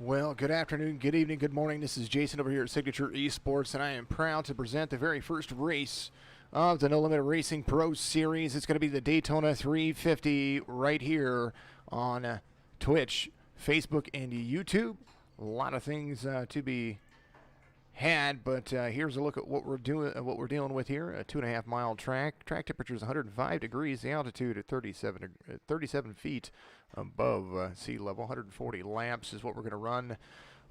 Well, good afternoon, good evening, good morning. This is Jason over here at Signature Esports, and I am proud to present the very first race of the No Limit Racing Pro Series. It's going to be the Daytona 350 right here on Twitch, Facebook, and YouTube. A lot of things to be had, but here's a look at what we're dealing with here. A 2.5 mile track. Track temperature is 105 degrees. The altitude at 37 feet above sea level. 140 laps is what we're going to run.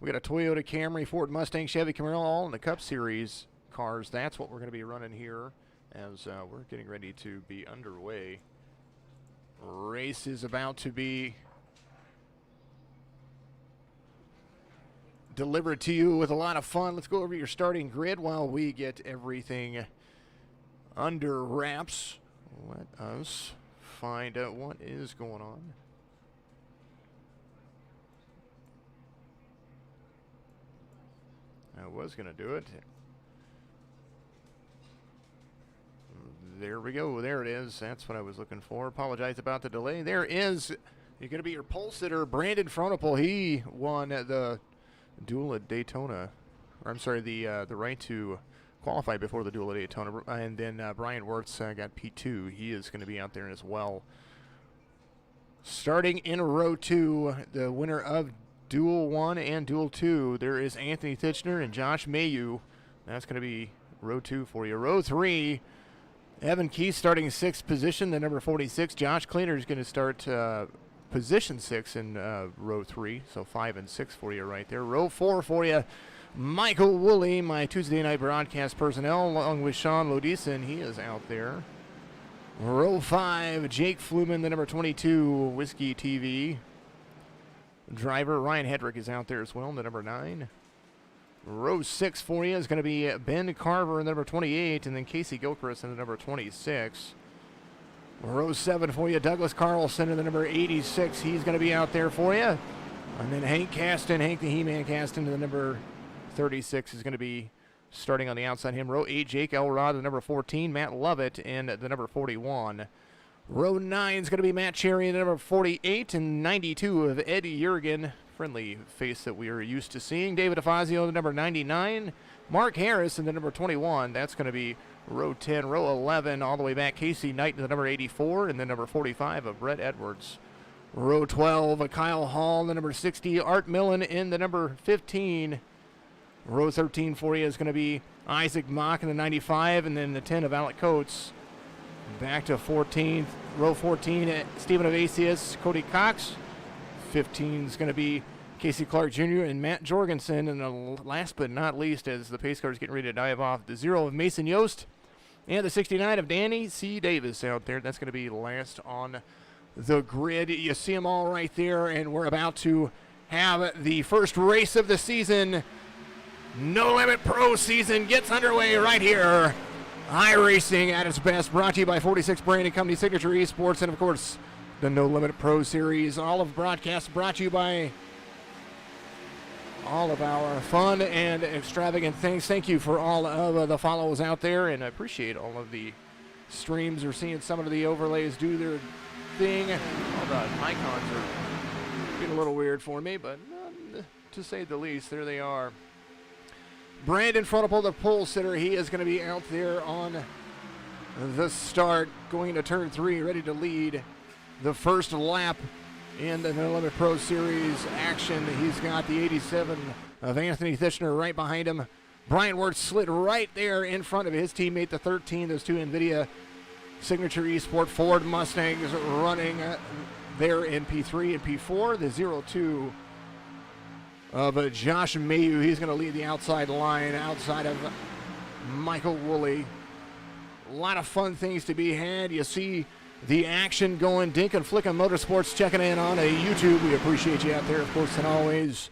We got a Toyota Camry, Ford Mustang, Chevy Camaro, all in the Cup Series cars. That's what we're going to be running here as we're getting ready to be underway. Race is about to be delivered to you with a lot of fun. Let's go over your starting grid while we get everything under wraps. Let us find out what is going on. I was going to do it. There we go. There it is. That's what I was looking for. Apologize about the delay. There is. You're going to be your pole sitter, Brandon Frontapole. He won the duel at Daytona. Or I'm sorry, the right to qualify before the duel at Daytona. And then Brian Wirtz got P2. He is going to be out there as well. Starting in row 2, the winner of Duel 1 and Duel 2, there is Anthony Titchener and Josh Mayu. That's going to be row 2 for you. Row 3, Evan Keith starting 6th position, the number 46. Josh Cleaner is going to start position 6 in row 3, so 5 and 6 for you right there. Row 4 for you, Michael Woolley, my Tuesday night broadcast personnel, along with Sean Lodison. He is out there. Row 5, Jake Fluman, the number 22, Whiskey TV. Driver Ryan Hedrick is out there as well, the number 9. Row 6 for you is going to be Ben Carver, the number 28, and then Casey Gilchrist in the number 26. Row 7 for you, Douglas Carlson in the number 86. He's going to be out there for you. And then Hank Caston, Hank the He-Man Caston in the number 36 is going to be starting on the outside him. Row 8, Jake Elrod, the number 14. Matt Lovett in the number 41. Row 9 is going to be Matt Cherry in the number 48 and 92 of Eddie Jurgen. Friendly face that we are used to seeing. David DeFazio, the number 99. Mark Harris in the number 21. That's going to be row 10. Row 11 all the way back. Casey Knight in the number 84 and the number 45 of Brett Edwards. Row 12, Kyle Hall, the number 60. Art Millen in the number 15. Row 13 for you is going to be Isaac Mock in the 95 and then the 10 of Alec Coates. Back to 14th, row 14, Stephen Evasius, Cody Cox. 15 is going to be Casey Clark Jr. and Matt Jorgensen. And the last but not least, as the pace car is getting ready to dive off, the 0 of Mason Yost and the 69 of Danny C. Davis out there. That's going to be last on the grid. You see them all right there, and we're about to have the first race of the season. No Limit Pro season gets underway right here. iRacing at its best, brought to you by 46 Branding Co, Signature Esports, and of course, the No Limit Pro Series. All of broadcasts brought to you by all of our fun and extravagant things. Thank you for all of the follows out there, and I appreciate all of the streams or seeing some of the overlays do their thing. All the icons are getting a little weird for me, but to say the least, there they are. Brandon Frontapole, the pole sitter, he is going to be out there on the start, going to turn 3, ready to lead the first lap in the No Limit Pro Series action. He's got the 87 of Anthony Titchener right behind him. Brian Wirtz slid right there in front of his teammate, the 13, those two NVIDIA Signature Esport Ford Mustangs running there in P3 and P4. The 0-2 of Josh Mayu. He's going to lead the outside line outside of Michael Woolley. A lot of fun things to be had. You see the action going. Dink and Flickin' Motorsports checking in on a YouTube. We appreciate you out there, of course, and always.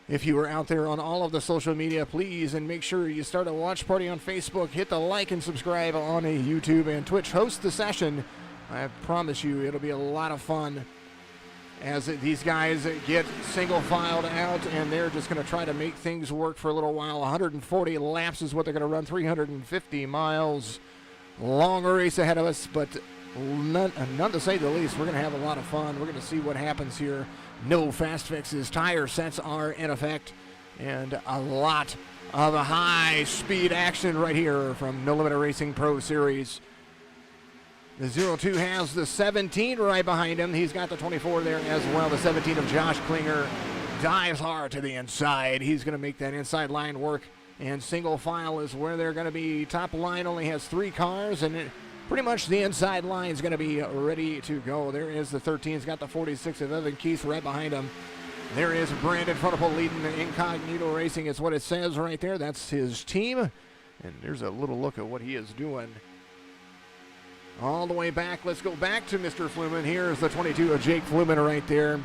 If you are out there on all of the social media, please, and make sure you start a watch party on Facebook. Hit the like and subscribe on a YouTube and Twitch. Host the session. I promise you it'll be a lot of fun as these guys get single filed out, and they're just going to try to make things work for a little while. 140 laps is what they're going to run, 350 miles. Long race ahead of us, but none to say the least. We're going to have a lot of fun. We're going to see what happens here No fast fixes. Tire sets are in effect. And a lot of high-speed action right here from No Limit Racing Pro Series. The 02 has the 17 right behind him. He's got the 24 there as well. The 17 of Josh Klinger dives hard to the inside. He's going to make that inside line work. And single file is where they're going to be. Top line only has 3 cars, and pretty much the inside line is going to be ready to go. There is the 13. He's got the 46 of Evan Keith right behind him. There is Brandon Frontal leading Incognito Racing. It's what it says right there. That's his team. And there's a little look at what he is doing. All the way back. Let's go back to Mr. Fluman. Here's the 22 of Jake Fluman right there.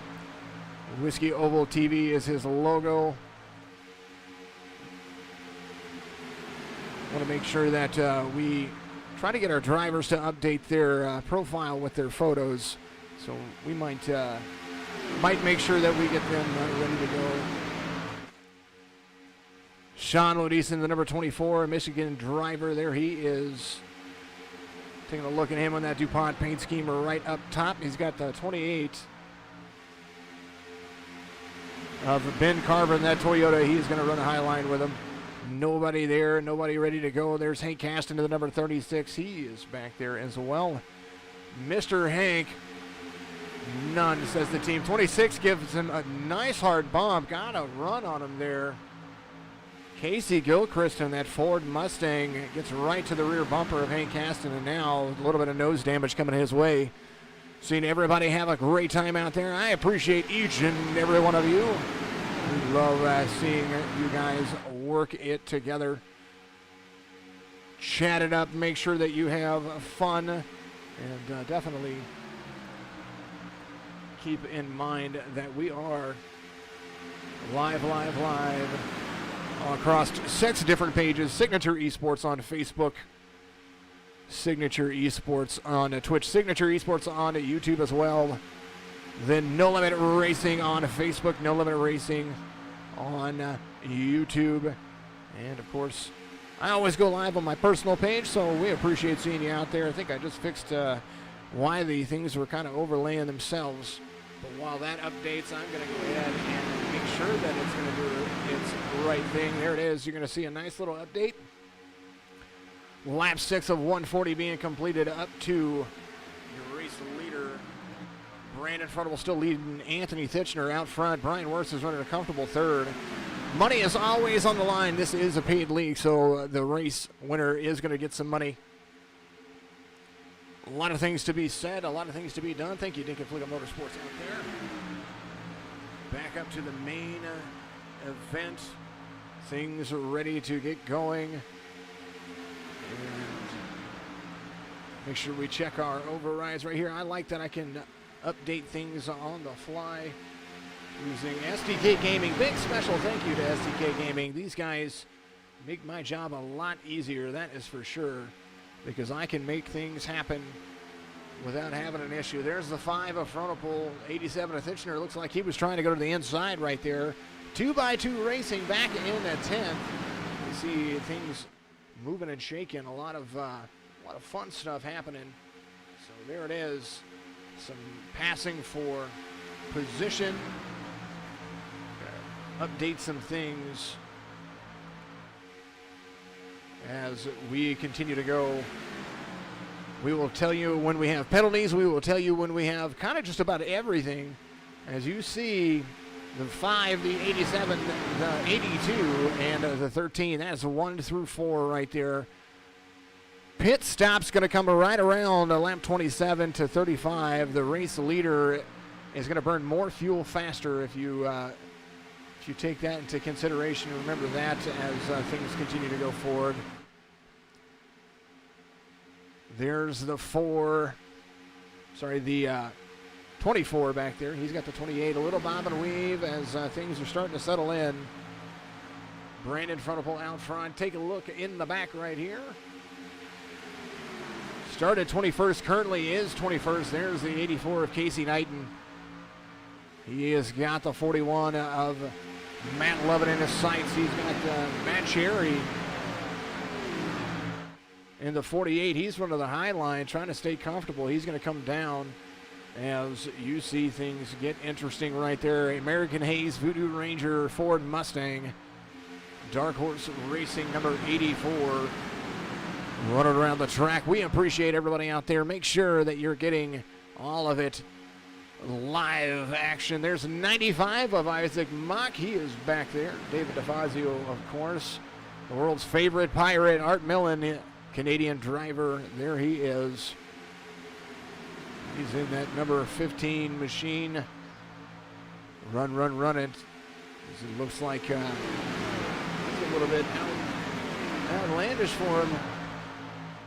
Whiskey Oval TV is his logo. Want to make sure that we try to get our drivers to update their profile with their photos. So we might make sure that we get them ready to go. Sean Lodison, the number 24, Michigan driver. There he is. Taking a look at him on that DuPont paint scheme right up top. He's got the 28 of Ben Carver in that Toyota. He's going to run a high line with him. Nobody there, nobody ready to go. There's Hank Caston to the number 36. He is back there as well. Mr. Hank, none, says the team. 26 gives him a nice hard bump. Got a run on him there. Casey Gilchrist in that Ford Mustang gets right to the rear bumper of Hank Caston, and now a little bit of nose damage coming his way. Seeing everybody have a great time out there. I appreciate each and every one of you. We love seeing you guys work it together. Chat it up, make sure that you have fun, and definitely keep in mind that we are live across 6 different pages. Signature Esports on Facebook, Signature Esports on Twitch, Signature Esports on YouTube as well. Then No Limit Racing on Facebook, No Limit Racing on YouTube. And of course, I always go live on my personal page, so we appreciate seeing you out there. I think I just fixed why the things were kind of overlaying themselves. But while that updates, I'm going to go ahead and make sure that it's going to do its right thing. There it is. You're going to see a nice little update. Lap 6 of 140 being completed up to your race leader. Brandon Frontal still leading Anthony Titchener out front. Brian Wirtz is running a comfortable 3rd. Money is always on the line. This is a paid league, so the race winner is going to get some money. A lot of things to be said, a lot of things to be done. Thank you, Dinkin Fliga Motorsports out there. Back up to the main event. Things are ready to get going. And make sure we check our overrides right here. I like that I can update things on the fly using SDK Gaming. Big special thank you to SDK Gaming. These guys make my job a lot easier, that is for sure, because I can make things happen without having an issue. There's the 5 of frontal pole, 87 of Titchener. Looks like he was trying to go to the inside right there. 2x2 racing back in at 10th. You see things moving and shaking. A lot of fun stuff happening. So there it is. Some passing for position. Update some things as we continue to go. We will tell you when we have penalties. We will tell you when we have kind of just about everything. As you see, the 5, the 87, the 82, and the 13. That's 1 through 4 right there. Pit stop's going to come right around lap 27 to 35. The race leader is going to burn more fuel faster if you take that into consideration. Remember that as things continue to go forward. There's the 24 back there. He's got the 28. A little bob and weave as things are starting to settle in. Brandon Frontal out front. Take a look in the back right here. Started 21st, currently is 21st. There's the 84 of Casey Knighten. He has got the 41 of Matt Lovett in his sights. He's got Matt Cherry in the 48. He's running the high line, trying to stay comfortable. He's going to come down. as you see things get interesting right there. American Hayes, Voodoo Ranger, Ford Mustang, Dark Horse Racing number 84, running around the track. We appreciate everybody out there. Make sure that you're getting all of it live action. There's 95 of Isaac Mock. He is back there. David DeFazio, of course. The world's favorite pirate, Art Millen, Canadian driver. There he is. He's in that number 15 machine. Run it. It looks like it's a little bit outlandish for him.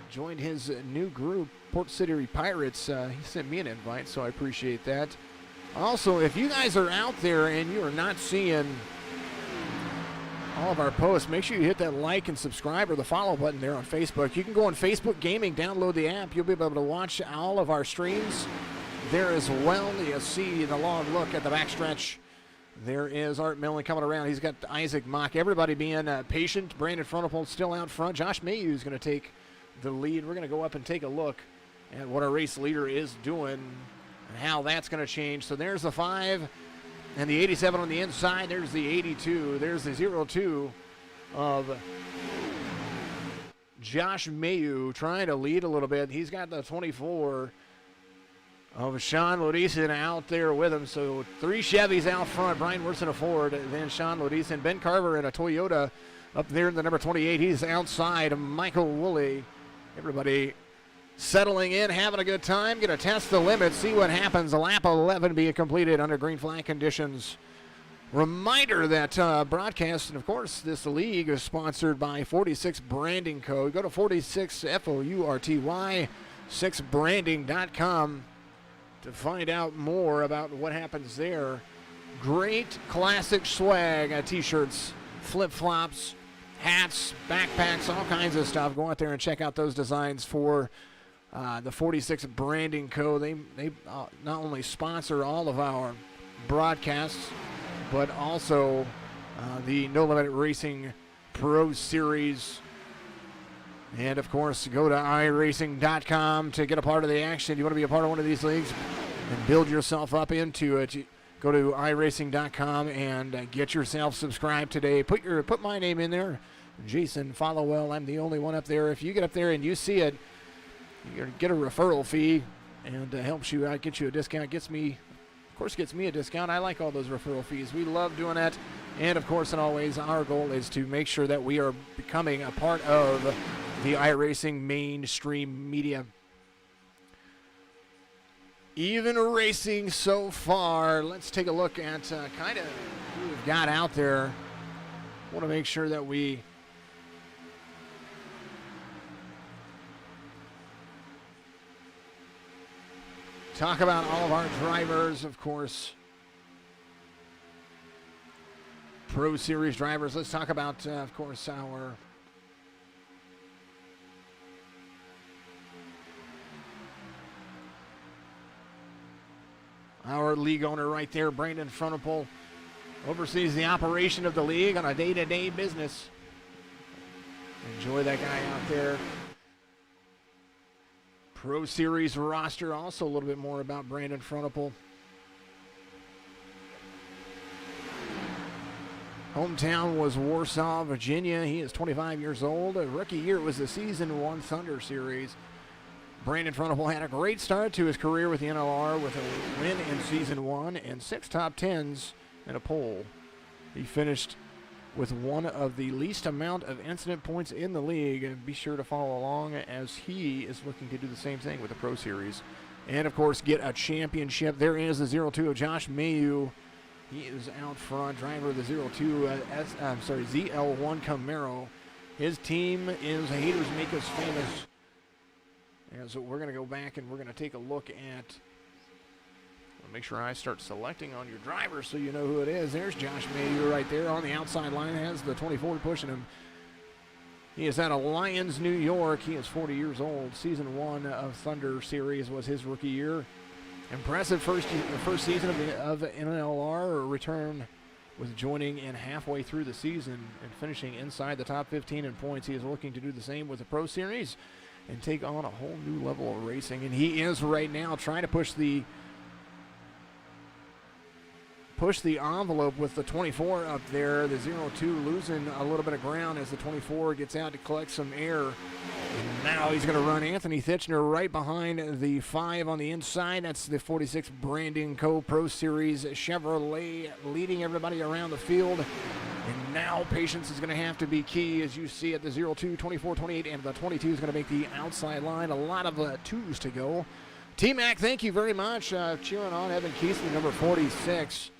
Joined his new group, Port City Pirates. He sent me an invite, so I appreciate that. Also, if you guys are out there and you are not seeing all of our posts, make sure you hit that like and subscribe or the follow button there on Facebook. You can go on Facebook Gaming, download the app. You'll be able to watch all of our streams there as well. You see the long look at the backstretch. There is Art Millen coming around. He's got Isaac Mock. Everybody being patient. Brandon Frontal still out front. Josh Mayhew is going to take the lead. We're going to go up and take a look at what our race leader is doing and how that's going to change. So there's the 5 and the 87 on the inside. There's the 82. There's the 02 of Josh Mayhew trying to lead a little bit. He's got the 24 of Sean Lodison out there with him. So 3 Chevys out front. Brian Wilson a Ford, then Sean Lodison. Ben Carver in a Toyota up there in the number 28. He's outside. Michael Woolley. Everybody settling in, having a good time. Going to test the limits, see what happens. Lap 11 being completed under green flag conditions. Reminder that broadcast, and of course, this league is sponsored by 46 Branding Co. Go to 46, F-O-U-R-T-Y, 6branding.com to find out more about what happens there. Great classic swag, t-shirts, flip-flops, hats, backpacks, all kinds of stuff. Go out there and check out those designs for the 46 Branding Co. They not only sponsor all of our broadcasts, but also the No Limit Racing Pro Series. And, of course, go to iRacing.com to get a part of the action. You want to be a part of one of these leagues and build yourself up into it. Go to iRacing.com and get yourself subscribed today. Put my name in there, Jason Followell. I'm the only one up there. If you get up there and you see it, you get a referral fee, and helps you out, gets you a discount. Gets me a discount. I like all those referral fees. We love doing that. And, of course, and always, our goal is to make sure that we are becoming a part of the iRacing mainstream media. Even racing so far. Let's take a look at kind of who we've got out there. Want to make sure that we talk about all of our drivers, of course. Pro Series drivers. Let's talk about, of course, our league owner right there, Brandon Frontal, oversees the operation of the league on a day-to-day business. Enjoy that guy out there. Pro Series roster, also a little bit more about Brandon Frontal. Hometown was Warsaw, Virginia. He is 25 years old. A rookie year was the Season 1 Thunder Series. Brandon Frontal had a great start to his career with the NLR with a win in Season 1 and 6 top 10s and a pole. He finished with one of the least amount of incident points in the league. And be sure to follow along as he is looking to do the same thing with the Pro Series. And, of course, get a championship. There is the 02 of Josh Mayhew. He is out front, driver of the 02 ZL1 Camaro. His team is Haters Make Us Famous. And so we're going to go back and we're going to take a look at, make sure I start selecting on your driver so you know who it is. There's Josh Mayhew right there on the outside line, has the 24 pushing him. He is out of Lyons, New York. He is 40 years old. Season 1 of Thunder Series was his rookie year. Impressive first season of NLR return, with joining in halfway through the season and finishing inside the top 15 in points. He is looking to do the same with the Pro Series and take on a whole new level of racing. And he is right now trying to push the push the envelope with the 24 up there. The 0-2 losing a little bit of ground as the 24 gets out to collect some air. And now he's going to run Anthony Thitchner right behind the 5 on the inside. That's the 46 Branding Co. Pro Series Chevrolet leading everybody around the field. And now patience is going to have to be key, as you see at the 0-2, 24, 28, and the 22 is going to make the outside line. A lot of 2s to go. T-Mac, thank you very much. Cheering on Evan Keesley, number 46.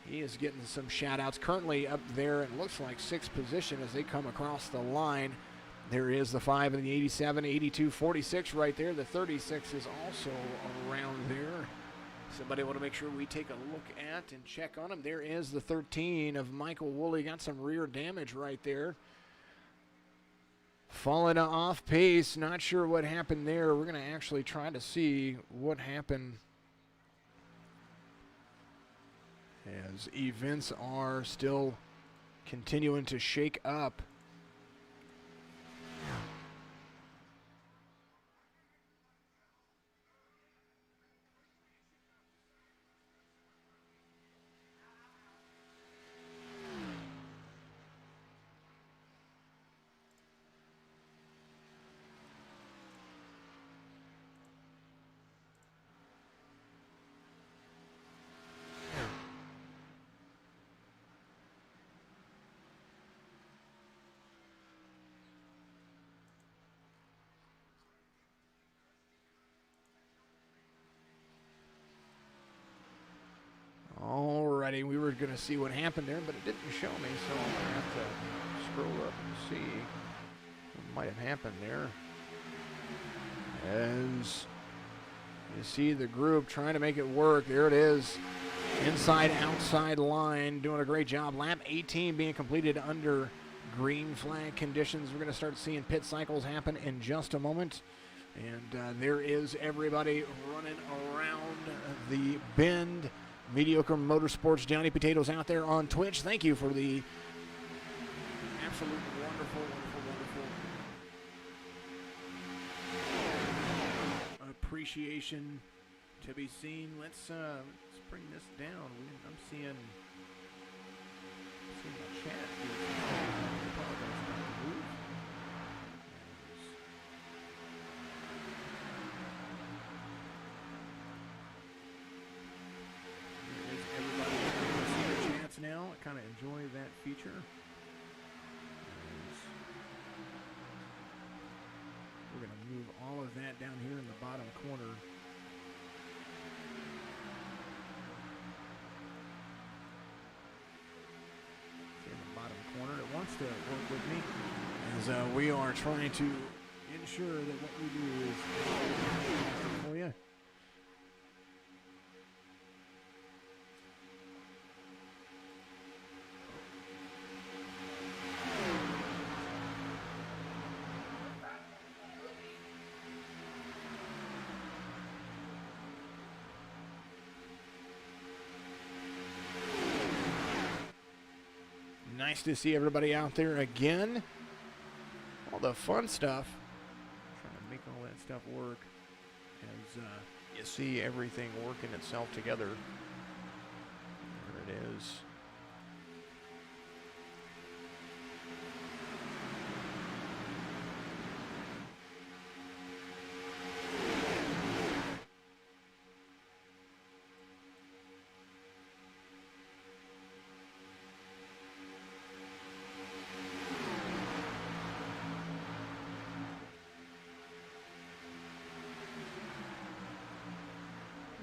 He is getting some shout-outs. Currently up there, it looks like 6th position as they come across the line. There is the 5 and the 87, 82, 46 right there. The 36 is also around there. Somebody want to make sure we take a look at and check on him. There is the 13 of Michael Woolley. Got some rear damage right there. Falling off pace. Not sure what happened there. We're going to actually try to see what happened as events are still continuing to shake up. Alrighty, we were going to see what happened there, but it didn't show me, so I'm going to have to scroll up and see what might have happened there. As you see the group trying to make it work. There it is. Inside, outside line, doing a great job. Lap 18 being completed under green flag conditions. We're going to start seeing pit cycles happen in just a moment. And there is everybody running around the bend. Mediocre Motorsports, Johnny Potatoes out there on Twitch. Thank you for the absolute wonderful appreciation to be seen. Let's bring this down. I'm seeing the chat. Now I kind of enjoy that feature. We're going to move all of that down here in the bottom corner. See in the bottom corner, it wants to work with me as we are trying to ensure that what we do is for you. Nice to see everybody out there again. All the fun stuff. Trying to make all that stuff work as you see everything working itself together. There it is.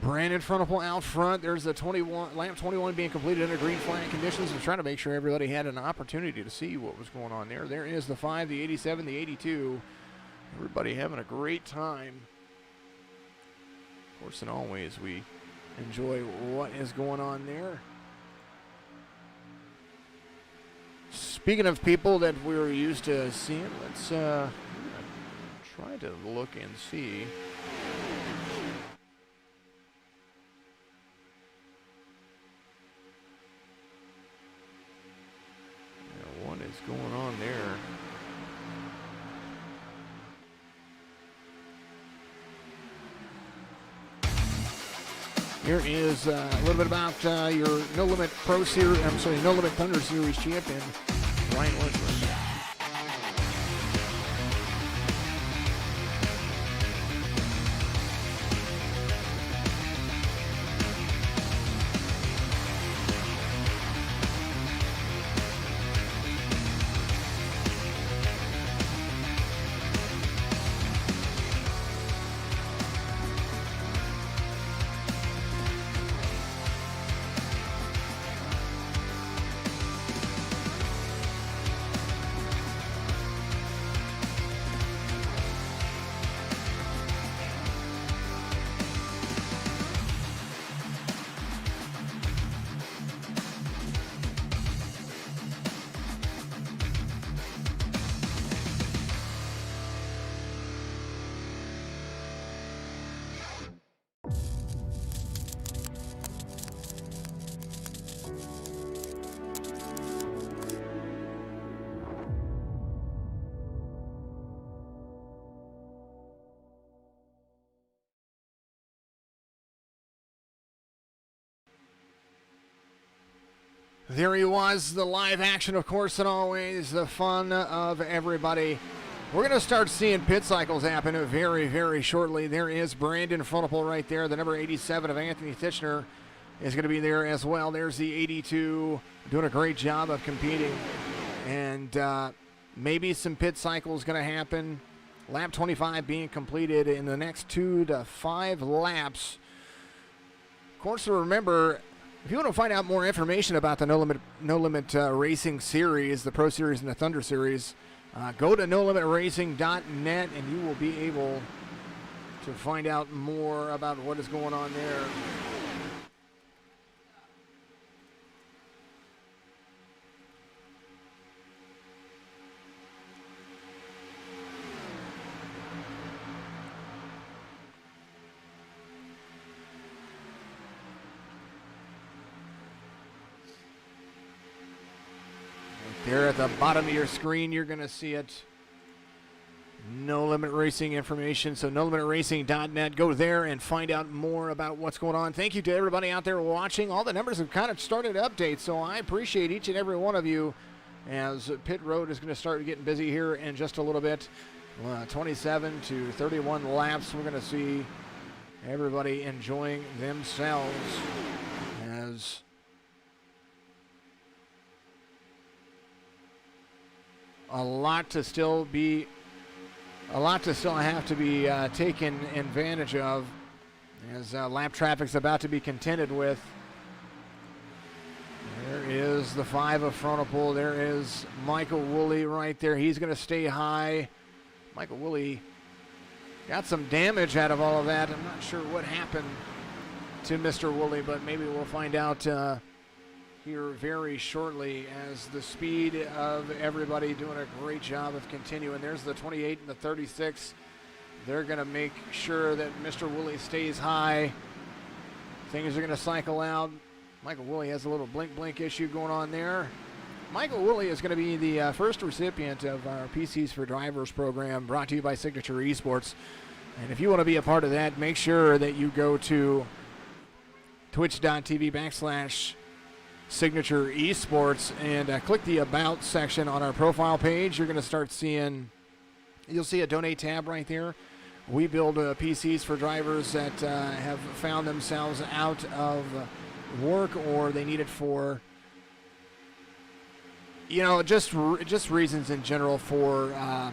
Brandon Frontal out front. There's the 21, lap 21 being completed under green flag conditions. I'm trying to make sure everybody had an opportunity to see what was going on there. There is the 5, the 87, the 82. Everybody having a great time. Of course, and always, we enjoy what is going on there. Speaking of people that we're used to seeing, let's try to look and see. What is going on there? Here is a little bit about your No Limit Pro Series, No Limit Thunder Series champion, Ryan Wordsworth. There he was, the live action, of course, and always the fun of everybody. We're going to start seeing pit cycles happen very, very shortly. There is Brandon Frontapole right there. The number 87 of Anthony Titchener is going to be there as well. There's the 82 doing a great job of competing. And maybe some pit cycles going to happen. Lap 25 being completed in the next 2 to 5 laps. Of course, remember, if you want to find out more information about the No Limit Racing Series, the Pro Series and the Thunder Series, go to NoLimitRacing.net and you will be able to find out more about what is going on there. There at the bottom of your screen, you're going to see it. No Limit Racing information. So NoLimitRacing.net. Go there and find out more about what's going on. Thank you to everybody out there watching. All the numbers have kind of started to update, so I appreciate each and every one of you as pit road is going to start getting busy here in just a little bit. 27 to 31 laps. We're going to see everybody enjoying themselves as a lot to still have to be taken advantage of as lap traffic's about to be contended with. There is the 5 of Frontapole. There is Michael Woolley right there. He's going to stay high. Michael Woolley got some damage out of all of that. I'm not sure what happened to Mr. Woolley, but maybe we'll find out here very shortly as the speed of everybody doing a great job of continuing. There's the 28 and the 36. They're going to make sure that Mr. Woolley stays high. Things are going to cycle out. Michael Woolley has a little blink issue going on there. Michael Woolley is going to be the first recipient of our PCs for Drivers program brought to you by Signature Esports. And if you want to be a part of that, make sure that you go to twitch.tv/Signature Esports and click the About section on our profile page. You're going to start seeing, you'll see a donate tab right there. We build PCs for drivers that have found themselves out of work or they need it for, just reasons in general for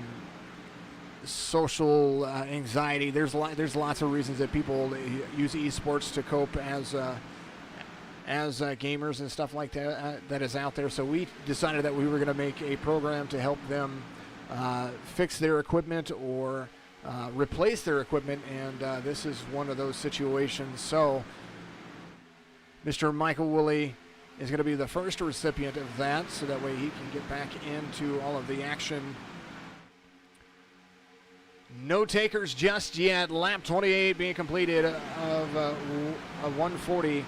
social anxiety. There's lots of reasons that people use esports to cope as gamers and stuff like that that is out there. So we decided that we were going to make a program to help them fix their equipment or replace their equipment, and this is one of those situations. So Mr. Michael Woolley is going to be the first recipient of that, so that way he can get back into all of the action. No takers just yet. Lap 28 being completed of 140.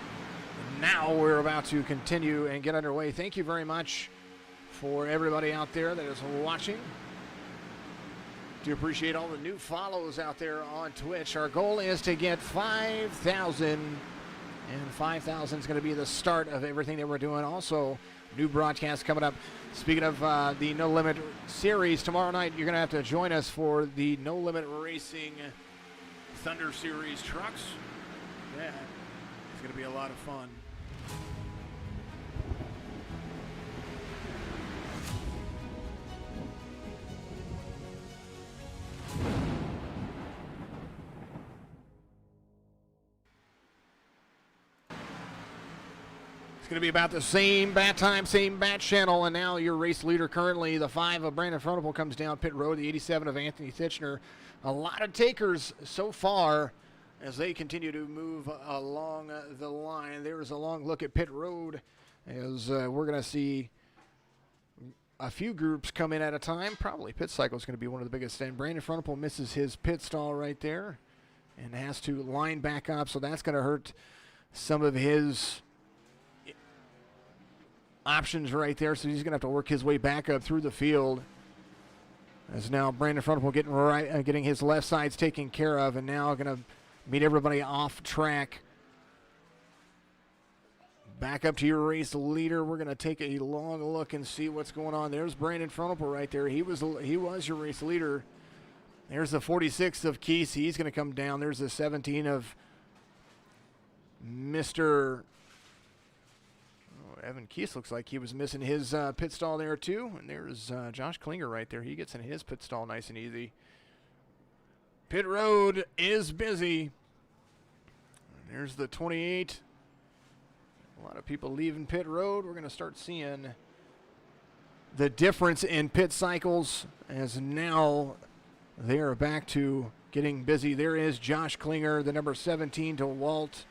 Now we're about to continue and get underway. Thank you very much for everybody out there that is watching. Do appreciate all the new follows out there on Twitch. Our goal is to get 5,000 And 5,000 is going to be the start of everything that we're doing. Also, new broadcast coming up. Speaking of the No Limit Series, tomorrow night you're going to have to join us for the No Limit Racing Thunder Series trucks. Yeah, it's going to be a lot of fun. It's going to be about the same bat time, same bat channel, and now your race leader currently, the 5 of Brandon Frontable comes down pit road, the 87 of Anthony Titchener. A lot of takers so far as they continue to move along the line. There's a long look at pit road as we're going to see a few groups come in at a time. Probably pit cycle is going to be one of the biggest. And Brandon Frontable misses his pit stall right there and has to line back up, so that's going to hurt some of his options right there, so he's going to have to work his way back up through the field. As now Brandon Frontable getting his left sides taken care of, and now going to meet everybody off track. Back up to your race leader. We're going to take a long look and see what's going on. There's Brandon Frontable right there. He was your race leader. There's the 46 of Keese. He's going to come down. There's the 17 of Mr. Evan Keese. Looks like he was missing his pit stall there too. And there's Josh Klinger right there. He gets in his pit stall nice and easy. Pit road is busy. And there's the 28. A lot of people leaving pit road. We're going to start seeing the difference in pit cycles as now they are back to getting busy. There is Josh Klinger, the number 17 to Walt.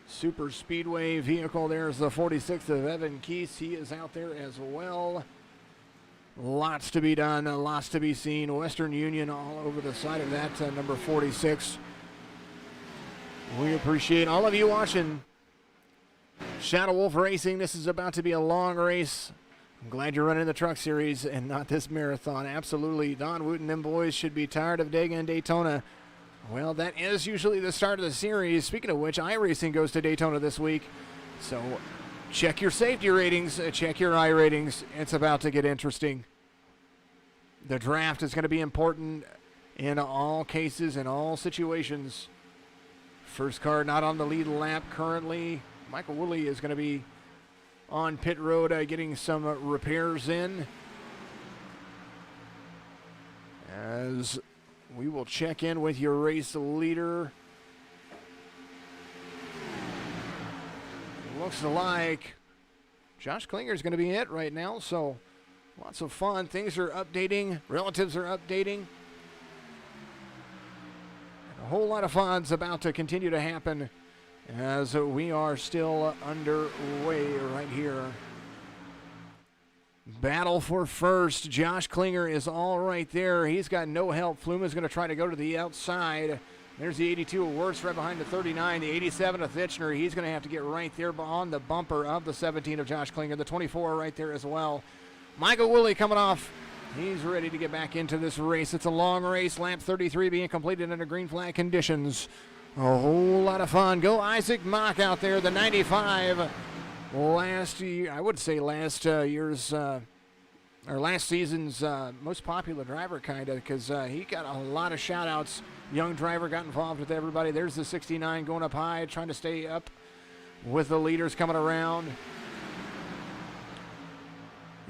Super Speedway vehicle. There's the 46 of Evan Keese. He is out there as well. Lots to be done, lots to be seen. Western Union all over the side of that number 46. We appreciate all of you watching Shadow Wolf Racing. This is about to be a long race. I'm glad you're running the truck series and not this marathon. Absolutely. Don Woot and them boys should be tired of Dega and Daytona. Well, that is usually the start of the series. Speaking of which, iRacing goes to Daytona this week. So check your safety ratings, check your iRatings. It's about to get interesting. The draft is going to be important in all cases, in all situations. First car not on the lead lap currently. Michael WOOLLEY is going to be on pit road getting some repairs in. As we will check in with your race leader. Looks like Josh Klinger is going to be it right now, so lots of fun. Things are updating. Relatives are updating. And a whole lot of fun's about to continue to happen as we are still underway right here. Battle for first. Josh Klinger is all right there. He's got no help. Fluma's going to try to go to the outside. There's the 82 of Worst right behind the 39. The 87 of Thitchener. He's going to have to get right there on the bumper of the 17 of Josh Klinger. The 24 right there as well. Michael WOOLLEY coming off. He's ready to get back into this race. It's a long race. Lap 33 being completed under green flag conditions. A whole lot of fun. Go Isaac Mock out there. The 95. Last year, I would say last year's or last season's most popular driver, kind of, because he got a lot of shout-outs. Young driver got involved with everybody. There's the 69 going up high, trying to stay up with the leaders coming around.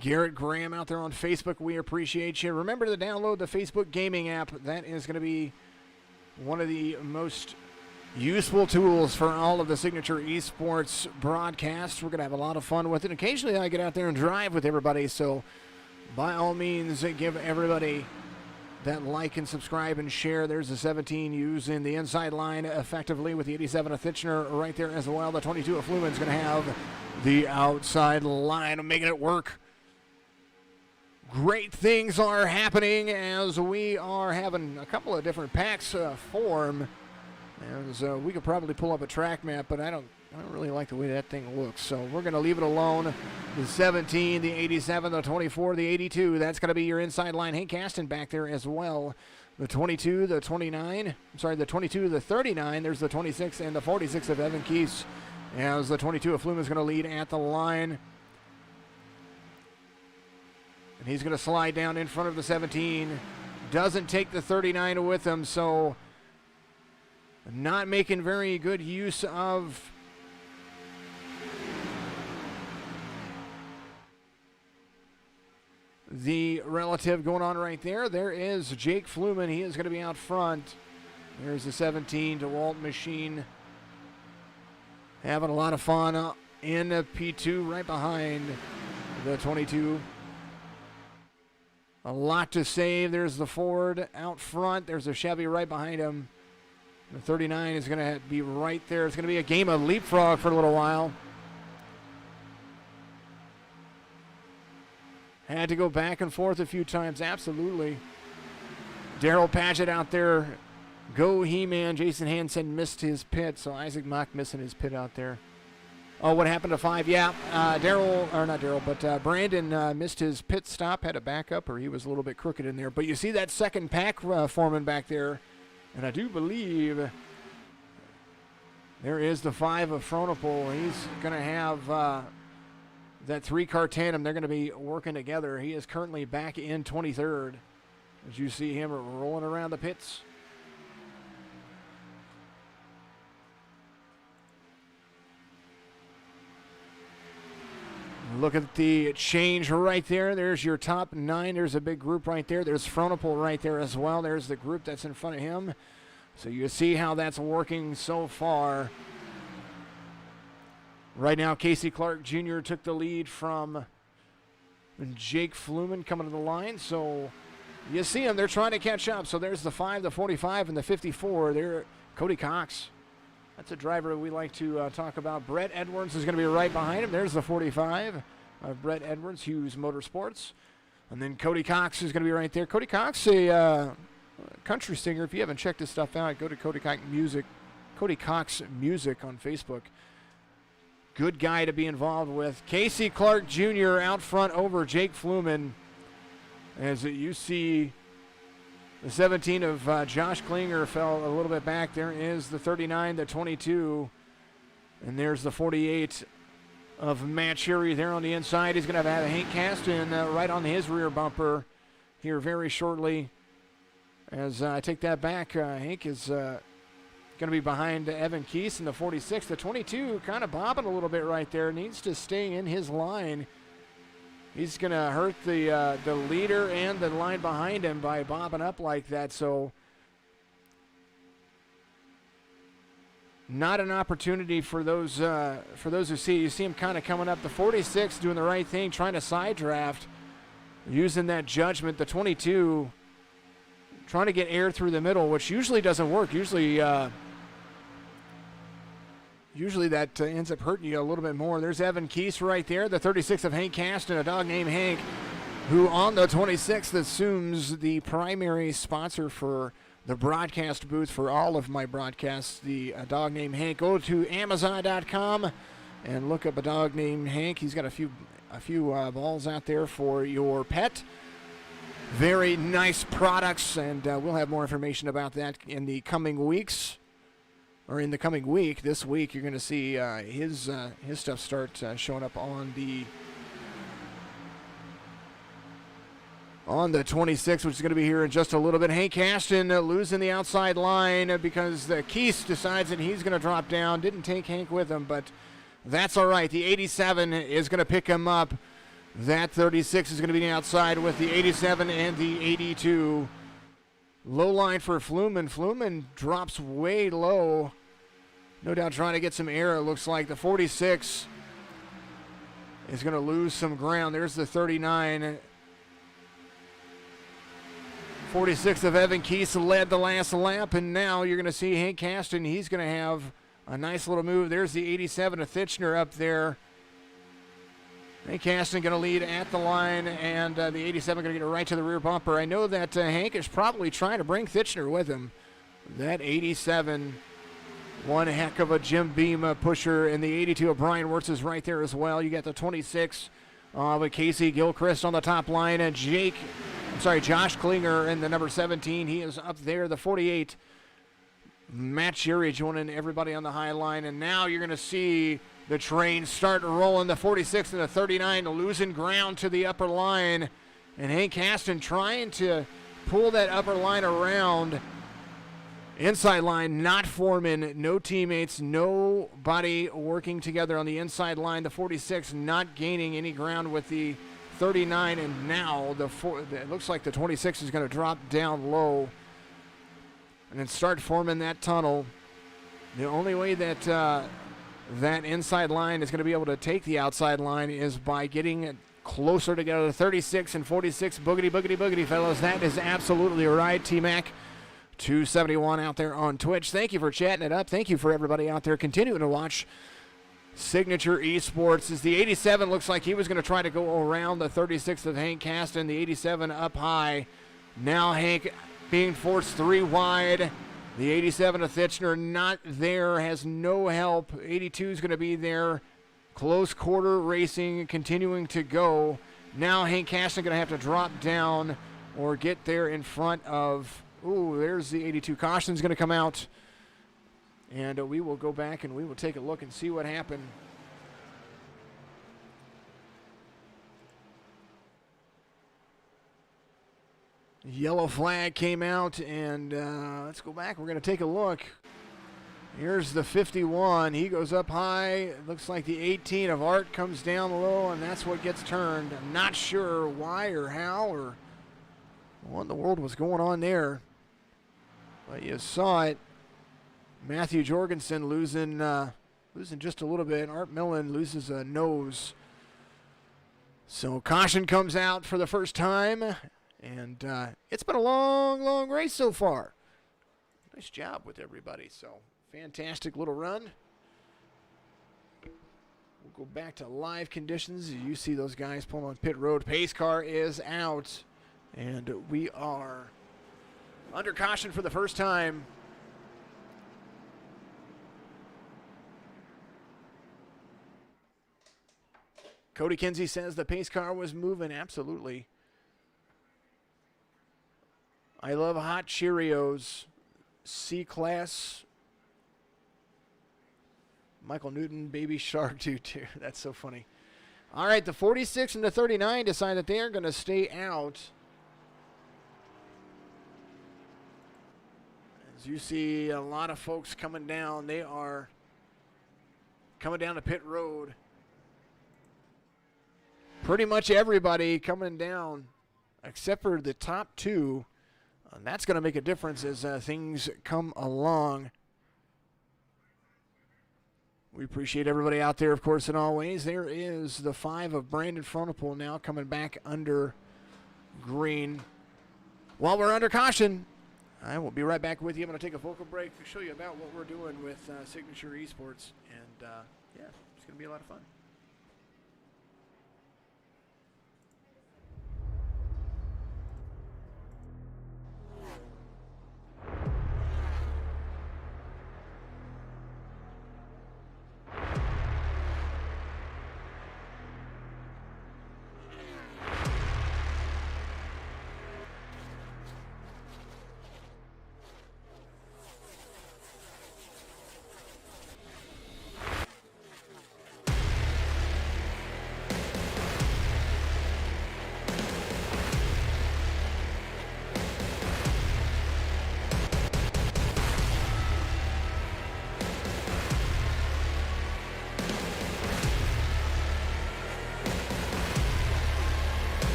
Garrett Graham out there on Facebook, we appreciate you. Remember to download the Facebook gaming app. That is going to be one of the most useful tools for all of the signature esports broadcasts. We're going to have a lot of fun with it. Occasionally I get out there and drive with everybody, so by all means give everybody that like and subscribe and share. There's the 17 using the inside line effectively with the 87 of Thitchener right there as well. The 22 of Fluman's going to have the outside line, making it work. Great things are happening as we are having a couple of different packs form. As we could probably pull up a track map, but I don't really like the way that thing looks. So we're going to leave it alone. The 17, the 87, the 24, the 82. That's going to be your inside line. Hank Aston back there as well. The 22, the 29, I'm sorry, the 22, the 39, there's the 26 and the 46 of Evan Keese, as the 22 of Flume is going to lead at the line. And he's going to slide down in front of the 17. Doesn't take the 39 with him, so not making very good use of the relative going on right there. There is Jake Fluman. He is going to be out front. There's the 17, DeWalt Machine. Having a lot of fun in the P2 right behind the 22. A lot to save. There's the Ford out front. There's a Chevy right behind him. The 39 is going to be right there. It's going to be a game of leapfrog for a little while. Had to go back and forth a few times, absolutely. Daryl Padgett out there. Go He-Man. Jason Hansen missed his pit, so Isaac Mock missing his pit out there. Oh, what happened to 5? Yeah, Brandon missed his pit stop, had a backup, or he was a little bit crooked in there. But you see that second pack foreman back there, and I do believe there is the 5 of Fronopol. He's going to have that 3-car tandem. They're going to be working together. He is currently back in 23rd, as you see him rolling around the pits. Look at the change right there. There's your top 9. There's a big group right there. There's Fronopol right there as well. There's the group that's in front of him. So you see how that's working so far. Right now, Casey Clark Jr. took the lead from Jake Fluman coming to the line. So you see them. They're trying to catch up. So there's the 5, the 45, and the 54. There, Cody Cox. That's a driver we like to talk about. Brett Edwards is going to be right behind him. There's the 45 of Brett Edwards, Hughes Motorsports. And then Cody Cox is going to be right there. Cody Cox, a country singer. If you haven't checked his stuff out, go to Cody Cox Music on Facebook. Good guy to be involved with. Casey Clark Jr. out front over Jake Fluman. As you see, the 17 of Josh Klinger fell a little bit back. There is the 39, the 22. And there's the 48 of Matt Cherry there on the inside. He's going to have a Hank Caston right on his rear bumper here very shortly. As I take that back, Hank is going to be behind Evan Keese in the 46. The 22 kind of bobbing a little bit right there. Needs to stay in his line. He's going to hurt the leader and the line behind him by bobbing up like that. So not an opportunity for those who see. You see him kind of coming up. The 46 doing the right thing, trying to side draft, using that judgment. The 22 trying to get air through the middle, which usually doesn't work. Usually that ends up hurting you a little bit more. There's Evan Keese right there, the 36 of Hank Caston, a dog named Hank, who on the 26th assumes the primary sponsor for the broadcast booth for all of my broadcasts, the dog named Hank. Go to Amazon.com and look up a dog named Hank. He's got a few balls out there for your pet. Very nice products, and we'll have more information about that in the coming weeks. Or in the coming week, this week, you're going to see his stuff start showing up on the 26th, which is going to be here in just a little bit. Hank Caston losing the outside line because Keese decides that he's going to drop down. Didn't take Hank with him, but that's all right. The 87 is going to pick him up. That 36 is going to be the outside with the 87 and the 82. Low line for Fluman. Fluman drops way low. No doubt trying to get some air, it looks like. The 46 is going to lose some ground. There's the 39. 46 of Evan Keese led the last lap, and now you're going to see Hank Caston. He's going to have a nice little move. There's the 87 of Thitchner up there. Hank Caston going to lead at the line, and the 87 going to get right to the rear bumper. I know that Hank is probably trying to bring Thitchner with him. That 87, one heck of a Jim Beam pusher, and the 82 of Brian Wirtz is right there as well. You got the 26 with Casey Gilchrist on the top line, and Jake Josh Klinger in the number 17. He is up there. The 48, Matt Cherry joining everybody on the high line. And now you're going to see the train start rolling. The 46 and the 39 losing ground to the upper line. And Hank Caston trying to pull that upper line around. Inside line not forming, no teammates, nobody working together on the inside line. The 46 not gaining any ground with the 39, and now it looks like the 26 is going to drop down low and then start forming that tunnel. The only way that that inside line is going to be able to take the outside line is by getting it closer together. 36 and 46, boogity, boogity, boogity, fellas. That is absolutely right, T-Mac. 271 out there on Twitch. Thank you for chatting it up. Thank you for everybody out there continuing to watch Signature Esports. As the 87 looks like he was going to try to go around the 36 of Hank Caston. The 87 up high. Now Hank being forced 3 wide. The 87 of Thitchner not there, has no help. 82 is going to be there. Close quarter racing continuing to go. Now Hank Caston going to have to drop down or get there in front of... Ooh, there's the 82. Caution's going to come out. And we will go back and we will take a look and see what happened. Yellow flag came out, and let's go back. We're going to take a look. Here's the 51. He goes up high. It looks like the 18 of Art comes down low, and that's what gets turned. I'm not sure why or how or what in the world was going on there. But you saw it. Matthew Jorgensen losing just a little bit. Art Millen loses a nose. So caution comes out for the first time. And it's been a long, long race so far. Nice job with everybody. So fantastic little run. We'll go back to live conditions. You see those guys pulling on pit road. Pace car is out. And we are under caution for the first time. Cody Kinsey says the pace car was moving. Absolutely. I love hot Cheerios. C-Class. Michael Newton, Baby Shark, too. That's so funny. All right, the 46 and the 39 decide that they are going to stay out. As you see a lot of folks coming down, they are coming down to pit road. Pretty much everybody coming down except for the top two. And that's going to make a difference as things come along. We appreciate everybody out there, of course, and always. There is the 5 of Brandon Frontopole now coming back under green. While we're under caution, I will be right back with you. I'm going to take a vocal break to show you about what we're doing with Signature Esports. And, yeah, it's going to be a lot of fun.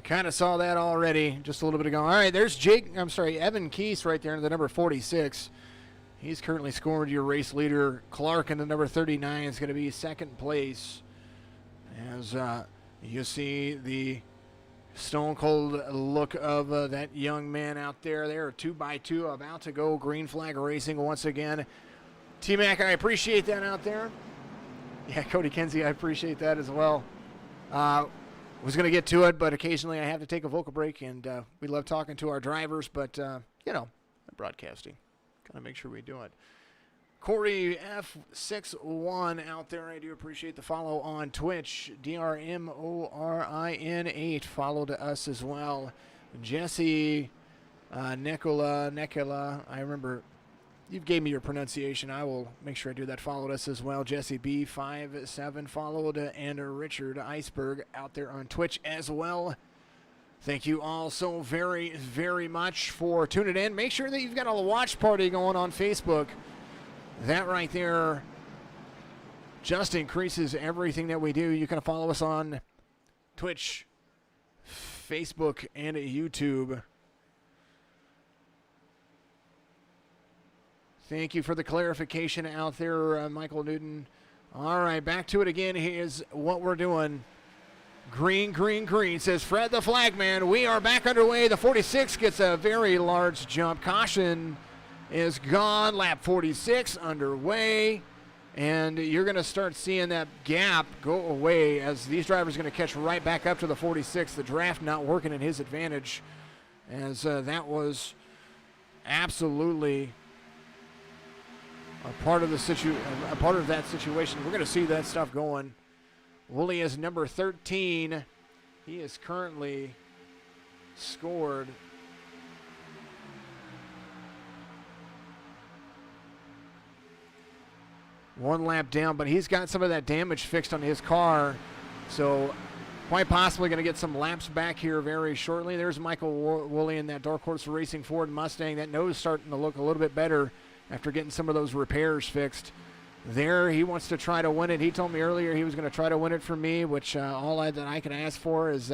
Kind of saw that already just a little bit ago. All right, there's Evan Keese right there in the number 46. He's currently scored your race leader. Clark in the number 39 is going to be second place. As you see the stone cold look of that young man out there. They're 2x2 about to go. Green flag racing once again. T-Mac, I appreciate that out there. Yeah, Cody Kenzie, I appreciate that as well. Was going to get to it, but occasionally I have to take a vocal break, and we love talking to our drivers, but, broadcasting. Got to make sure we do it. Corey F61 out there, I do appreciate the follow on Twitch. DRMORIN8 followed us as well. Jesse Nicola, I remember you gave me your pronunciation. I will make sure I do that. Followed us as well. Jesse B57 followed, and Richard Iceberg out there on Twitch as well. Thank you all so very, very much for tuning in. Make sure that you've got a watch party going on Facebook. That right there just increases everything that we do. You can follow us on Twitch, Facebook, and YouTube. Thank you for the clarification out there, Michael Newton. All right, back to it again. Here's what we're doing. Green, green, green, says Fred the Flagman. We are back underway. The 46 gets a very large jump. Caution is gone. Lap 46 underway. And you're going to start seeing that gap go away as these drivers are going to catch right back up to the 46. The draft not working in his advantage, as that was absolutely a part of that situation. We're going to see that stuff going. Woolley is number 13. He is currently scored one lap down, but he's got some of that damage fixed on his car, so quite possibly going to get some laps back here very shortly. There's Michael Woolley in that Dark Horse Racing Ford Mustang. That nose starting to look a little bit better after getting some of those repairs fixed. There, he wants to try to win it. He told me earlier he was going to try to win it for me, which all that I can ask for is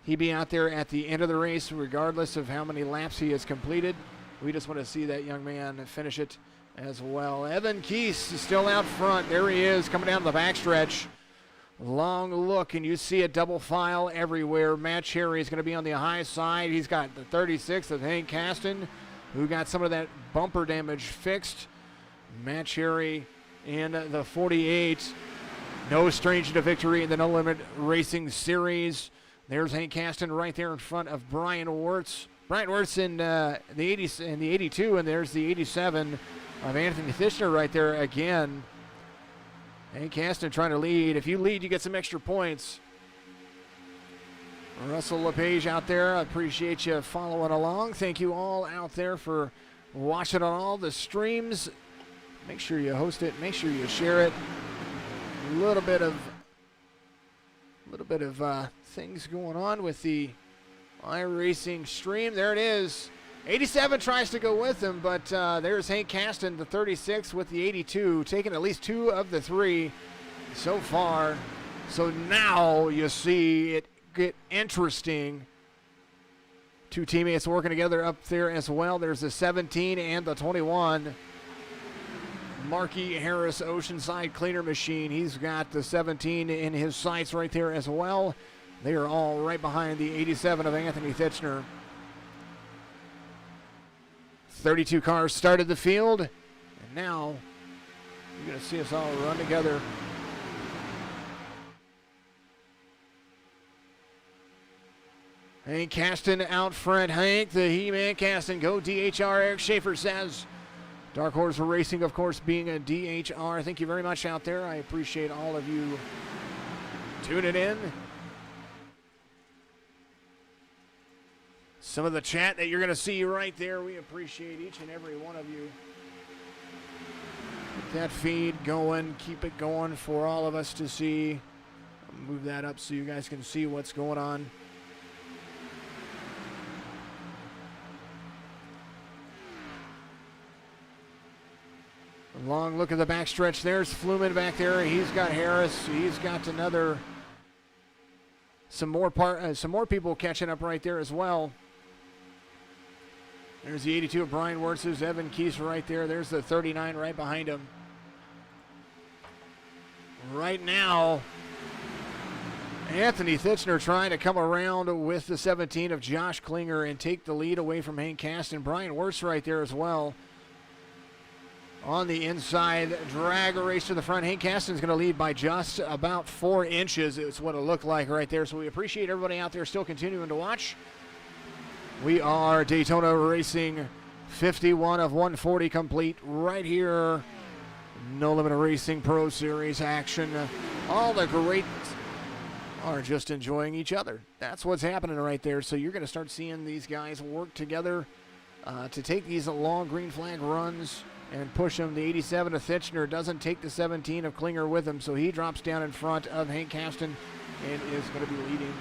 he be out there at the end of the race regardless of how many laps he has completed. We just want to see that young man finish it as well. Evan Keese is still out front. There he is coming down the backstretch. Long look, and you see a double file everywhere. Matt Cherry is going to be on the high side. He's got the 36 of Hank Caston, who got some of that bumper damage fixed. Matt Cherry in the 48. No stranger to victory in the No Limit Racing Series. There's Hank Caston right there in front of Brian Wirtz. Brian Wirtz in the 82, and there's the 87 of Anthony Tishner right there again. Hank Caston trying to lead. If you lead, you get some extra points. Russell LePage out there, I appreciate you following along. Thank you all out there for watching on all the streams. Make sure you host it. Make sure you share it. A little bit of things going on with the iRacing stream. There it is. 87 tries to go with him, but there's Hank Caston, the 36 with the 82, taking at least 2 of the 3 so far. So now you see it get interesting. 2 teammates working together up there as well. There's the 17 and the 21. Marky Harris, Oceanside Cleaner Machine. He's got the 17 in his sights right there as well. They are all right behind the 87 of Anthony Titchner. 32 cars started the field, and now you're going to see us all run together. Hank Caston out front. Hank, the He-Man Caston. Go DHR, Eric Schaefer says. Dark Horse Racing, of course, being a DHR. Thank you very much out there. I appreciate all of you tuning in. Some of the chat that you're going to see right there, we appreciate each and every one of you. Keep that feed going. Keep it going for all of us to see. I'll move that up so you guys can see what's going on. A long look at the backstretch. There's Fluman back there. He's got Harris. He's got another some more people catching up right there as well. There's the 82 of Brian Wirtz. There's Evan Kieser right there. There's the 39 right behind him. Right now, Anthony Thitchner trying to come around with the 17 of Josh Klinger and take the lead away from Hank Kasten. Brian Wirtz right there as well. On the inside, drag a race to the front. Hank Kasten's going to lead by just about 4 inches. It's what it looked like right there. So we appreciate everybody out there still continuing to watch. We are Daytona Racing 51 of 140 complete right here. No Limit Racing Pro Series action. All the greats are just enjoying each other. That's what's happening right there. So you're going to start seeing these guys work together to take these long green flag runs and push them. The 87 of Thitchner doesn't take the 17 of Klinger with him, so he drops down in front of Hank Kasten and is going to be leading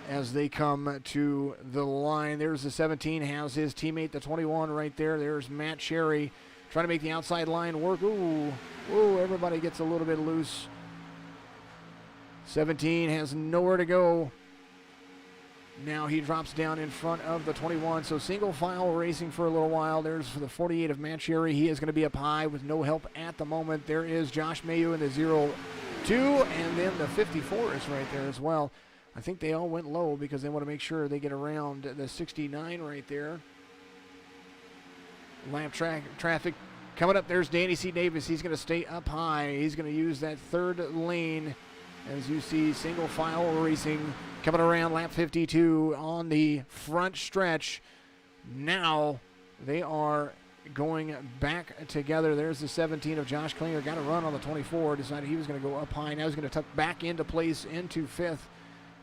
as they come to the line. There's the 17, has his teammate, the 21 right there. There's Matt Cherry trying to make the outside line work. Ooh, everybody gets a little bit loose. 17 has nowhere to go. Now he drops down in front of the 21. So single file racing for a little while. There's for the 48 of Matt Cherry. He is going to be up high with no help at the moment. There is Josh Mayu in the 02, and then the 54 is right there as well. I think they all went low because they want to make sure they get around the 69 right there. Lap traffic coming up. There's Danny C. Davis. He's going to stay up high. He's going to use that third lane. As you see, single file racing coming around lap 52 on the front stretch. Now they are going back together. There's the 17 of Josh Klinger. Got a run on the 24. Decided he was going to go up high. Now he's going to tuck back into place into 5th.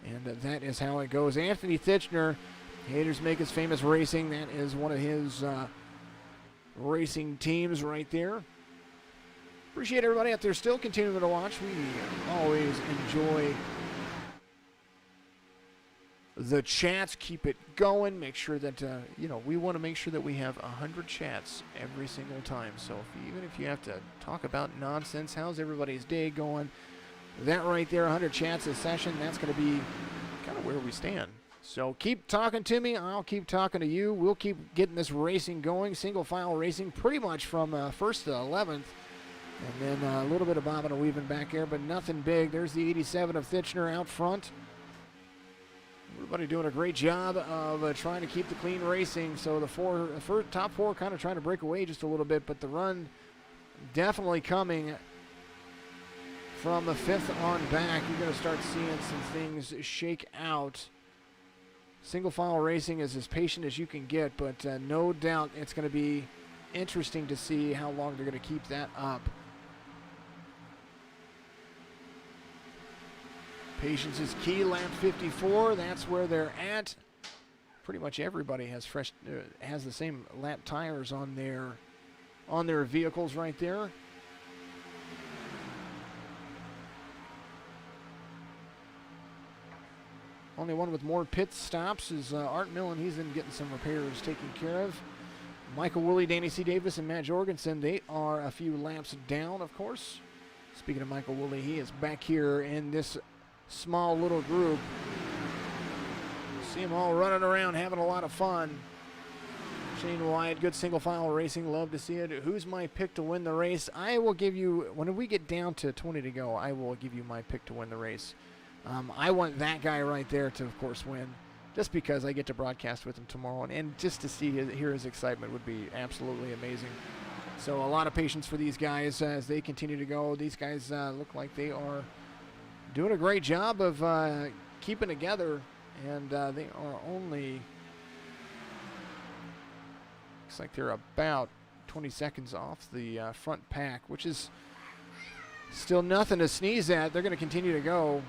And that is how it goes. Anthony Thitchner, Haters Make Us Famous Racing. That is one of his racing teams right there. Appreciate everybody out there still continuing to watch. We always enjoy the chats. Keep it going. Make sure that, we want to make sure that we have 100 chats every single time. So even if you have to talk about nonsense, how's everybody's day going? That right there, 100 chats a session, that's going to be kind of where we stand. So keep talking to me. I'll keep talking to you. We'll keep getting this racing going. Single file racing pretty much from 1st to 11th. And then a little bit of bobbing and weaving back there, but nothing big. There's the 87 of Thitchner out front. Everybody doing a great job of trying to keep the clean racing. So the top four kind of trying to break away just a little bit, but the run definitely coming from the 5th on back. You're going to start seeing some things shake out. Single file racing is as patient as you can get, but no doubt it's going to be interesting to see how long they're going to keep that up. Patience is key. Lap 54, that's where they're at. Pretty much everybody has has the same lap tires on their vehicles right there. Only one with more pit stops is Art Millen. He's in getting some repairs taken care of. Michael Woolley, Danny C. Davis, and Matt Jorgensen, they are a few laps down, of course. Speaking of Michael Woolley, he is back here in this small little group. See them all running around, having a lot of fun. Shane Wyatt, good single file racing. Love to see it. Who's my pick to win the race? I will give you, when we get down to 20 to go, I will give you my pick to win the race. I want that guy right there to, of course, win. Just because I get to broadcast with him tomorrow, and just to hear his excitement would be absolutely amazing. So a lot of patience for these guys as they continue to go. These guys look like they are doing a great job of keeping together, and they are only, looks like they're about 20 seconds off the front pack, which is still nothing to sneeze at. They're going to continue to go.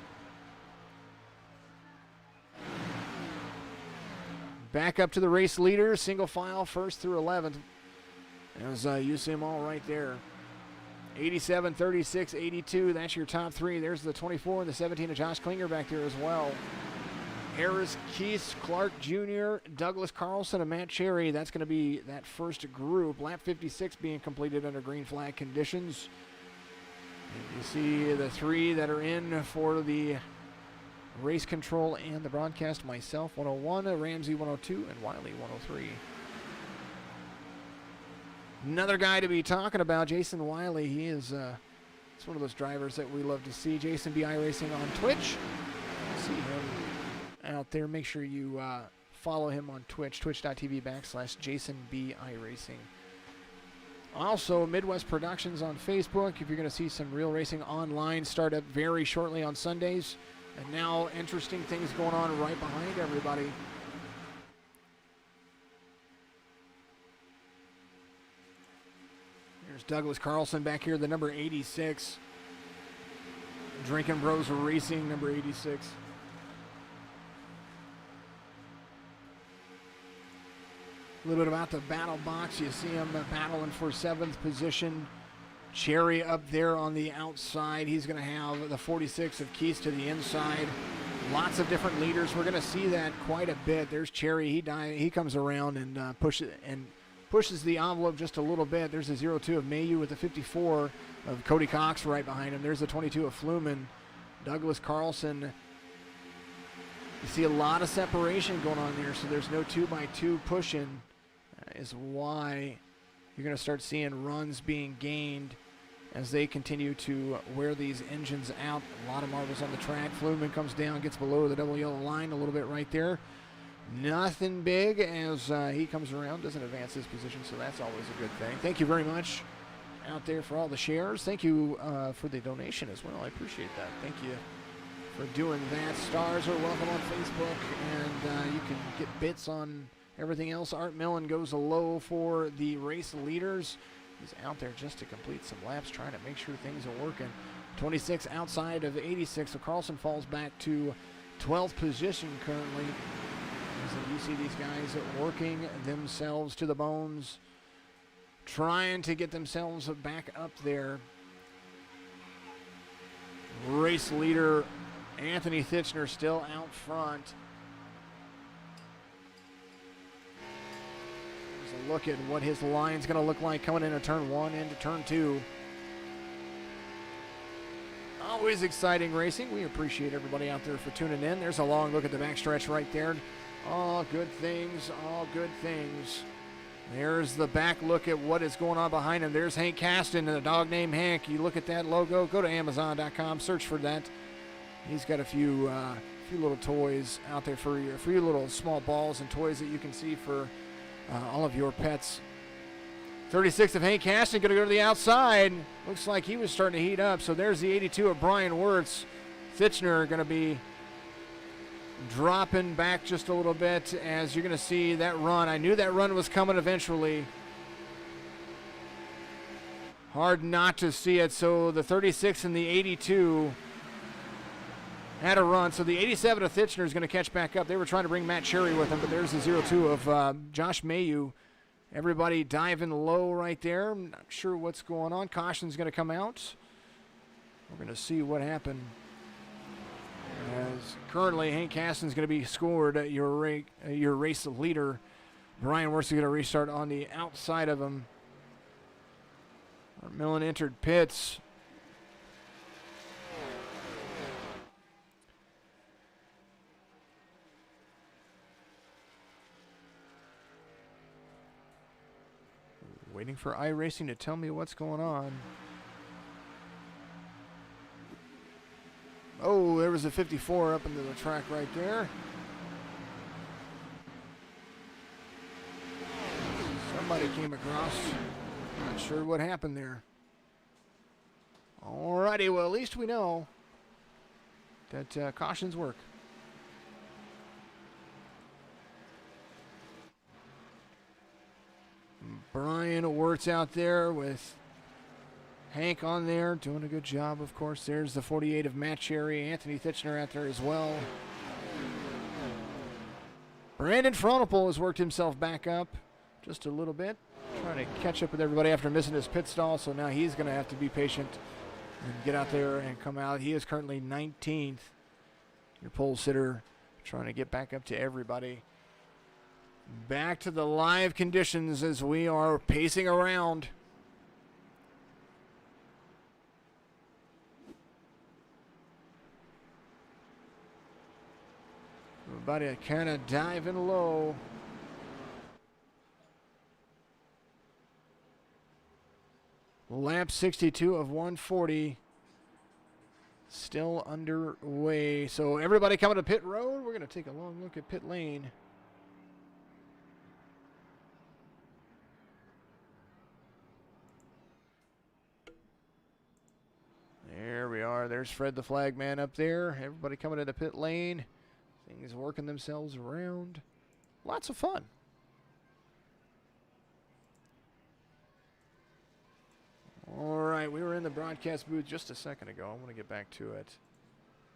Back up to the race leader, single file, 1st through 11th. As you see them all right there. 87, 36, 82, that's your top 3. There's the 24 and the 17 of Josh Klinger back there as well. Harris, Keith, Clark Jr., Douglas Carlson, and Matt Cherry. That's going to be that first group. Lap 56 being completed under green flag conditions. And you see the 3 that are in for the race control and the broadcast, myself 101, Ramsey 102, and Wiley 103. Another guy to be talking about, Jason Wiley. He is it's one of those drivers that we love to see. Jason B.I. Racing on Twitch. See him out there. Make sure you follow him on Twitch, twitch.tv/Jason B.I. Racing. Also, Midwest Productions on Facebook. If you're going to see some real racing online, start up very shortly on Sundays. And now, interesting things going on right behind everybody. There's Douglas Carlson back here, the number 86. Drinking Bros Racing, number 86. A little bit about the battle box. You see him battling for 7th position. Cherry up there on the outside. He's going to have the 46 of Keys to the inside. Lots of different leaders. We're going to see that quite a bit. There's Cherry. He comes around and pushes the envelope just a little bit. There's a 02 of Mayu with the 54 of Cody Cox right behind him. There's the 22 of Fluman. Douglas Carlson. You see a lot of separation going on there, so there's no 2x2 pushing. Is why you're going to start seeing runs being gained as they continue to wear these engines out. A lot of marbles on the track. Fluman comes down, gets below the double yellow line a little bit right there. Nothing big as he comes around, doesn't advance his position, so that's always a good thing. Thank you very much out there for all the shares. Thank you for the donation as well. I appreciate that. Thank you for doing that. Stars are welcome on Facebook, and you can get bits on everything else. Art Millen goes low for the race leaders. He's out there just to complete some laps, trying to make sure things are working. 26 outside of 86, so Carlson falls back to 12th position currently. So you see these guys working themselves to the bones, trying to get themselves back up there. Race leader Anthony Thitchner still out front. There's a look at what his line's going to look like coming into turn 1 into turn 2. Always exciting racing. We appreciate everybody out there for tuning in. There's a long look at the backstretch right there. All good things, all good things. There's the back look at what is going on behind him. There's Hank Caston and a dog named Hank. You look at that logo, go to Amazon.com, search for that. He's got a few little toys out there for you, a few little small balls and toys that you can see for all of your pets. 36 of Hank Caston going to go to the outside. Looks like he was starting to heat up. So there's the 82 of Brian Wirtz. Thitchner going to be dropping back just a little bit as you're going to see that run. I knew that run was coming eventually. Hard not to see it. So the 36 and the 82 had a run. So the 87 of Thitchner is going to catch back up. They were trying to bring Matt Cherry with him, but there's the 02 of Josh Mayu. Everybody diving low right there. I'm not sure what's going on. Caution's going to come out. We're going to see what happened. As currently Hank Caston's going to be scored at your race leader. Brian Wirtz is going to restart on the outside of him. Millen entered pits. Waiting for iRacing to tell me what's going on. Oh, there was a 54 up into the track right there. Somebody came across. Not sure what happened there. Alrighty, well, at least we know that cautions work. Brian Wirtz out there with Hank on there, doing a good job, of course. There's the 48 of Matt Cherry, Anthony Thitchner out there as well. Brandon Fronopol has worked himself back up just a little bit, trying to catch up with everybody after missing his pit stall, so now he's going to have to be patient and get out there and come out. He is currently 19th. Your pole sitter trying to get back up to everybody. Back to the live conditions as we are pacing around. Everybody kind of diving low. Lap 62 of 140. Still underway. So everybody coming to pit road. We're going to take a long look at pit lane. There we are. There's Fred the Flagman up there. Everybody coming into pit lane. Things working themselves around. Lots of fun. All right, we were in the broadcast booth just a second ago. I want to get back to it.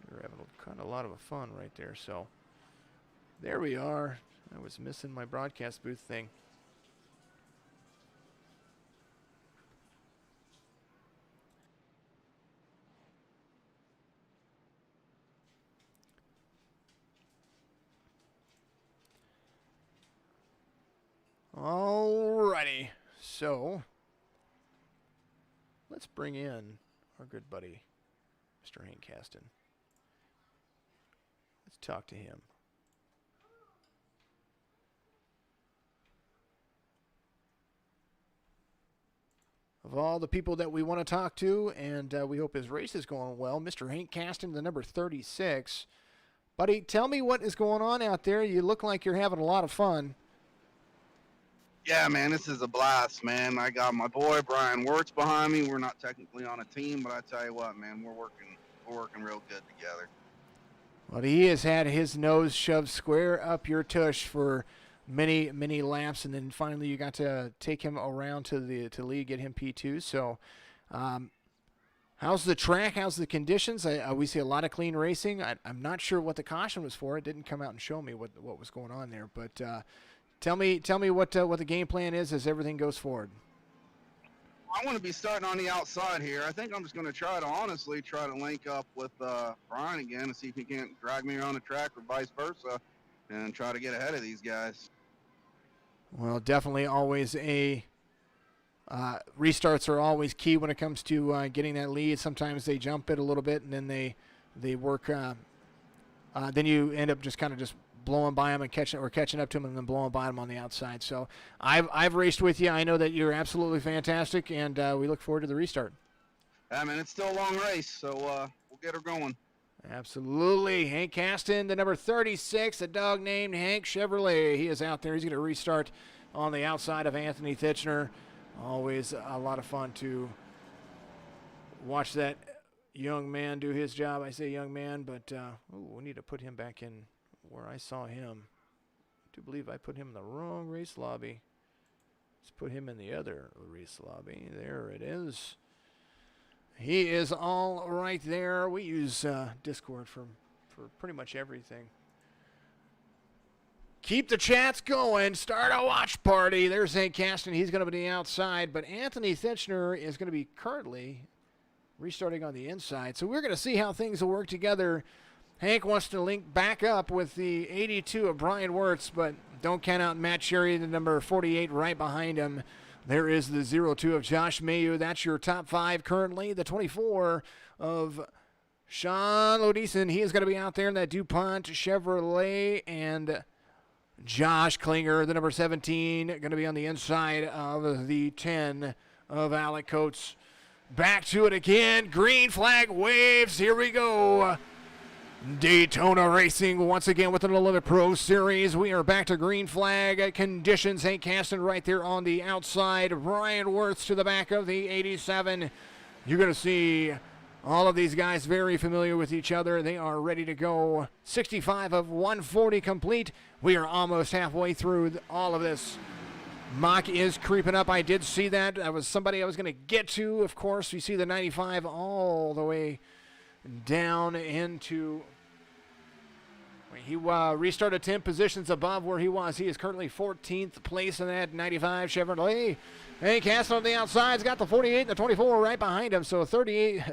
We were having kind of a lot of fun right there. So there we are. I was missing my broadcast booth thing. All righty. So let's bring in our good buddy, Mr. Hank Caston. Let's talk to him. Of all the people that we want to talk to, and we hope his race is going well, Mr. Hank Caston, the number 36. Buddy, tell me what is going on out there. You look like you're having a lot of fun. Yeah, man, this is a blast, man. I got my boy Brian Wirtz behind me. We're not technically on a team, but I tell you what, man, we're working real good together. Well, he has had his nose shoved square up your tush for many, many laps, and then finally you got to take him around to the lead, get him P2. So, how's the track? How's the conditions? We see a lot of clean racing. I'm not sure what the caution was for. It didn't come out and show me what was going on there, but. Tell me what the game plan is as everything goes forward. I want to be starting on the outside here. I think I'm just going to try to link up with Brian again and see if he can't drag me around the track or vice versa and try to get ahead of these guys. Well, definitely always restarts are always key when it comes to getting that lead. Sometimes they jump it a little bit and then they work. Then you end up just blowing by him and catching up to him and then blowing by him on the outside. So I've raced with you. I know that you're absolutely fantastic, and we look forward to the restart. Yeah, man, it's still a long race, so we'll get her going. Absolutely. Hank Caston, the number 36, a dog named Hank Chevrolet. He is out there. He's going to restart on the outside of Anthony Titchener. Always a lot of fun to watch that young man do his job. I say young man, but we need to put him back in where I saw him. I do believe I put him in the wrong race lobby. Let's put him in the other race lobby. There it is. He is all right there. We use Discord for pretty much everything. Keep the chats going. Start a watch party. There's Hank Caston. He's going to be outside, but Anthony Titchener is going to be currently restarting on the inside. So we're going to see how things will work together. Hank wants to link back up with the 82 of Brian Wirtz, but don't count out Matt Sherry, the number 48, right behind him. There is the 02 of Josh Mayu. That's your top five currently. The 24 of Sean Lodison. He is going to be out there in that DuPont Chevrolet. And Josh Klinger, the number 17, going to be on the inside of the 10 of Alec Coates. Back to it again. Green flag waves. Here we go. Daytona Racing once again with an 11 Pro Series. We are back to green flag conditions. Hank Caston right there on the outside. Brian Wirtz to the back of the 87. You're going to see all of these guys very familiar with each other. They are ready to go. 65 of 140 complete. We are almost halfway through all of this. Mock is creeping up. I did see that. That was somebody I was going to get to. Of course, you see the 95 all the way down into... He restarted 10 positions above where he was. He is currently 14th place in that 95 Chevrolet. Hank Caston on the outside's got the 48 and the 24 right behind him. So 38,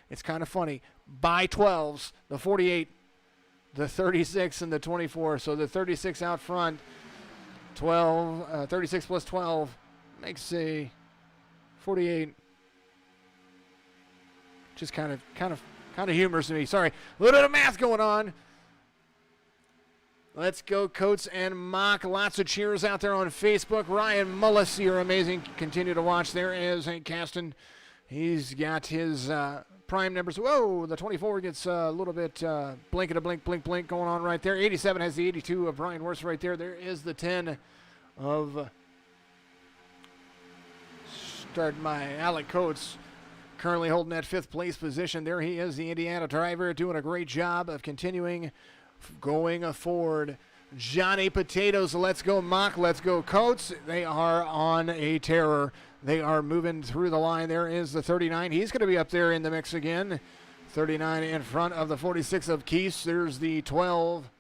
it's kind of funny. By 12s, the 48, the 36, and the 24. So the 36 out front, 36 plus 12 makes a 48. Just kind of humorous to me. Sorry, a little bit of math going on. Let's go, Coates and Mock. Lots of cheers out there on Facebook. Ryan Mullis, you're amazing. Continue to watch. There is Hank Caston. He's got his prime numbers. Whoa, the 24 gets a little bit blink and a blink, blink, blink going on right there. 87 has the 82 of Brian Worth right there. There is the 10 of starting my Alec Coates, currently holding that 5th place position. There he is, the Indiana driver, doing a great job of continuing going forward. Johnny Potatoes, let's go Mock, let's go Coates. They are on a terror. They are moving through the line. There is the 39. He's going to be up there in the mix again. 39 in front of the 46 of Keese. There's the 12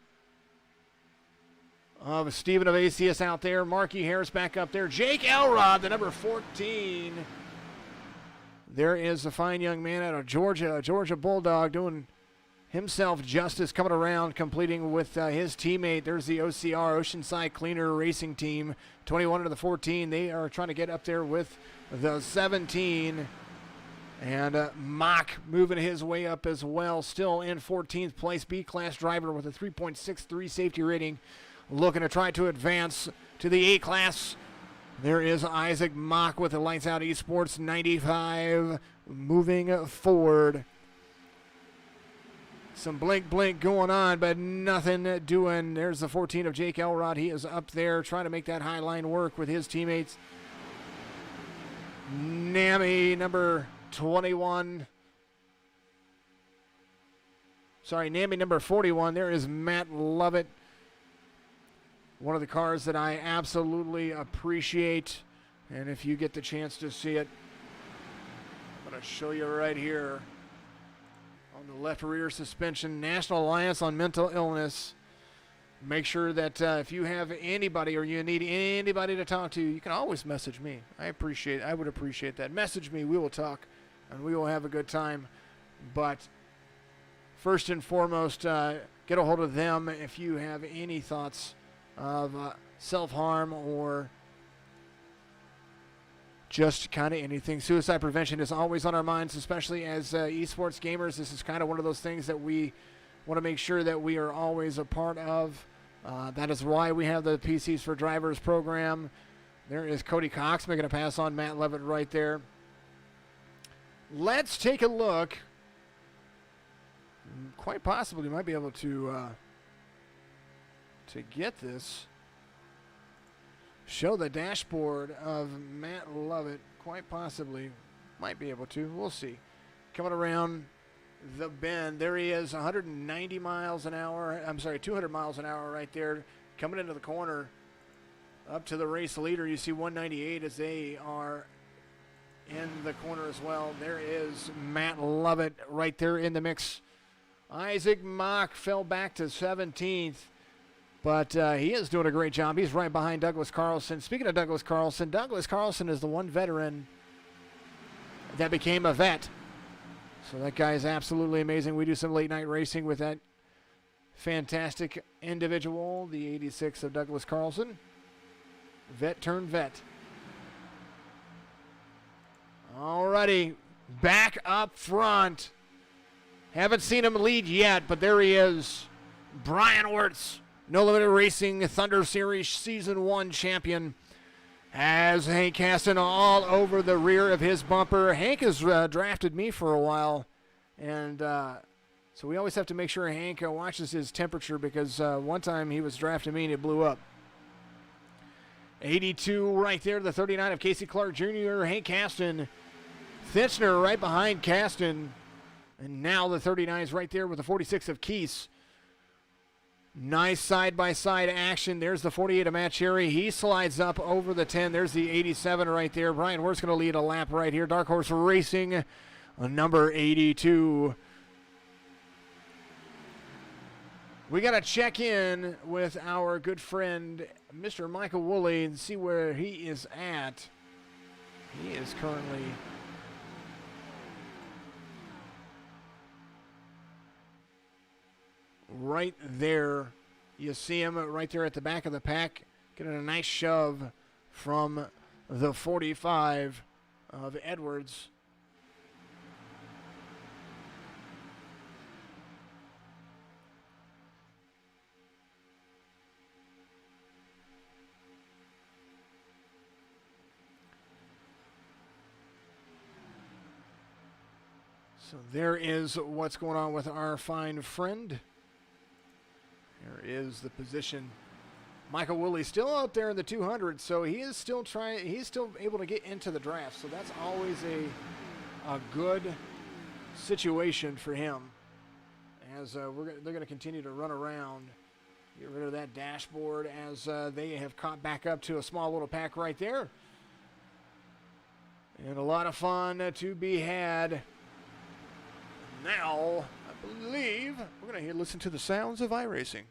of Stephen of ACS out there. Marky Harris back up there. Jake Elrod, the number 14. There is a fine young man out of Georgia, a Georgia Bulldog, doing himself justice, coming around, completing with his teammate. There's the OCR, Oceanside Cleaner Racing Team, 21 to the 14. They are trying to get up there with the 17. And Mock moving his way up as well, still in 14th place. B-class driver with a 3.63 safety rating, looking to try to advance to the A-class. There is Isaac Mock with the Lights Out Esports 95 moving forward. Some blink going on, but nothing doing. There's the 14 of Jake Elrod. He is up there trying to make that high line work with his teammates. NAMI number 21. Sorry, NAMI number 41. There is Matt Lovett. One of the cars that I absolutely appreciate. And if you get the chance to see it, I'm going to show you right here. On the left rear suspension, National Alliance on Mental Illness. Make sure that if you have anybody or you need anybody to talk to, you can always message me. I would appreciate that. Message me, we will talk, and we will have a good time. But first and foremost, get a hold of them if you have any thoughts of self-harm or just kind of anything. Suicide prevention is always on our minds, especially as esports gamers. This is kind of one of those things that we want to make sure that we are always a part of. That is why we have the PCs for Drivers program. There is Cody Cox making a pass on Matt Levitt right there. Let's take a look. Quite possibly might be able to get this. Show the dashboard of Matt Lovett. Quite possibly. Might be able to. We'll see. Coming around the bend. There he is. 190 miles an hour. I'm sorry, 200 miles an hour right there. Coming into the corner. Up to the race leader. You see 198 as they are in the corner as well. There is Matt Lovett right there in the mix. Isaac Mock fell back to 17th. But he is doing a great job. He's right behind Douglas Carlson. Speaking of Douglas Carlson is the one veteran that became a vet. So that guy is absolutely amazing. We do some late night racing with that fantastic individual, the 86 of Douglas Carlson. Vet turned vet. Alrighty, back up front. Haven't seen him lead yet, but there he is. Brian Wirtz. No Limit Racing Thunder Series Season 1 champion, has Hank Caston all over the rear of his bumper. Hank has drafted me for a while, and so we always have to make sure Hank watches his temperature, because one time he was drafting me and it blew up. 82 right there, the 39 of Casey Clark Jr., Hank Caston. Thitchner right behind Caston, and now the 39 is right there with the 46 of Keese. Nice side-by-side action. There's the 48 of Matt Cherry. He slides up over the 10. There's the 87 right there. Brian Wirtz going to lead a lap right here. Dark Horse Racing, number 82. We got to check in with our good friend, Mr. Michael Woolley, and see where he is at. He is currently right there. You see him right there at the back of the pack, getting a nice shove from the 45 of Edwards. So there is what's going on with our fine friend. There is the position. Michael Woolley still out there in the 200, so he is still trying. He's still able to get into the draft, so that's always a good situation for him. As they're going to continue to run around, get rid of that dashboard as they have caught back up to a small little pack right there, and a lot of fun to be had. Now, I believe we're going to listen to the sounds of iRacing.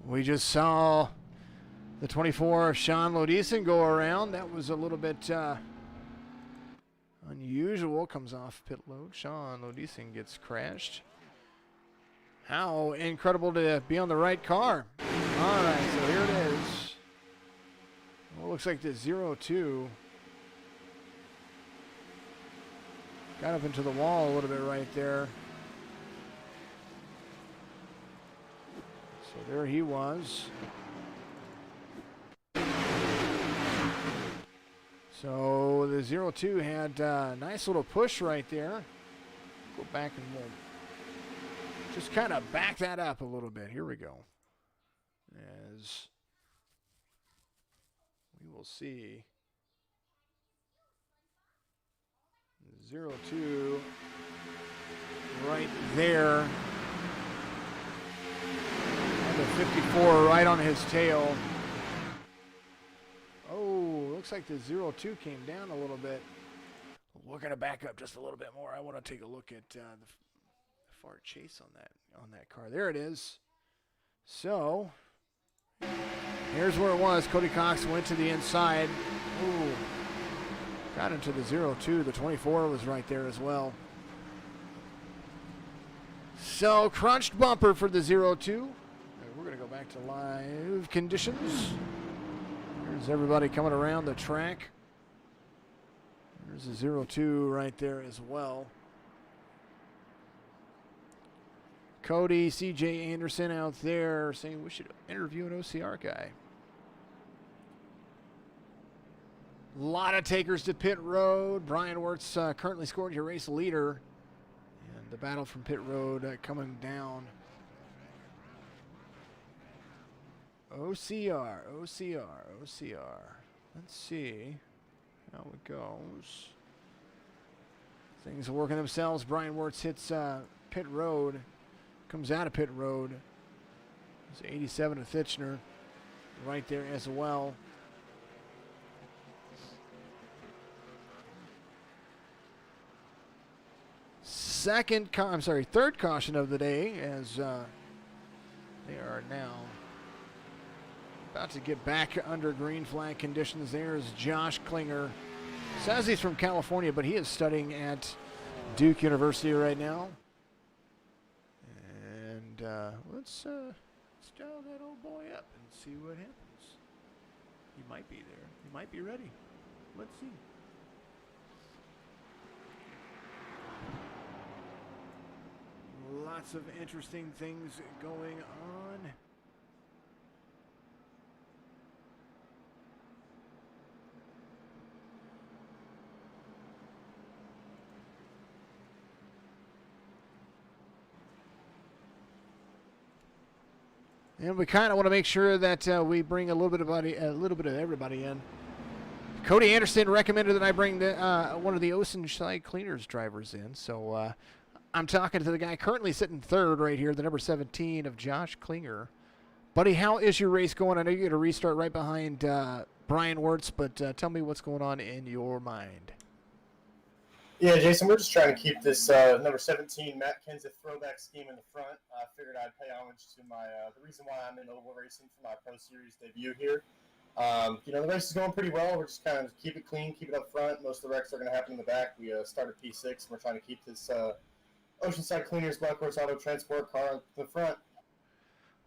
We just saw the 24 of Sean Lodison go around. That was a little bit unusual. Comes off pit load. Sean Lodison gets crashed. How incredible to be on the right car. All right, so here it is. Well, looks like the 02 got up into the wall a little bit right there. So there he was. So the 02 had a nice little push right there. Go back and we'll just kind of back that up a little bit. Here we go. As we will see. 02 right there. The 54 right on his tail. Oh, looks like the 02 came down a little bit. We're going to back up just a little bit more. I want to take a look at the far chase on that car. There it is. So here's where it was. Cody Cox went to the inside. Ooh, got into the 02. The 24 was right there as well. So crunched bumper for the 02. We're going to go back to live conditions. There's everybody coming around the track. There's a 02 right there as well. Cody, CJ Anderson out there saying we should interview an OCR guy. A lot of takers to pit road. Brian Wirtz currently scored your race leader. And the battle from pit road coming down. OCR. Let's see how it goes. Things are working themselves. Brian Wirtz hits pit road. Comes out of pit road. It's 87 to Thitchner right there as well. Third caution of the day as they are now about to get back under green flag conditions. There's Josh Klinger. Says he's from California, but he is studying at Duke University right now. And let's dial that old boy up and see what happens. He might be there. He might be ready. Let's see. Lots of interesting things going on. And we kind of want to make sure that we bring a little bit of everybody in. Cody Anderson recommended that I bring one of the Oceanside Cleaners drivers in. So I'm talking to the guy currently sitting third right here, the number 17 of Josh Klinger. Buddy, how is your race going? I know you're going to restart right behind Brian Wirtz, but tell me what's going on in your mind. Yeah, Jason, we're just trying to keep this number 17 Matt Kenseth throwback scheme in the front. I figured I'd pay homage to my the reason why I'm in oval racing for my Pro Series debut here. The race is going pretty well. We're just kind of keep it clean, keep it up front. Most of the wrecks are going to happen in the back. We started P6, and we're trying to keep this Oceanside Cleaners Black Horse Auto Transport car in the front.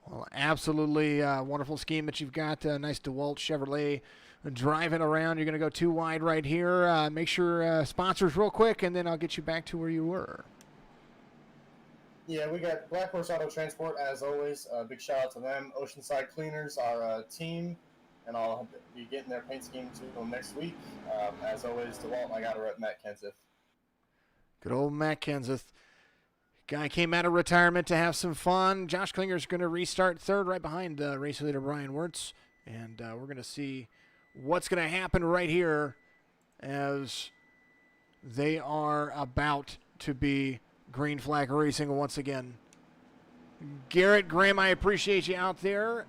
Well, absolutely wonderful scheme that you've got. Nice DeWalt Chevrolet driving around. You're going to go too wide right here. Make sure sponsors real quick, and then I'll get you back to where you were. Yeah, we got Black Horse Auto Transport, as always. Big shout out to them. Oceanside Cleaners, our team, and I'll be getting their paint scheme to them next week. As always, DeWalt, I got to rep Matt Kenseth. Good old Matt Kenseth. Guy came out of retirement to have some fun. Josh Klinger's going to restart third right behind race leader Brian Wirtz. And we're going to see what's going to happen right here as they are about to be green flag racing once again. Garrett Graham, I appreciate you out there.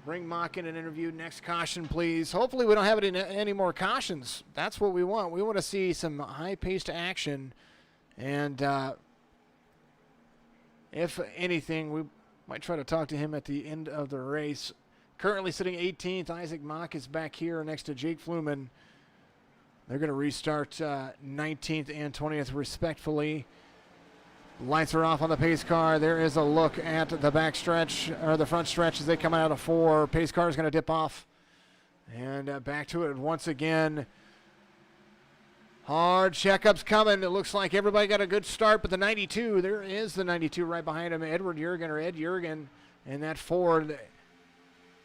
Bring Mock in an interview. Next caution, please. Hopefully we don't have any more cautions. That's what we want. We want to see some high-paced action. And if anything, we might try to talk to him at the end of the race. Currently sitting 18th, Isaac Mock is back here next to Jake Fluman. They're going to restart 19th and 20th respectfully. Lights are off on the pace car. There is a look at the back stretch, or the front stretch as they come out of 4. Pace car is going to dip off. And back to it once again. Hard checkups coming. It looks like everybody got a good start, but the 92, there is the 92 right behind him, Ed Jurgen, and that Ford.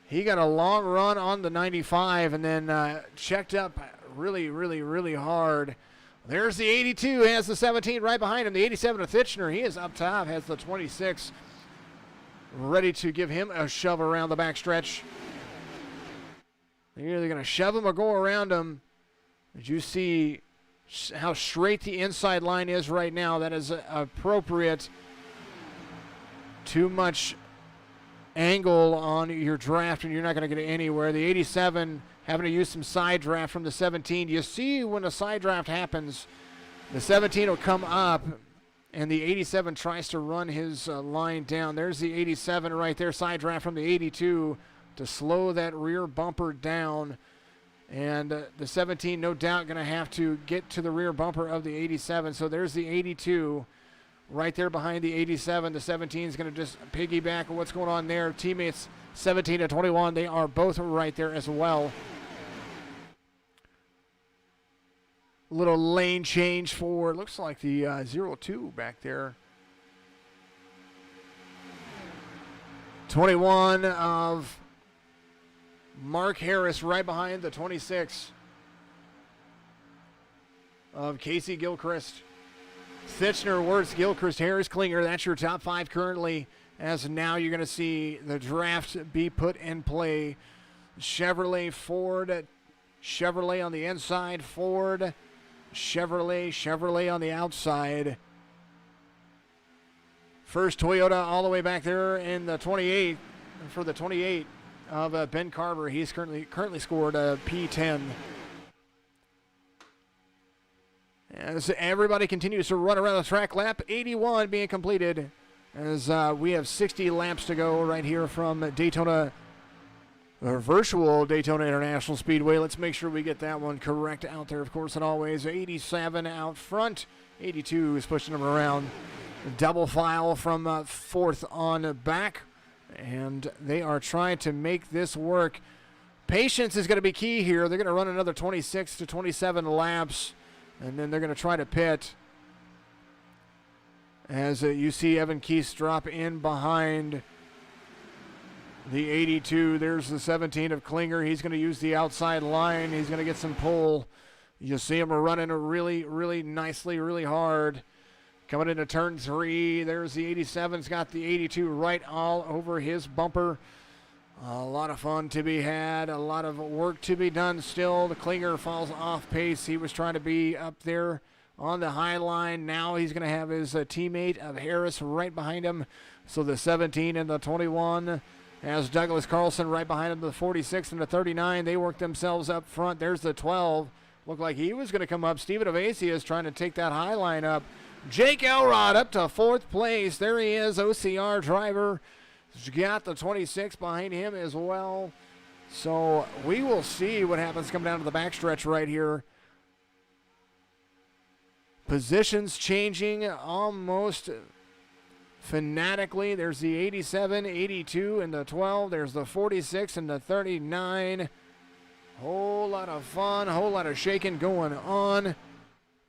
He got a long run on the 95 and then checked up really, really, really hard. There's the 82, has the 17 right behind him. The 87 of Fitchner, he is up top, has the 26 ready to give him a shove around the backstretch. They're either going to shove him or go around him. Did you see how straight the inside line is right now? That is appropriate. Too much angle on your draft and you're not going to get anywhere. The 87 having to use some side draft from the 17. You see when a side draft happens, the 17 will come up and the 87 tries to run his line down. There's the 87 right there, side draft from the 82 to slow that rear bumper down. And the 17, no doubt, going to have to get to the rear bumper of the 87. So there's the 82 right there behind the 87. The 17 is going to just piggyback on what's going on there. Teammates 17 to 21, they are both right there as well. Little lane change for, looks like the 02 back there. 21 of Mark Harris right behind the 26 of Casey Gilchrist. Fitchner, Wirtz, Gilchrist, Harris, Klinger. That's your top 5 currently, as now you're going to see the draft be put in play. Chevrolet, Ford, Chevrolet on the inside, Ford, Chevrolet on the outside. First Toyota all the way back there in the 28, for the 28 of Ben Carver. He's currently scored a P10. As everybody continues to run around the track, lap 81 being completed as we have 60 laps to go right here from Daytona, or virtual Daytona International Speedway. Let's make sure we get that one correct out there, of course, and always. 87 out front. 82 is pushing them around. Double file from 4th on back, and they are trying to make this work. Patience is going to be key here. They're going to run another 26 to 27 laps, and then they're going to try to pit. As you see Evan Keith drop in behind the 82. There's the 17 of Klinger. He's going to use the outside line. He's going to get some pull. You see him running really, really nicely, really hard. Coming into turn 3, there's the 87's got the 82 right all over his bumper. A lot of fun to be had, a lot of work to be done still. The Klinger falls off pace. He was trying to be up there on the high line. Now he's going to have his teammate of Harris right behind him. So the 17 and the 21 has Douglas Carlson right behind him. The 46 and the 39, they work themselves up front. There's the 12. Looked like he was going to come up. Stephen DeFazio is trying to take that high line up. Jake ELROD up to 4th place. There he is, OCR driver. He's got the 26 behind him as well. So we will see what happens coming down to the backstretch right here. Positions changing almost fanatically. There's the 87, 82, and the 12. There's the 46 and the 39. Whole lot of fun, whole lot of shaking going on.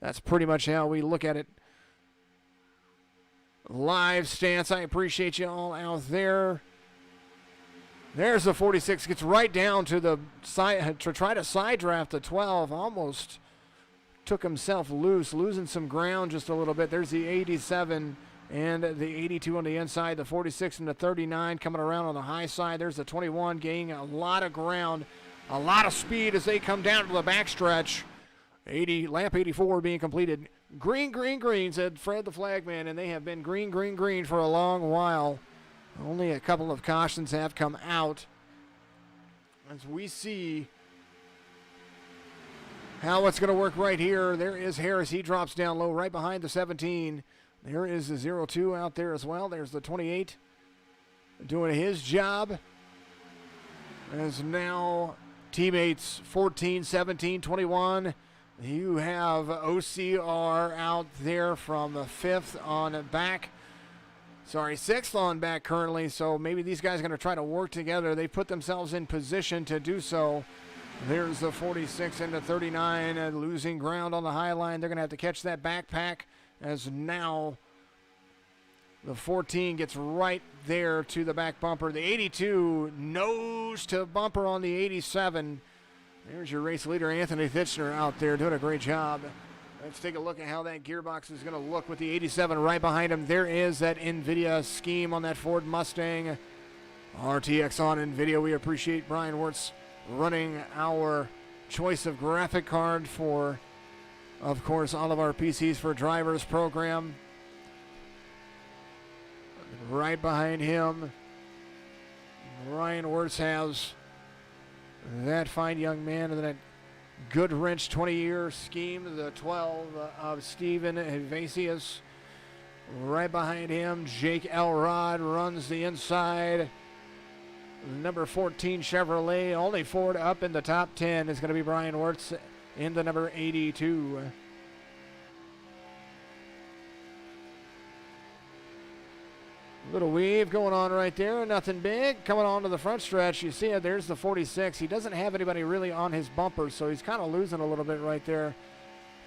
That's pretty much how we look at it. Live stance. I appreciate you all out there. There's the 46. Gets right down to the side to try to side draft the 12. Almost took himself loose, losing some ground just a little bit. There's the 87 and the 82 on the inside. The 46 and the 39 coming around on the high side. There's the 21 gaining a lot of ground, a lot of speed as they come down to the backstretch. Lap 84 being completed. Green, green, green, said Fred the Flagman, and they have been green, green, green for a long while. Only a couple of cautions have come out. As we see how it's going to work right here, there is Harris. He drops down low right behind the 17. There is the 02 out there as well. There's the 28 doing his job. As now teammates 14, 17, 21. You have OCR out there from the 5th on back. Sorry, 6th on back currently, so maybe these guys are going to try to work together. They put themselves in position to do so. There's the 46 and the 39 losing ground on the high line. They're going to have to catch that backpack as now the 14 gets right there to the back bumper. The 82 nose to bumper on the 87. There's your race leader, Anthony Fitchner, out there doing a great job. Let's take a look at how that gearbox is going to look with the 87 right behind him. There is that NVIDIA scheme on that Ford Mustang. RTX on NVIDIA. We appreciate Brian Wirtz running our choice of graphic card for, of course, all of our PCs for Drivers program. Right behind him, Ryan Wirtz has that fine young man and that good wrench 20-year scheme, the 12 of Stephen DeFazio. Right behind him, Jake ELROD runs the inside. Number 14 Chevrolet, only Ford up in the top 10 is going to be Brian Wirtz in the number 82. Little weave going on right there, nothing big. Coming on to the front stretch, you see it, there's the 46. He doesn't have anybody really on his bumper, so he's kind of losing a little bit right there.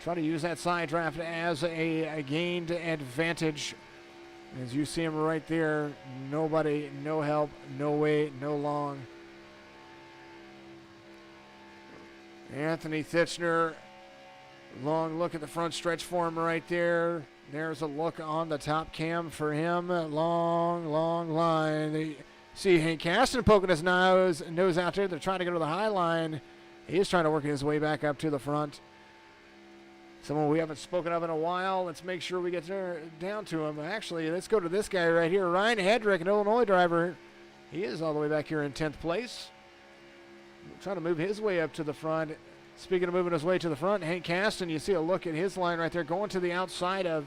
Try to use that side draft as a gained advantage. As you see him right there, nobody, no help, no way, no long. Anthony Fitchner, long look at the front stretch for him right there. There's a look on the top cam for him. Long, long line. They see Hank Caston poking his nose out there. They're trying to go to the high line. He's trying to work his way back up to the front. Someone we haven't spoken of in a while. Let's make sure we get down to him. Actually, let's go to this guy right here. Ryan Hedrick, an Illinois driver. He is all the way back here in 10th place. Trying to move his way up to the front. Speaking of moving his way to the front, Hank Caston, you see a look at his line right there, going to the outside of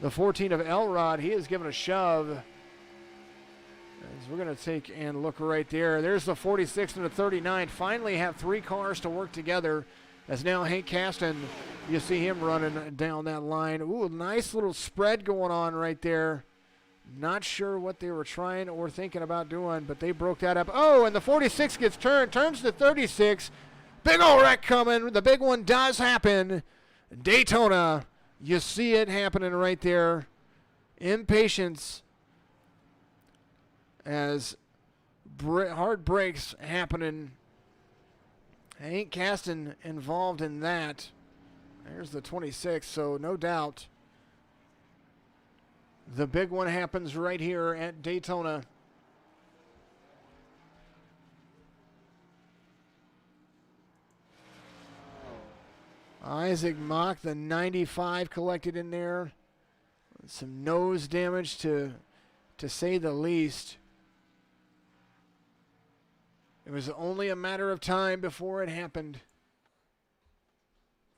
the 14 of ELROD. He is giving a shove. As we're going to take and look right there. There's the 46 and the 39. Finally have 3 cars to work together. As now Hank Caston, you see him running down that line. Ooh, nice little spread going on right there. Not sure what they were trying or thinking about doing, but they broke that up. Oh, and the 46 gets turns to 36. Big ol' wreck coming. The big one does happen. Daytona, you see it happening right there. Impatience as hard brakes happening. Hank Caston involved in that. There's the 26, so no doubt The big one happens right here at Daytona. Isaac Mock, the 95 collected in there. Some nose damage to say the least. It was only a matter of time before it happened.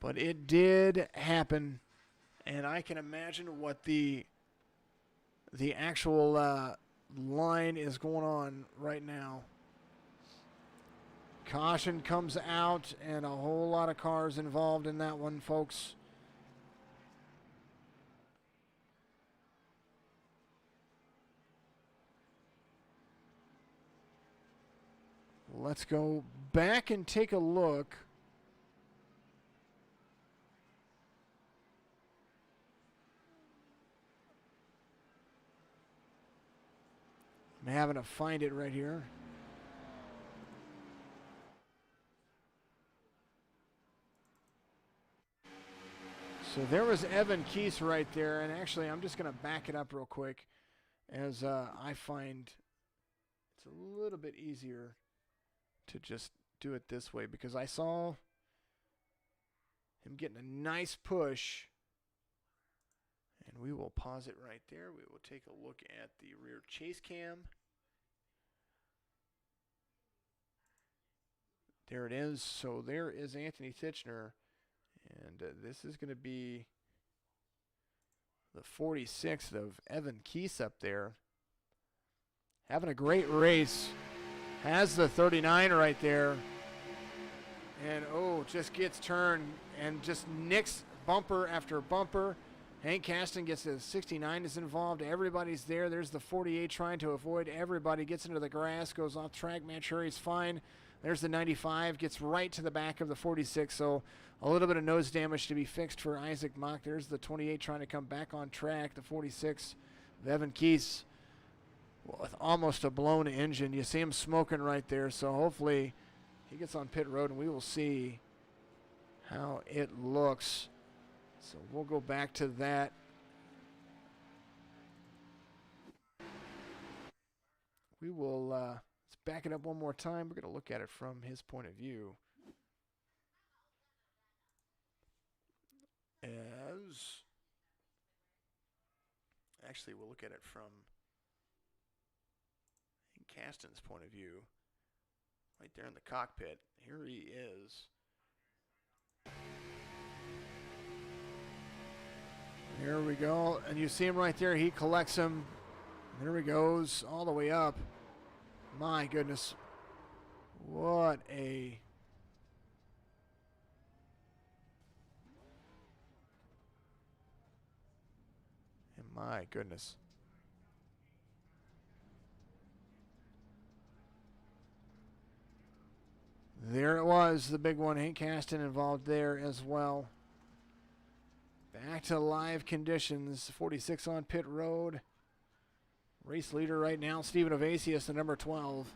But it did happen. And I can imagine what the actual line is going on right now. Caution comes out, and a whole lot of cars involved in that one, folks. Let's go back and take a look. I'm having to find it right here. So there was Evan Keese right there, and actually I'm just going to back it up real quick as I find it's a little bit easier to just do it this way because I saw him getting a nice push, and we will pause it right there. We will take a look at the rear chase cam. There it is. So there is Anthony Titchener. And this is going to be the 46th of Evan Keese up there. Having a great race. Has the 39 right there. And, oh, just gets turned and just nicks bumper after bumper. Hank Caston gets the 69 is involved. Everybody's there. There's the 48 trying to avoid everybody. Gets into the grass, goes off track. Matt sure he's fine. There's the 95, gets right to the back of the 46, so a little bit of nose damage to be fixed for Isaac Mock. There's the 28 trying to come back on track. The 46 of Evan Keese with almost a blown engine. You see him smoking right there, so hopefully he gets on pit road and we will see how it looks. So we'll go back to that. We will let's back it up one more time. We're going to look at it from his point of view. Actually, we'll look at it from Caston's point of view. Right there in the cockpit. Here he is. There we go. And you see him right there. He collects him. There he goes all the way up. My goodness. What a... My goodness. There it was, the big one. Hank Caston involved there as well. Back to live conditions. 46 on pit road. Race leader right now, Stephen Evasius, the number 12.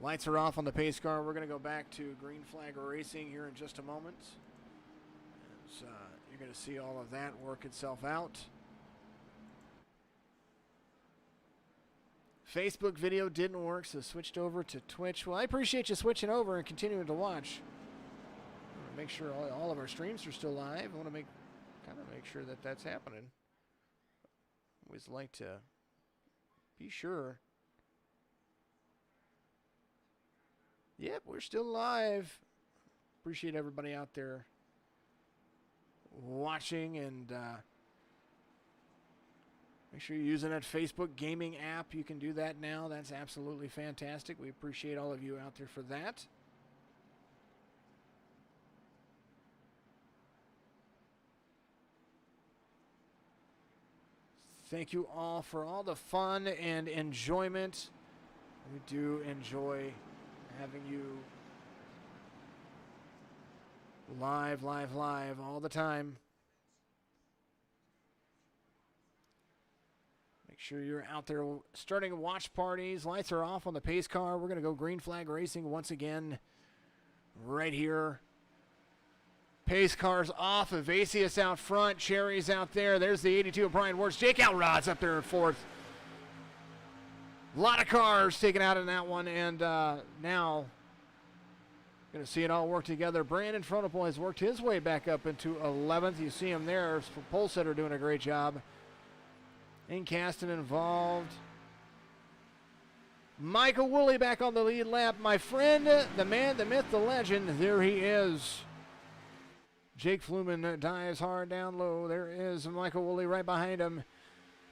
Lights are off on the pace car. We're going to go back to green flag racing here in just a moment. As, you're going to see all of that work itself out. Facebook video didn't work, so switched over to Twitch. Well, I appreciate you switching over and continuing to watch. I want to make sure all of our streams are still live. I want to make sure that that's happening. Always like to be sure. Yep, we're still live. Appreciate everybody out there watching, and make sure you're using that Facebook gaming app. You can do that now. That's absolutely fantastic. We appreciate all of you out there for that. Thank you all for all the fun and enjoyment. We do enjoy having you live all the time. Make sure you're out there starting watch parties. Lights are off on the pace car. We're going to go green flag racing once again right here Pace cars off. Evasius out front. Cherry's out there. There's the 82 of Brian Wirtz. Jake Elrod's up there in fourth. A lot of cars taken out in that one, and now going to see it all work together. Brandon Fronopole has worked his way back up into 11th. You see him there. Pole setter doing a great job. Caston involved. Michael Woolley back on the lead lap. My friend, the man, the myth, the legend, there he is. Jake Fluman dives hard down low. There is Michael Woolley right behind him.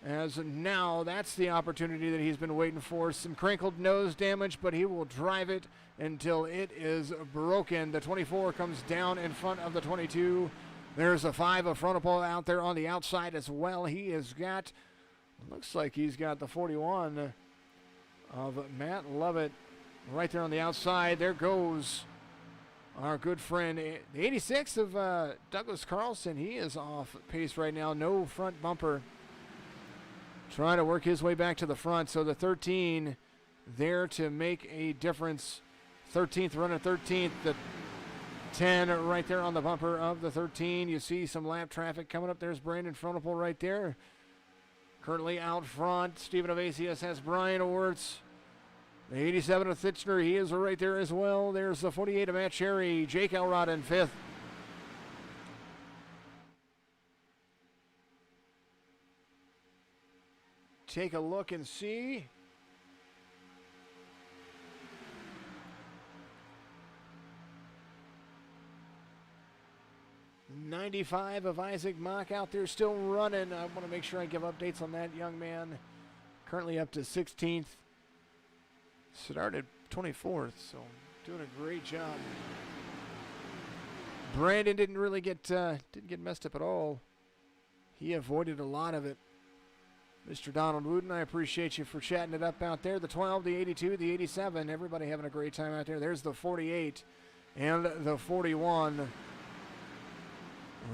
As now, that's the opportunity that he's been waiting for. Some crinkled nose damage, but he will drive it until it is broken. The 24 comes down in front of the 22. There's a 5 of Fronopole out there on the outside as well. He has got, looks like he's got the 41 of Matt Lovett right there on the outside. There goes our good friend, the 86 of Douglas Carlson. He is off pace right now. No front bumper. Trying to work his way back to the front. So the 13 there to make a difference. 13th runner, 13th. The 10 right there on the bumper of the 13. You see some lap traffic coming up. There's Brandon Fronopole right there. Currently out front, Stephen Evasius has Brian Wirtz. The 87 of Thitchner, he is right there as well. There's the 48 of Matt Cherry. Jake Elrod in 5th. Take a look and see. '95 of Isaac Mock out there still running. I want to make sure I give updates on that young man. Currently up to 16th. Started 24th, so doing a great job. Brandon didn't really get messed up at all. He avoided a lot of it. Mr. Donald Wooden, I appreciate you for chatting it up out there. The 12, the 82, the 87, everybody having a great time out there. There's the 48 and the 41.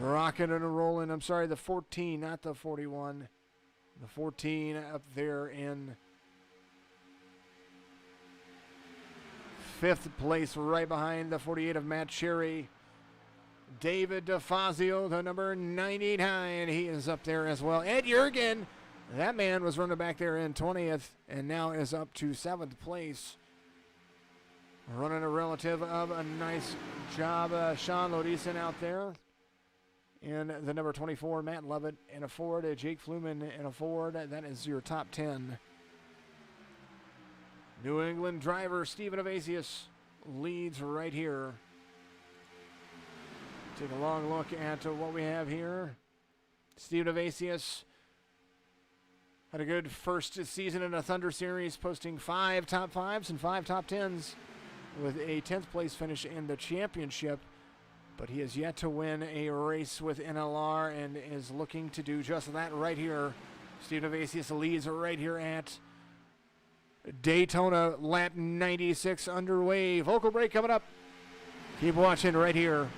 Rocking and rolling. I'm sorry, the 14, not the 41. The 14 up there in 5th place, right behind the 48 of Matt Cherry. David DeFazio, the number 99. He is up there as well. Ed Jurgen, that man was running back there in 20th and now is up to 7th place. Running a relative of a nice job. Sean Lodison out there. And the number 24, Matt Lovett in a Ford. Jake Fluman in a Ford. That is your top 10. New England driver Stephen Evasius leads right here. Take a long look at what we have here. Stephen Evasius had a good first season in a Thunder Series, posting 5 top 5s and 5 top 10s with a 10th place finish in the championship. But he has yet to win a race with NLR and is looking to do just that right here. Stephen Evasius leads right here at Daytona, lap 96 underway. Vocal break coming up. Keep watching right here.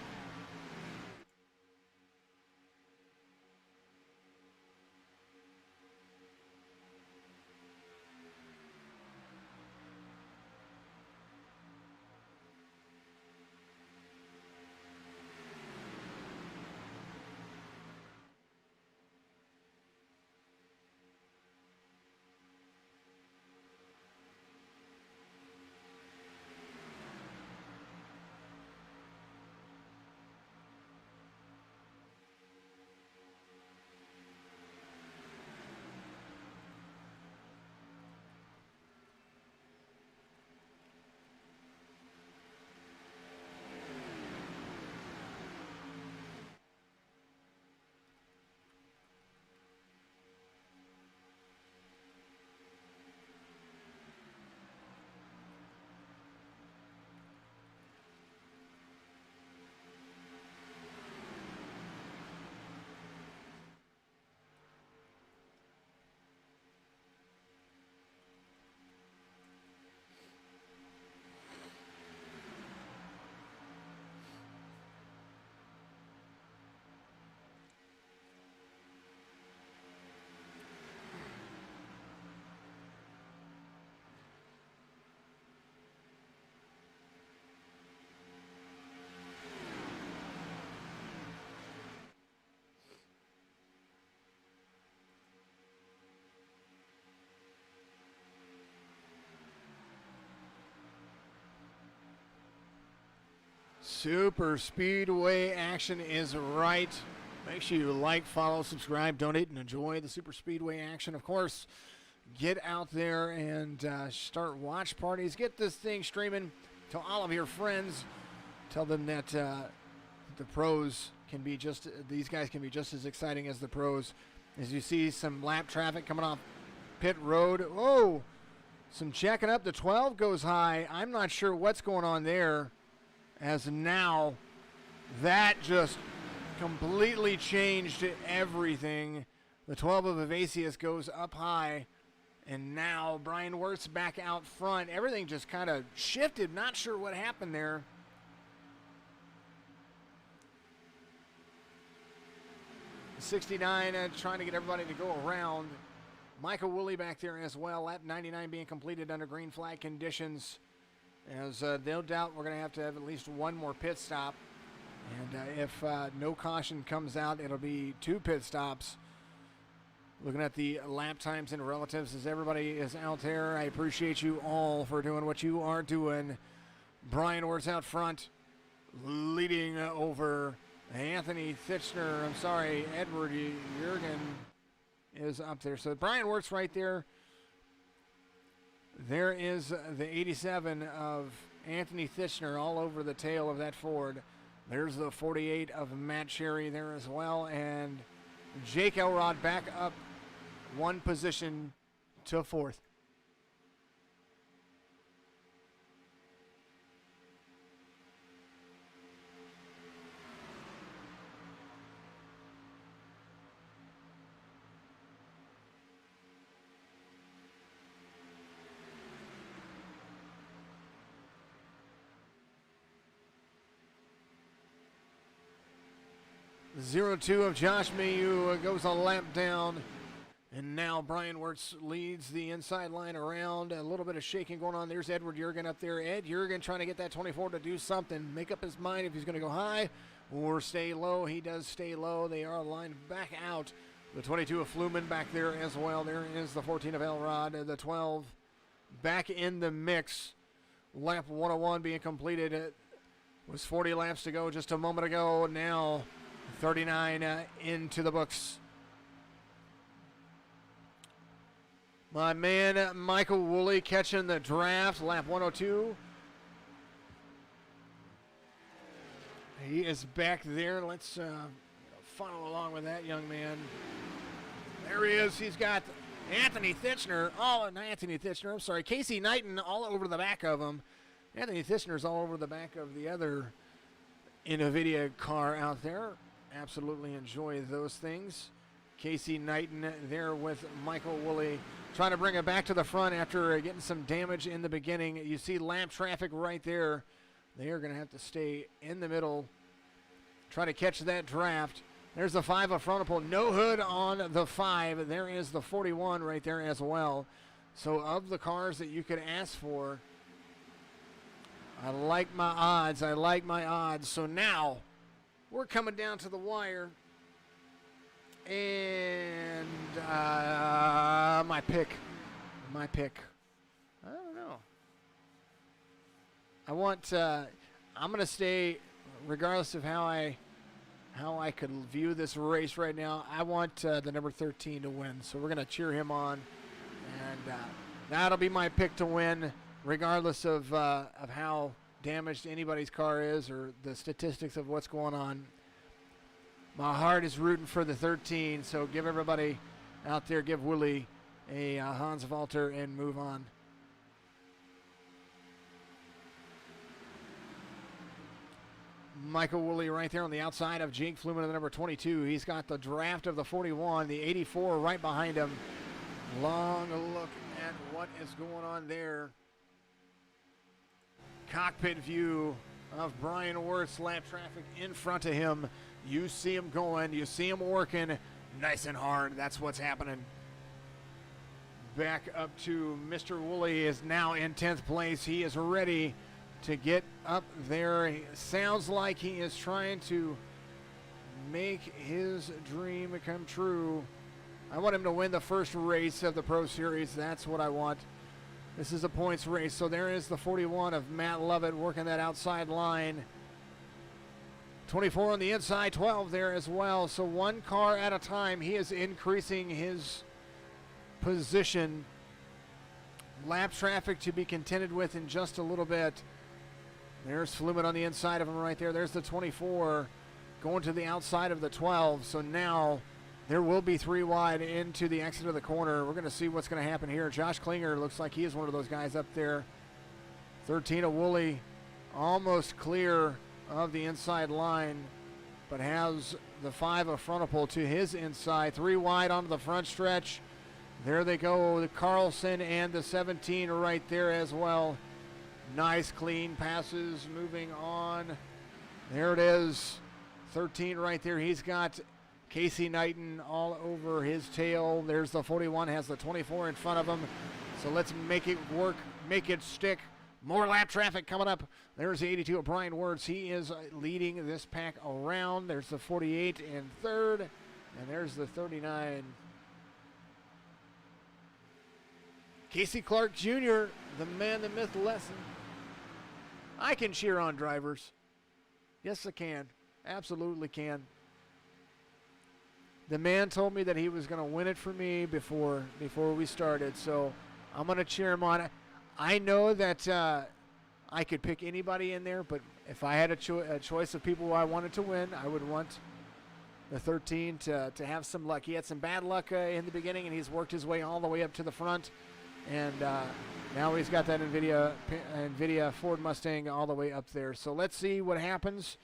Super Speedway action is right. Make sure you like, follow, subscribe, donate, and enjoy the Super Speedway action. Of course, get out there and start watch parties. Get this thing streaming to all of your friends. Tell them that the pros can be these guys can be just as exciting as the pros. As you see some lap traffic coming off pit road. Oh, some checking up. The 12 goes high. I'm not sure what's going on there, as now that just completely changed everything. The 12 of Evasius goes up high, and now Brian Wirtz back out front. Everything just kind of shifted. Not sure what happened there. '69 trying to get everybody to go around. Michael Woolley back there as well. Lap 99 being completed under green flag conditions. As no doubt we're going to have at least one more pit stop. And if no caution comes out, it'll be 2 pit stops. Looking at the lap times and relatives as everybody is out there. I appreciate you all for doing what you are doing. Brian Wirtz out front, leading over Anthony Thitchner. I'm sorry, Edward Jurgen is up there. So Brian Wirtz right there. There is the 87 of Anthony Thitchner all over the tail of that Ford. There's the 48 of Matt Cherry there as well. And Jake ELROD back up 1 position to 4th. The 02 of Josh Mayu goes a lap down. And now Brian Wirtz leads the inside line around. A little bit of shaking going on. There's Edward Jurgen up there. Ed Jurgen trying to get that 24 to do something. Make up his mind if he's going to go high or stay low. He does stay low. They are lined back out. The 22 of Fluman back there as well. There is the 14 of ELROD. The 12 back in the mix. Lap 101 being completed. It was 40 laps to go just a moment ago. Now 39 into the books. My man Michael Woolley catching the draft, lap 102. He is back there. Let's follow along with that young man. There he is. He's got Anthony Thitchner, I'm sorry, Casey Knighten all over the back of him. Anthony Thitchner's all over the back of the other NVIDIA car out there. Absolutely enjoy those things. Casey Knighten there with Michael Woolley, trying to bring it back to the front after getting some damage in the beginning. You see lap traffic right there. They are going to have to stay in the middle, try to catch that draft. There's the 5 of Frontal. No hood on the 5. There is the 41 right there as well. So of the cars that you could ask for, I like my odds. So now we're coming down to the wire. And my pick. I don't know. I'm going to stay, regardless of how I could view this race right now. I want the number 13 to win. So we're going to cheer him on. And that'll be my pick to win, regardless of how damaged anybody's car is or the statistics of what's going on. My heart is rooting for the 13, so give everybody out there, give Woolley a Hans Walter and move on. Michael Woolley right there on the outside of Jake Fluman, the number 22. He's got the draft of the 41, the 84 right behind him. Long look at what is going on there. Cockpit view of Brian Wirtz, lap traffic in front of him. You see him going, you see him working nice and hard. That's what's happening. Back up to Mr. Woolley is now in 10th place. He is ready to get up there. He sounds like he is trying to make his dream come true. I want him to win the first race of the Pro Series. That's what I want. This is a points race. So there is the 41 of Matt Lovett working that outside line. 24 on the inside, 12 there as well. So one car at a time, he is increasing his position. Lap traffic to be contended with in just a little bit. There's Flumen on the inside of him right there. There's the 24 going to the outside of the 12. So now there will be 3 wide into the exit of the corner. We're going to see what's going to happen here. Josh Klinger looks like he is one of those guys up there. 13 of WOOLLEY almost clear of the inside line, but has the 5 of Frontipole to his inside. 3 wide onto the front stretch. There they go, the CARLSON and the 17 right there as well. Nice clean passes moving on. There it is. 13 right there. He's got KNIGHTEN all over his tail. There's the 41, has the 24 in front of him. So let's make it work, make it stick. More lap traffic coming up. There's the 82 of Brian Wirtz. He is leading this pack around. There's the 48 in third. And there's the 39. Casey Clark Jr., the man, the myth, lesson. I can cheer on drivers. Yes, I can. Absolutely can. The man told me that he was going to win it for me before we started, so I'm going to cheer him on. I know that I could pick anybody in there, but if I had a choice of people who I wanted to win, I would want the 13 to have some luck. He had some bad luck in the beginning, and he's worked his way all the way up to the front. And now he's got that NVIDIA Ford Mustang all the way up there. So let's see what happens.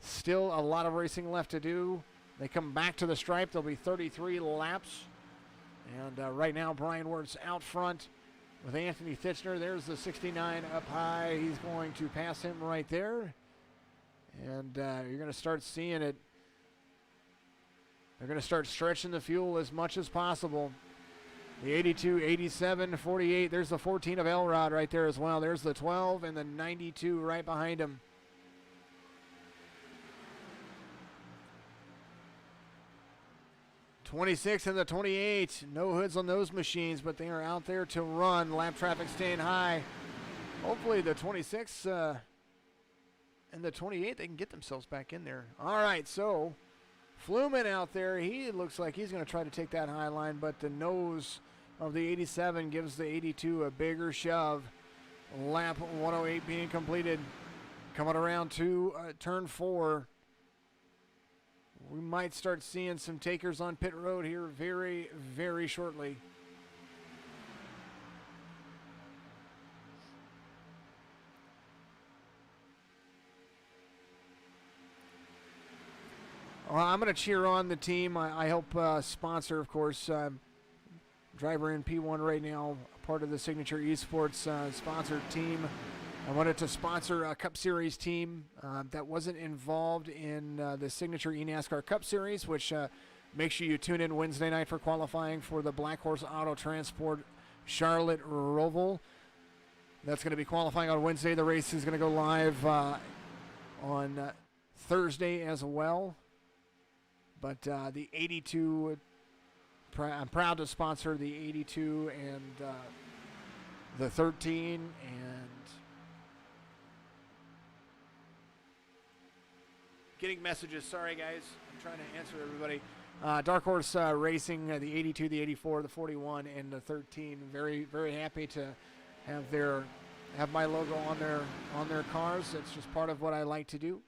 Still a lot of racing left to do. They come back to the stripe. There'll be 33 laps. And right now, Brian Wirtz out front with Anthony Titchener. There's the 69 up high. He's going to pass him right there. And you're going to start seeing it. They're going to start stretching the fuel as much as possible. The 82, 87, 48. There's the 14 of ELROD right there as well. There's the 12 and the 92 right behind him. '26 and the 28. No hoods on those machines, but they are out there to run. Lap traffic staying high. Hopefully the 26 and the 28, they can get themselves back in there. All right, so Flumen out there. He looks like he's going to try to take that high line, but the nose of the 87 gives the 82 a bigger shove. Lap 108 being completed. Coming around to turn 4. We might start seeing some takers on pit road here very, very shortly. I'm going to cheer on the team. I help sponsor, of course, driver in P1 right now, part of the Signature Esports sponsored team. I wanted to sponsor a Cup Series team that wasn't involved in the Signature eNASCAR Cup Series, which make sure you tune in Wednesday night for qualifying for the Black Horse Auto Transport Charlotte Roval. That's going to be qualifying on Wednesday. The race is going to go live on Thursday as well. But the 82, I'm proud to sponsor the 82 and the 13 and getting messages. Sorry, guys. I'm trying to answer everybody. Dark Horse Racing, the 82, the 84, the 41, and the 13. Very, very happy to have my logo on their cars. It's just part of what I like to do.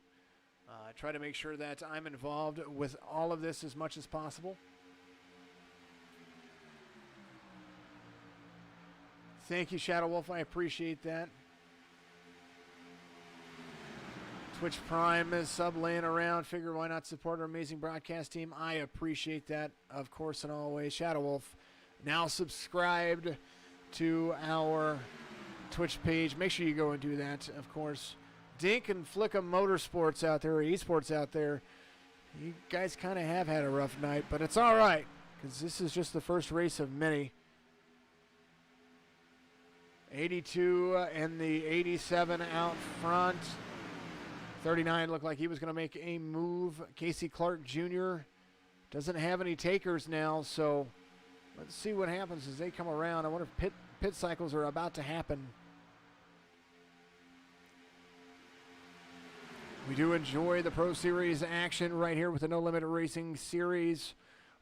I try to make sure that I'm involved with all of this as much as possible. Thank you, Shadow Wolf. I appreciate that. Twitch Prime is sub laying around. Figure why not support our amazing broadcast team. I appreciate that, of course, and always. Shadow Wolf now subscribed to our Twitch page. Make sure you go and do that, of course. Dink and Flicka Motorsports out there, or esports out there. You guys kind of have had a rough night, but it's all right, because this is just the first race of many. 82 and the 87 out front. 39 looked like he was going to make a move. Casey Clark Jr. doesn't have any takers now, so let's see what happens as they come around. I wonder if pit cycles are about to happen. We do enjoy the Pro Series action right here with the No Limit Racing Series.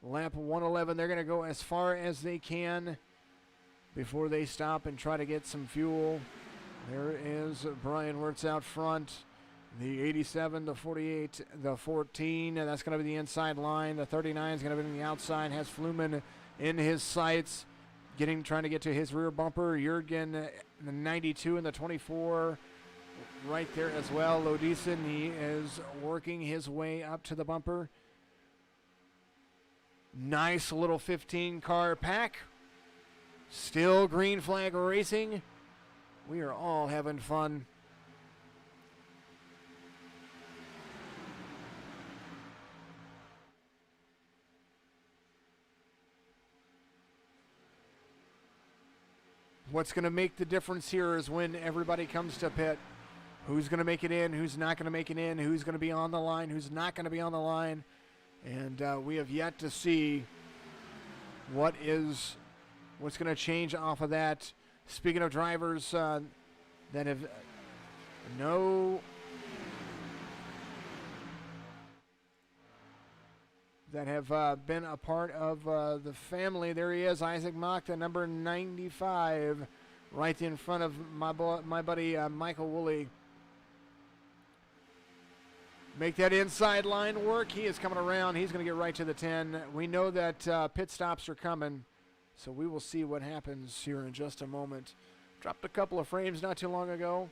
Lap 111, they're going to go as far as they can before they stop and try to get some fuel. There is Brian Wirtz out front. The 87, the 48, the 14, and that's going to be the inside line. The 39 is going to be on the outside. Has Fluman in his sights, trying to get to his rear bumper. Jurgen, the 92 and the 24, right there as well. Lodison, he is working his way up to the bumper. Nice little 15-car pack. Still green flag racing. We are all having fun. What's going to make the difference here is when everybody comes to pit. Who's going to make it in, who's not going to make it in, who's going to be on the line, who's not going to be on the line. And we have yet to see what's going to change off of that. Speaking of drivers that have been a part of the family. There he is, Isaac Mock, the number 95, right in front of my buddy Michael Woolley. Make that inside line work. He is coming around. He's going to get right to the 10. We know that pit stops are coming, so we will see what happens here in just a moment. Dropped a couple of frames not too long ago.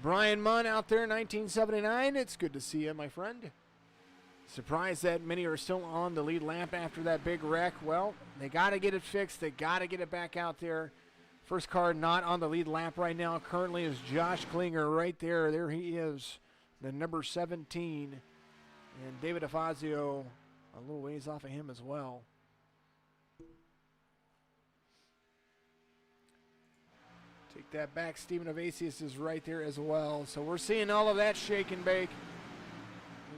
Brian Munn out there, 1979. It's good to see you, my friend. Surprised that many are still on the lead lap after that big wreck. Well, they got to get it fixed. They got to get it back out there. First car not on the lead lap right now currently is Josh Klinger right there. There he is, the number 17. And David DeFazio a little ways off of him as well. Take that back. Stephen Evasius is right there as well. So we're seeing all of that shake and bake.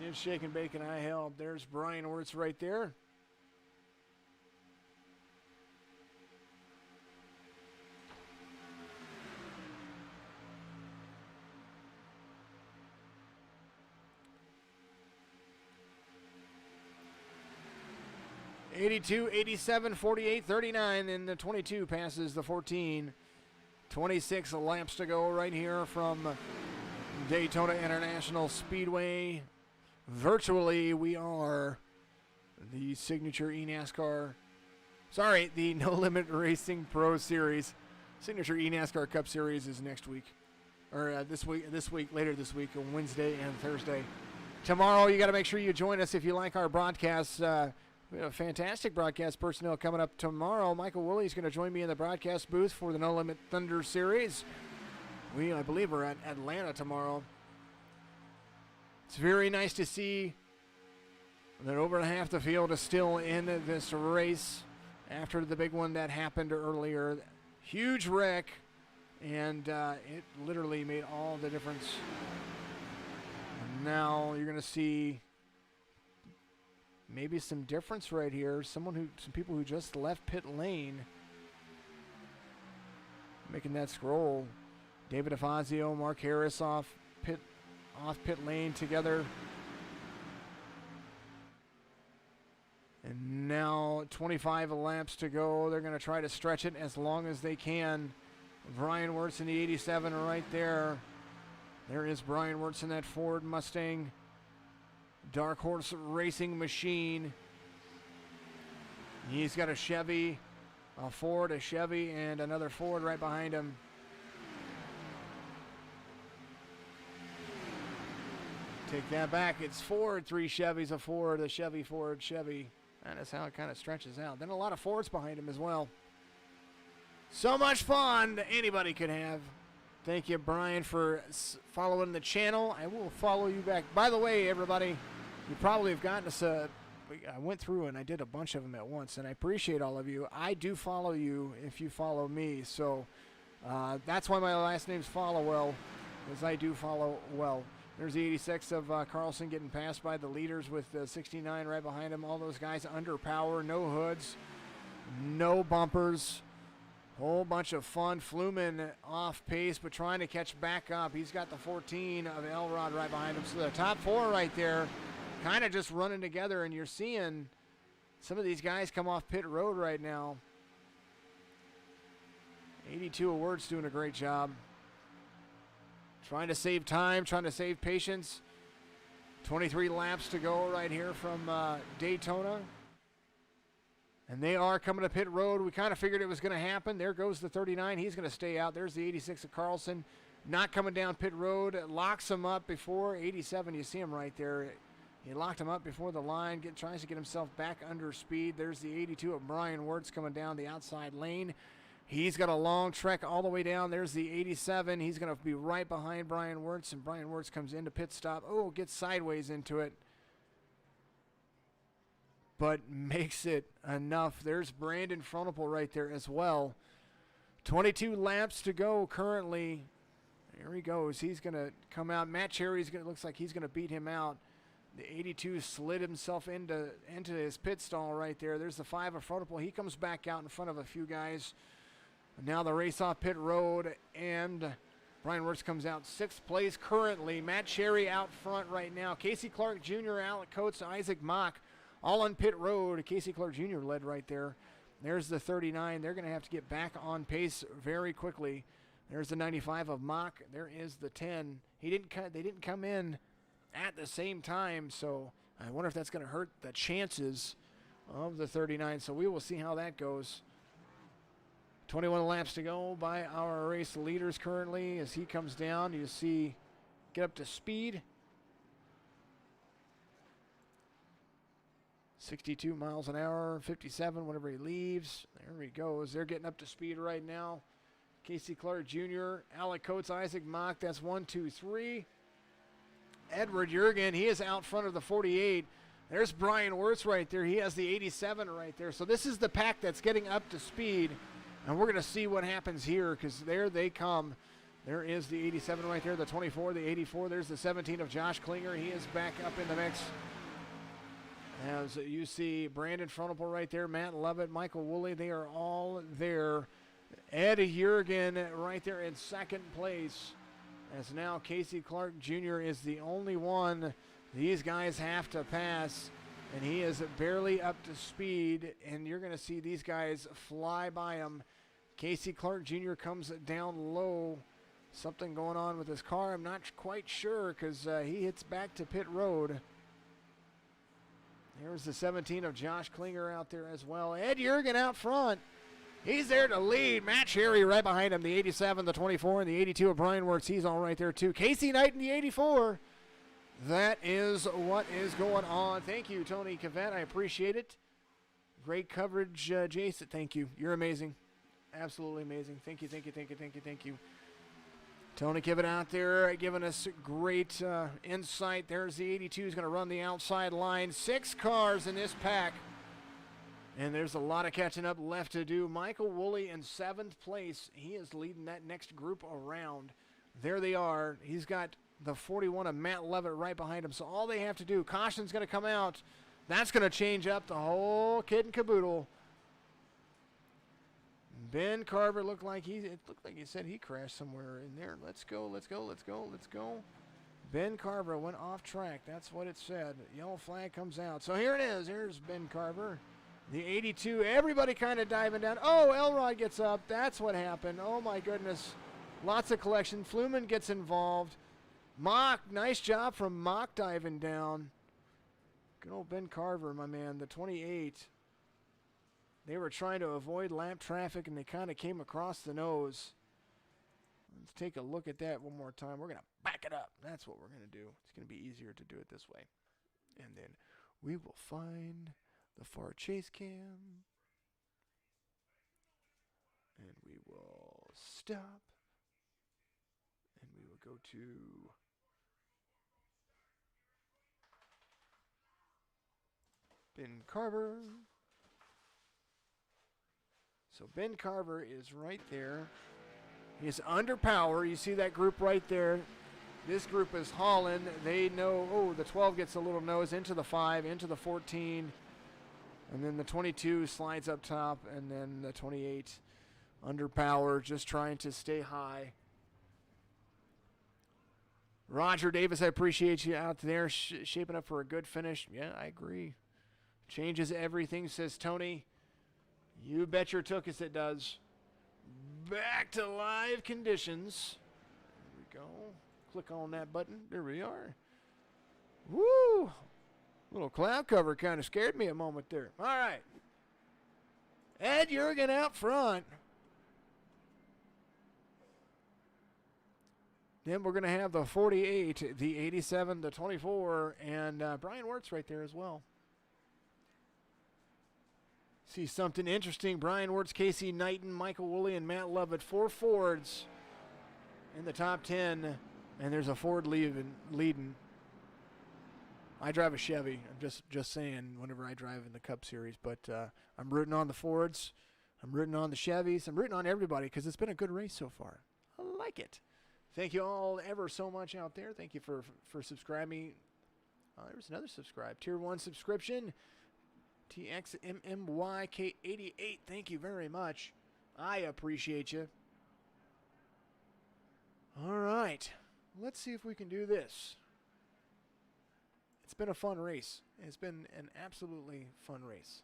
It is shake and bake, and I help. There's Brian Wirtz right there. '82, '87, '48, '39, and the 22 passes the 14. 26 laps to go right here from Daytona International Speedway. Virtually, we are the signature the No Limit Racing Pro Series. Signature eNASCAR Cup Series is next week, or later this week on Wednesday and Thursday. Tomorrow, you got to make sure you join us if you like our broadcasts. We have a fantastic broadcast personnel coming up tomorrow. Michael Woolley is going to join me in the broadcast booth for the No Limit Thunder Series. I believe, we're at Atlanta tomorrow. It's very nice to see that over half the field is still in this race after the big one that happened earlier. Huge wreck, and it literally made all the difference. And now you're going to see maybe some difference right here. Some people who just left pit lane making that scroll. David DeFazio, Mark Harris off pit lane together. And now 25 laps to go. They're going to try to stretch it as long as they can. Brian Wirtz in the 87 right there. There is Brian Wirtz in that Ford Mustang. Dark Horse Racing Machine. He's got a Chevy, a Ford, a Chevy, and another Ford right behind him. Take that back. It's Ford, 3 Chevys, a Ford, a Chevy, Ford, Chevy. That is how it kind of stretches out. Then a lot of Fords behind him as well. So much fun that anybody could have. Thank you, Brian, for following the channel. I will follow you back. By the way, everybody, you probably have gotten us I went through and I did a bunch of them at once, and I appreciate all of you. I do follow you if you follow me, so that's why my last name's Followwell, because I do follow well. There's the 86 of CARLSON getting passed by the leaders with the 69 right behind him. All those guys under power, no hoods, no bumpers. Whole bunch of fun. Fluman off pace, but trying to catch back up. He's got the 14 of ELROD right behind him. So the top 4 right there kind of just running together, and you're seeing some of these guys come off pit road right now. 82 Awards doing a great job. Trying to save time, trying to save patience. 23 laps to go right here from Daytona. And they are coming to pit road. We kind of figured it was going to happen. There goes the 39. He's going to stay out. There's the 86 of CARLSON. Not coming down pit road. Locks him up before 87. You see him right there. He locked him up before the line. Tries to get himself back under speed. There's the 82 of Brian Wirtz coming down the outside lane. He's got a long trek all the way down. There's the 87. He's going to be right behind Brian Wirtz, and Brian Wirtz comes into pit stop. Oh, gets sideways into it, but makes it enough. There's Brandon Fronopel right there as well. 22 laps to go currently. There he goes. He's going to come out. Matt Cherry's going to, looks like he's going to beat him out. The 82 slid himself into his pit stall right there. There's the 5 of Fronopel. He comes back out in front of a few guys. Now the race off pit road, and Brian Wirtz comes out 6th place currently. Matt Cherry out front right now. Casey Clark Jr., Alec Coates, Isaac Mock, all on pit road. Casey Clark Jr. led right there. There's the 39. They're going to have to get back on pace very quickly. There's the 95 of Mock. There is the 10. They didn't come in at the same time, so I wonder if that's going to hurt the chances of the 39. So we will see how that goes. 21 laps to go by our race leaders currently. As he comes down, you see get up to speed. 62 miles an hour, 57 whenever he leaves. There he goes. They're getting up to speed right now. Casey Clark Jr., Alec Coates, Isaac Mock. That's 1, 2, 3. Edward Jurgen, he is out front of the 48. There's Brian Wirtz right there. He has the 87 right there. So this is the pack that's getting up to speed. And we're going to see what happens here, because there they come. There is the 87 right there, the 24, the 84. There's the 17 of Josh Klinger. He is back up in the mix. As you see Brandon Fronopel right there, Matt Lovett, Michael Woolley, they are all there. Ed Jurgen right there in 2nd place. As now Casey Clark Jr. is the only one these guys have to pass. And he is barely up to speed, and you're going to see these guys fly by him. Casey Clark Jr. comes down low. Something going on with his car. I'm not quite sure, because he hits back to pit road. There's the 17 of Josh Klinger out there as well. Ed Jurgen out front. He's there to lead. Matt Cherry right behind him. The 87, the 24, and the 82 of Brian Wirtz. He's all right there too. Casey Knighten, the 84. That is what is going on. Thank you, Tony Cavett. I appreciate it. Great coverage, Jason. Thank you. You're amazing. Absolutely amazing. Thank you, thank you, thank you, thank you, thank you. Tony Cavett out there giving us great insight. There's the 82. He's going to run the outside line. 6 cars in this pack. And there's a lot of catching up left to do. Michael Woolley in 7th place. He is leading that next group around. There they are. He's got the 41 of Matt Levitt right behind him. So all they have to do, caution's going to come out. That's going to change up the whole kit and caboodle. Ben Carver looked like he said he crashed somewhere in there. Let's go, let's go, let's go, let's go. Ben Carver went off track. That's what it said. Yellow flag comes out. So here it is. Here's Ben Carver. The 82. Everybody kind of diving down. Oh, ELROD gets up. That's what happened. Oh, my goodness. Lots of collection. Fluman gets involved. Mock, nice job from Mock diving down. Good old Ben Carver, my man, the 28. They were trying to avoid lap traffic, and they kind of came across the nose. Let's take a look at that one more time. We're going to back it up. That's what we're going to do. It's going to be easier to do it this way. And then we will find the far chase cam. And we will stop. And we will go to Ben Carver. So Ben Carver is right there. He's under power. You see that group right there. This group is hauling. They know, oh, the 12 gets a little nose into the 5, into the 14. And then the 22 slides up top, and then the 28 under power, just trying to stay high. Roger Davis, I appreciate you out there shaping up for a good finish. Yeah, I agree. Changes everything, says Tony. You bet your tookus it does. Back to live conditions. There we go. Click on that button. There we are. Woo! Little cloud cover kind of scared me a moment there. All right. Ed Jurgen out front. Then we're going to have the 48, the 87, the 24, and Brian Wirtz right there as well. See something interesting. Brian Wirtz, Casey Knighton, Michael Woolley, and Matt Lovett. 4 Fords in the top 10, and there's a Ford leading. I drive a Chevy. I'm just saying whenever I drive in the Cup Series, but I'm rooting on the Fords. I'm rooting on the Chevys. I'm rooting on everybody because it's been a good race so far. I like it. Thank you all ever so much out there. Thank you for subscribing. There was another subscribe. Tier 1 subscription. TXMMYK88. Thank you very much. I appreciate you. All right. Let's see if we can do this. It's been a fun race. It's been an absolutely fun race.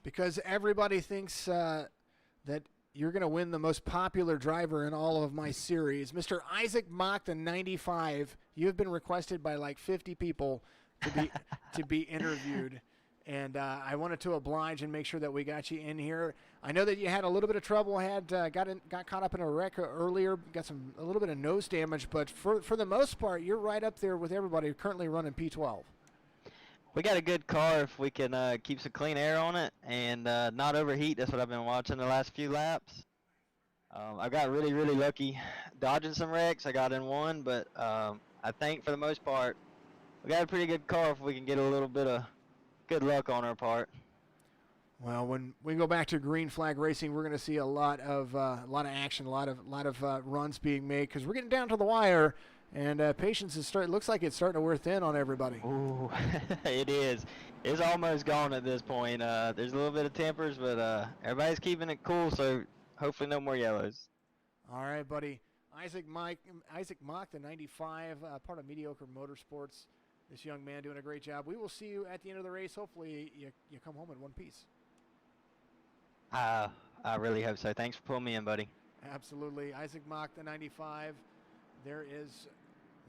Because everybody thinks that you're going to win the most popular driver in all of my series. Mr. Isaac Mock, the 95. You have been requested by like 50 people to be interviewed. And I wanted to oblige and make sure that we got you in here. I know that you had a little bit of trouble, got caught up in a wreck earlier, got a little bit of nose damage. But for the most part, you're right up there with everybody currently running P12. We got a good car if we can keep some clean air on it and not overheat. That's what I've been watching the last few laps. I got really lucky dodging some wrecks. I got in one, but I think for the most part, we got a pretty good car if we can get a little bit of good luck on our part. Well, when we go back to green flag racing, we're going to see a lot of action, a lot of runs being made because we're getting down to the wire. And patience is looks like it's starting to wear thin on everybody. Ooh, it is. It's almost gone at this point. There's a little bit of tempers, but everybody's keeping it cool, so hopefully no more yellows. All right, buddy. Isaac Mock, the 95, part of Mediocre Motorsports. This young man doing a great job. We will see you at the end of the race. Hopefully you come home in one piece. I really hope so. Thanks for pulling me in, buddy. Absolutely. Isaac Mock, the 95. There is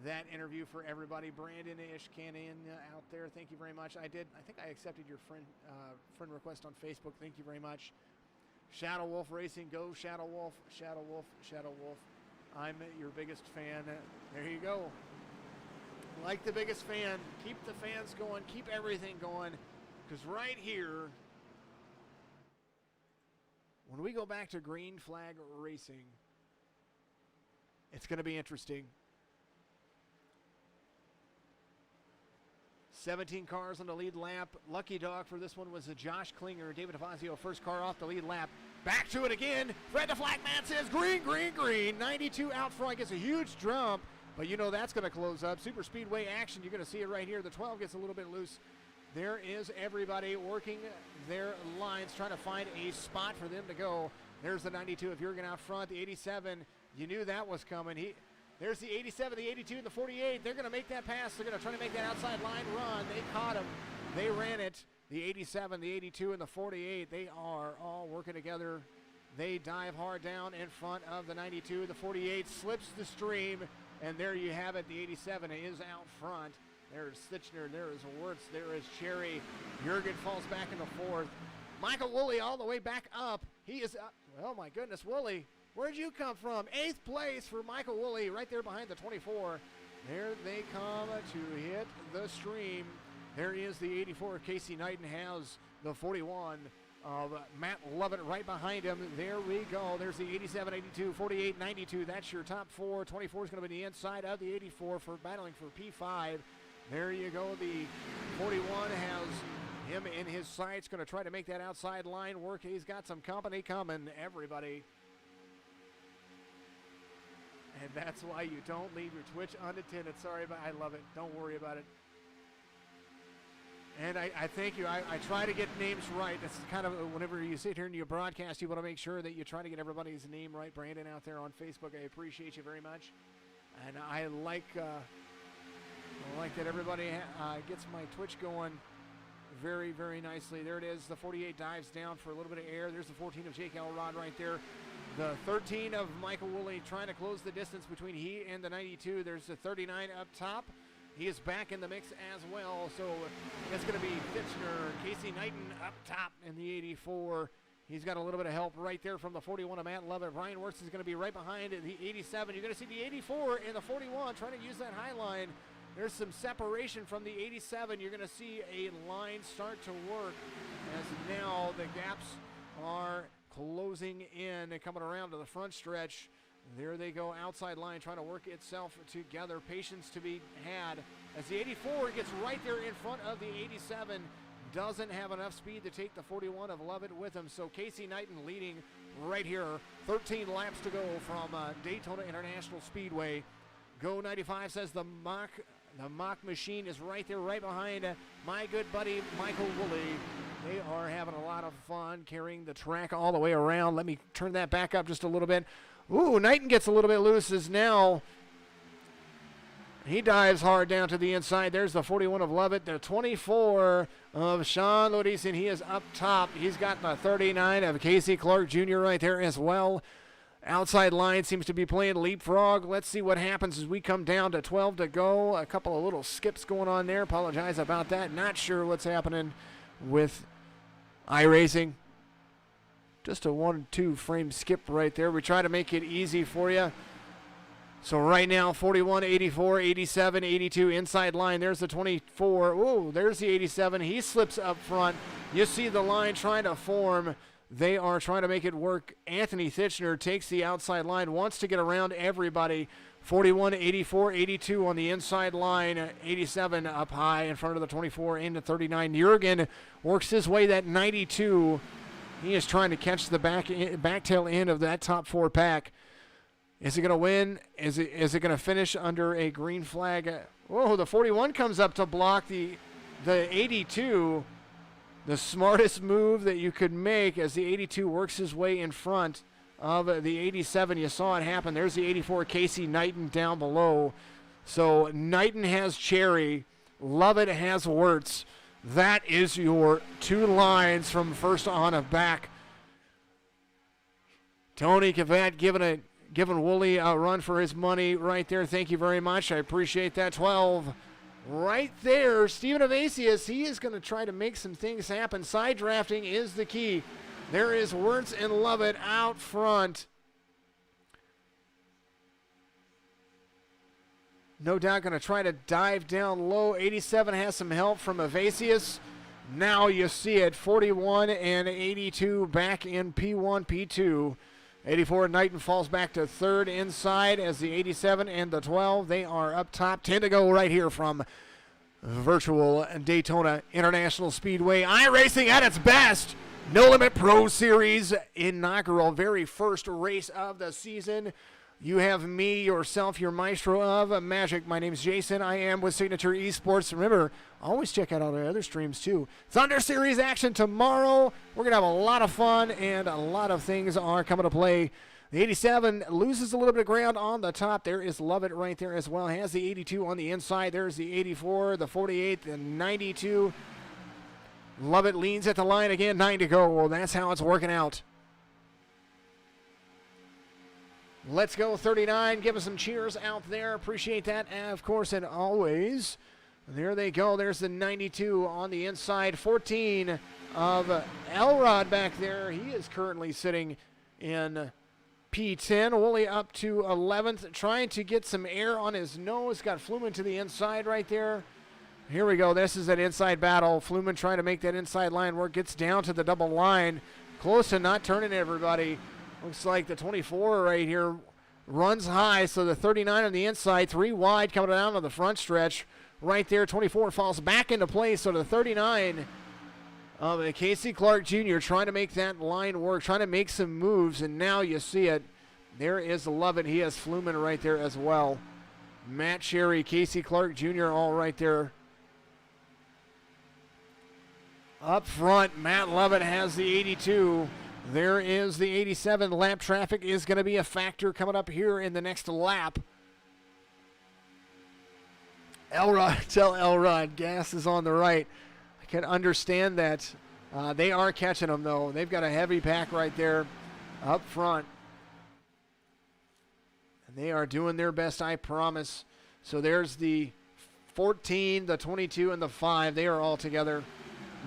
that interview for everybody. Brandon Ishkanen out there. Thank you very much. I think I accepted your friend request on Facebook. Thank you very much. Shadow Wolf Racing. Go Shadow Wolf. Shadow Wolf. Shadow Wolf. I'm your biggest fan. There you go. Like the biggest fan. Keep the fans going. Keep everything going. Because right here, when we go back to green flag racing, it's going to be interesting. 17 cars on the lead lap. Lucky dog for this one was Josh Klinger. David DeFazio, first car off the lead lap. Back to it again. Fred the Flag Man says green, green, green. 92 out front gets a huge jump, but you know that's going to close up. Super Speedway action. You're going to see it right here. The 12 gets a little bit loose. There is everybody working their lines, trying to find a spot for them to go. There's the 92 of Jurgen out front. The 87, you knew that was coming. There's the 87, the 82, and the 48. They're going to make that pass. They're going to try to make that outside line run. They caught him. They ran it. The 87, the 82, and the 48, they are all working together. They dive hard down in front of the 92. The 48 slips the stream, and there you have it. The 87 is out front. There's Stitchner. There is Wirtz. There is Cherry. Jurgen falls back in the fourth. Michael Woolley all the way back up. He is up. Oh, my goodness, Woolley. Where'd you come from? 8th place for Michael Woolley right there behind the 24. There they come to hit the stream. There is the 84. Casey Knighton has the 41 of Matt Lovett right behind him. There we go. There's the 87, 82, 48, 92. That's your top four. 24 is going to be the inside of the 84 for battling for P5. There you go. The 41 has Him in his sights, going to try to make that outside line work. He's got some company coming, everybody. And that's why you don't leave your Twitch unattended. Sorry, but I love it. Don't worry about it. And I thank you. I try to get names right. It's kind of whenever you sit here and you broadcast, you want to make sure that you try to get everybody's name right. Brandon out there on Facebook, I appreciate you very much. And I like that everybody gets my Twitch going very, very nicely. There it is. The 48 dives down for a little bit of air. There's the 14 of Jake ELROD right there. The 13 of Michael Woolley trying to close the distance between he and the 92. There's the 39 up top. He is back in the mix as well. So it's going to be Fitchner, Casey Knighten up top in the 84. He's got a little bit of help right there from the 41 of Matt Lovett. Ryan Wirtz is going to be right behind the 87. You're going to see the 84 and the 41 trying to use that high line. There's some separation from the 87. You're going to see a line start to work as now the gaps are closing in and coming around to the front stretch. There they go, outside line trying to work itself together. Patience to be had as the 84 gets right there in front of the 87. Doesn't have enough speed to take the 41 of Lovett with him. So Casey Knighten leading right here. 13 laps to go from Daytona International Speedway. Go 95 says the mock machine is right there, right behind my good buddy Michael Woolley. They are having a lot of fun carrying the track all the way around. Let me turn that back up just a little bit. Ooh, Knighten gets a little bit loose as now he dives hard down to the inside. There's the 41 of Lovett, the 24 of Sean Lodison. He is up top. He's got the 39 of Casey Clark Jr. right there as well. Outside line seems to be playing leapfrog. Let's see what happens as we come down to 12 to go. A couple of little skips going on there. Apologize about that. Not sure what's happening with iRacing. Just a 1-2 frame skip right there. We try to make it easy for you. So right now, 41, 84, 87, 82 inside line. There's the 24. Ooh, there's the 87. He slips up front. You see the line trying to form. They are trying to make it work. Anthony Fitchner takes the outside line, wants to get around everybody. 41, 84, 82 on the inside line. 87 up high in front of the 24 into 39. Jurgen works his way that 92. He is trying to catch the back tail end of that top four pack. Is it going to win? Is it going to finish under a green flag? Whoa, the 41 comes up to block the 82. The smartest move that you could make as the 82 works his way in front of the 87. You saw it happen. There's the 84, Casey Knighten down below. So Knighten has Cherry. Lovett has Wirtz. That is your two lines from first on of back. Tony Cavat giving Woolley a run for his money right there. Thank you very much. I appreciate that. 12 right there. Stephen Evasius, he is going to try to make some things happen. Side drafting is the key. There is Wirtz and Lovett out front. No doubt going to try to dive down low. 87 has some help from Evasius. Now you see it. 41 and 82 back in P1, P2. 84 Knighten falls back to third inside as the 87 and the 12. They are up top. 10 to go right here from virtual Daytona International Speedway. iRacing at its best. No Limit Pro Series inaugural, very first race of the season. You have me, yourself, your maestro of magic. My name's Jason. I am with Signature Esports. Remember, always check out all our other streams too. Thunder Series action tomorrow. We're going to have a lot of fun, and a lot of things are coming to play. The 87 loses a little bit of ground on the top. There is Lovett right there as well. Has the 82 on the inside. There's the 84, the 48, the 92. Lovett leans at the line again. 9 to go. Well, that's how it's working out. Let's go 39. Give us some cheers out there. Appreciate that, of course, and always. There they go. There's the 92 on the inside. 14 of ELROD back there. He is currently sitting in P10. Woolley up to 11th, trying to get some air on his nose. Got Fluman to the inside right there. Here we go. This is an inside battle. Fluman trying to make that inside line work. Gets down to the double line. Close to not turning everybody. Looks like the 24 right here runs high, so the 39 on the inside, 3 wide coming down on the front stretch. Right there, 24 falls back into place, so the 39 Casey Clark Jr. trying to make that line work, trying to make some moves, and now you see it. There is Lovett. He has Fluman right there as well. Matt Cherry, Casey Clark Jr. all right there. Up front, Matt Lovett has the 82. There is the 87. Lap traffic is going to be a factor coming up here in the next lap. ELROD, tell ELROD, gas is on the right. I can understand that. They are catching them, though. They've got a heavy pack right there up front. And they are doing their best, I promise. So there's the 14, the 22, and the 5. They are all together.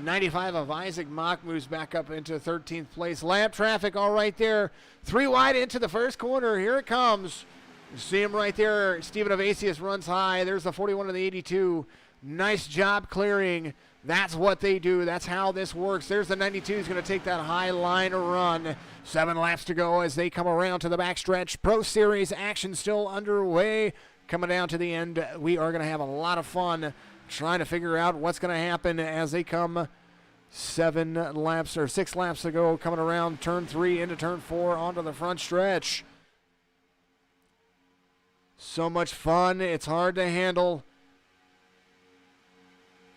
95 of Isaac Mock moves back up into 13th place. Lap traffic all right there. 3 wide into the first corner. Here it comes. You see him right there. Stephen Evasius runs high. There's the 41 and the 82. Nice job clearing. That's what they do. That's how this works. There's the 92. He's going to take that high line run. 7 laps to go as they come around to the backstretch. Pro Series action still underway. Coming down to the end, we are going to have a lot of fun trying to figure out what's going to happen as they come 6 laps to go, coming around turn 3 into turn 4 onto the front stretch. So much fun. It's hard to handle.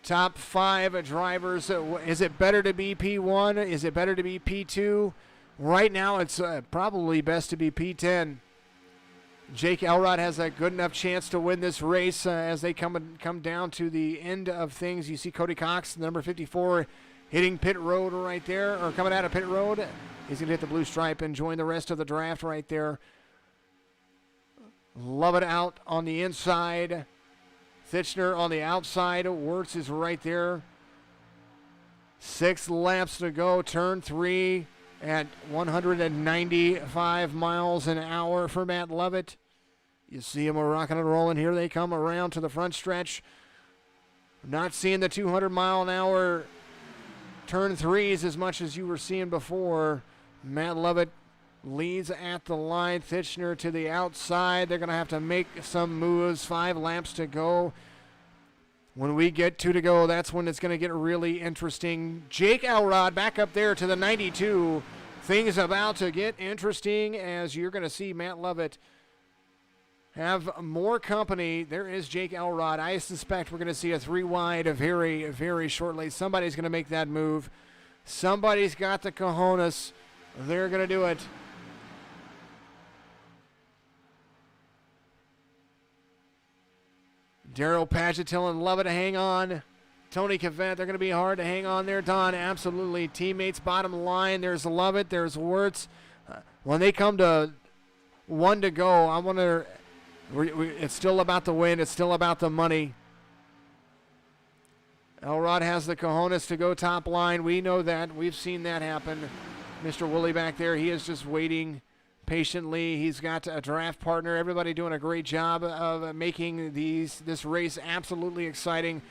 Top 5 drivers. Is it better to be P1? Is it better to be P2? Right now, it's probably best to be P10. Jake Elrod has a good enough chance to win this race as they come down to the end of things. You see Cody Cox, number 54, hitting pit road right there, or coming out of pit road. He's going to hit the blue stripe and join the rest of the draft right there. Love it out on the inside. Thitchner on the outside. Wirtz is right there. 6 laps to go. Turn 3 at 195 miles an hour for Matt Lovett. You see him rocking and rolling. Here they come around to the front stretch. Not seeing the 200-mile-an-hour turn 3s as much as you were seeing before. Matt Lovett leads at the line. Thitchner to the outside. They're going to have to make some moves. 5 laps to go. When we get 2 to go, that's when it's going to get really interesting. Jake Elrod back up there to the 92. Things about to get interesting as you're going to see Matt Lovett have more company. There is Jake Elrod. I suspect we're going to see a 3 wide very, very shortly. Somebody's going to make that move. Somebody's got the cojones. They're going to do it. Daryl Pagetil and Lovett to hang on. Tony Cavett, they're going to be hard to hang on there, Don. Absolutely. Teammates bottom line. There's Lovett. There's Wirtz. When they come to 1 to go, I wonder, it's still about the win. It's still about the money. Elrod has the cojones to go top line. We know that. We've seen that happen. Mr. Woolley back there, he is just waiting patiently. He's got a draft partner. Everybody doing a great job of making this race absolutely exciting.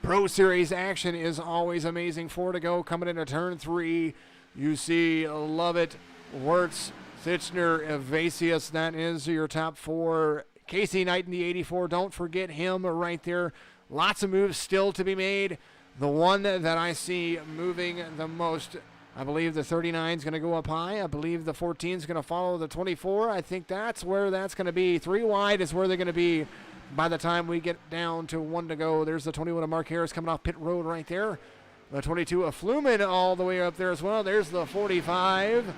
Pro Series action is always amazing. 4 to go, coming into turn 3. You see Lovett, Wirtz, Thitchner, Evasius. That is your top 4. Casey Knighten, the 84. Don't forget him right there. Lots of moves still to be made. The one that I see moving the most, I believe the 39 is going to go up high. I believe the 14 is going to follow the 24. I think that's where that's going to be. 3 wide is where they're going to be by the time we get down to 1 to go. There's the 21 of Mark Harris coming off pit road right there. The 22 of Fluman all the way up there as well. There's the 45.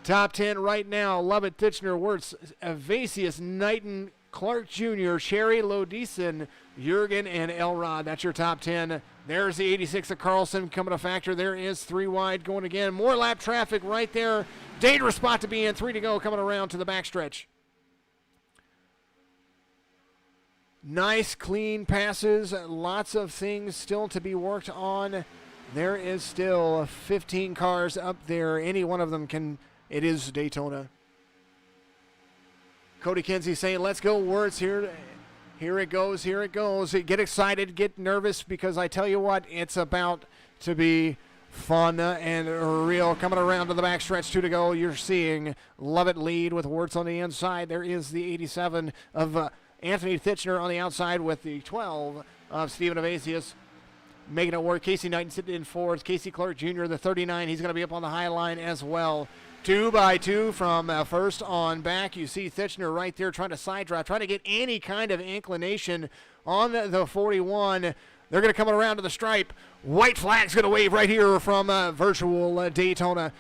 Top 10 right now. Lovett, Thitchner, Wirtz, Evasius, Knighten, Clark Jr., Sherry, Lodison, Jurgen, and Elrod. That's your top 10. There's the 86 of Carlson coming to factor. There is 3 wide going again. More lap traffic right there. Dangerous spot to be in. 3 to go coming around to the backstretch. Nice, clean passes. Lots of things still to be worked on. There is still 15 cars up there. Any one of them can. It is Daytona. Cody Kinsey saying, let's go, Wirtz here. Here it goes, here it goes. Get excited, get nervous, because I tell you what, it's about to be fun and real. Coming around to the backstretch, 2 to go. You're seeing Lovett lead with Wirtz on the inside. There is the 87 of Anthony Thitchner on the outside with the 12 of Stephen Evasius. making it work. Casey Knighton sitting in fourth. Casey Clark Jr., the 39, he's going to be up on the high line as well. 2 by 2 from first on back. You see Thitchner right there trying to side drive, trying to get any kind of inclination on the 41. They're going to come around to the stripe. White flag's going to wave right here from virtual Daytona.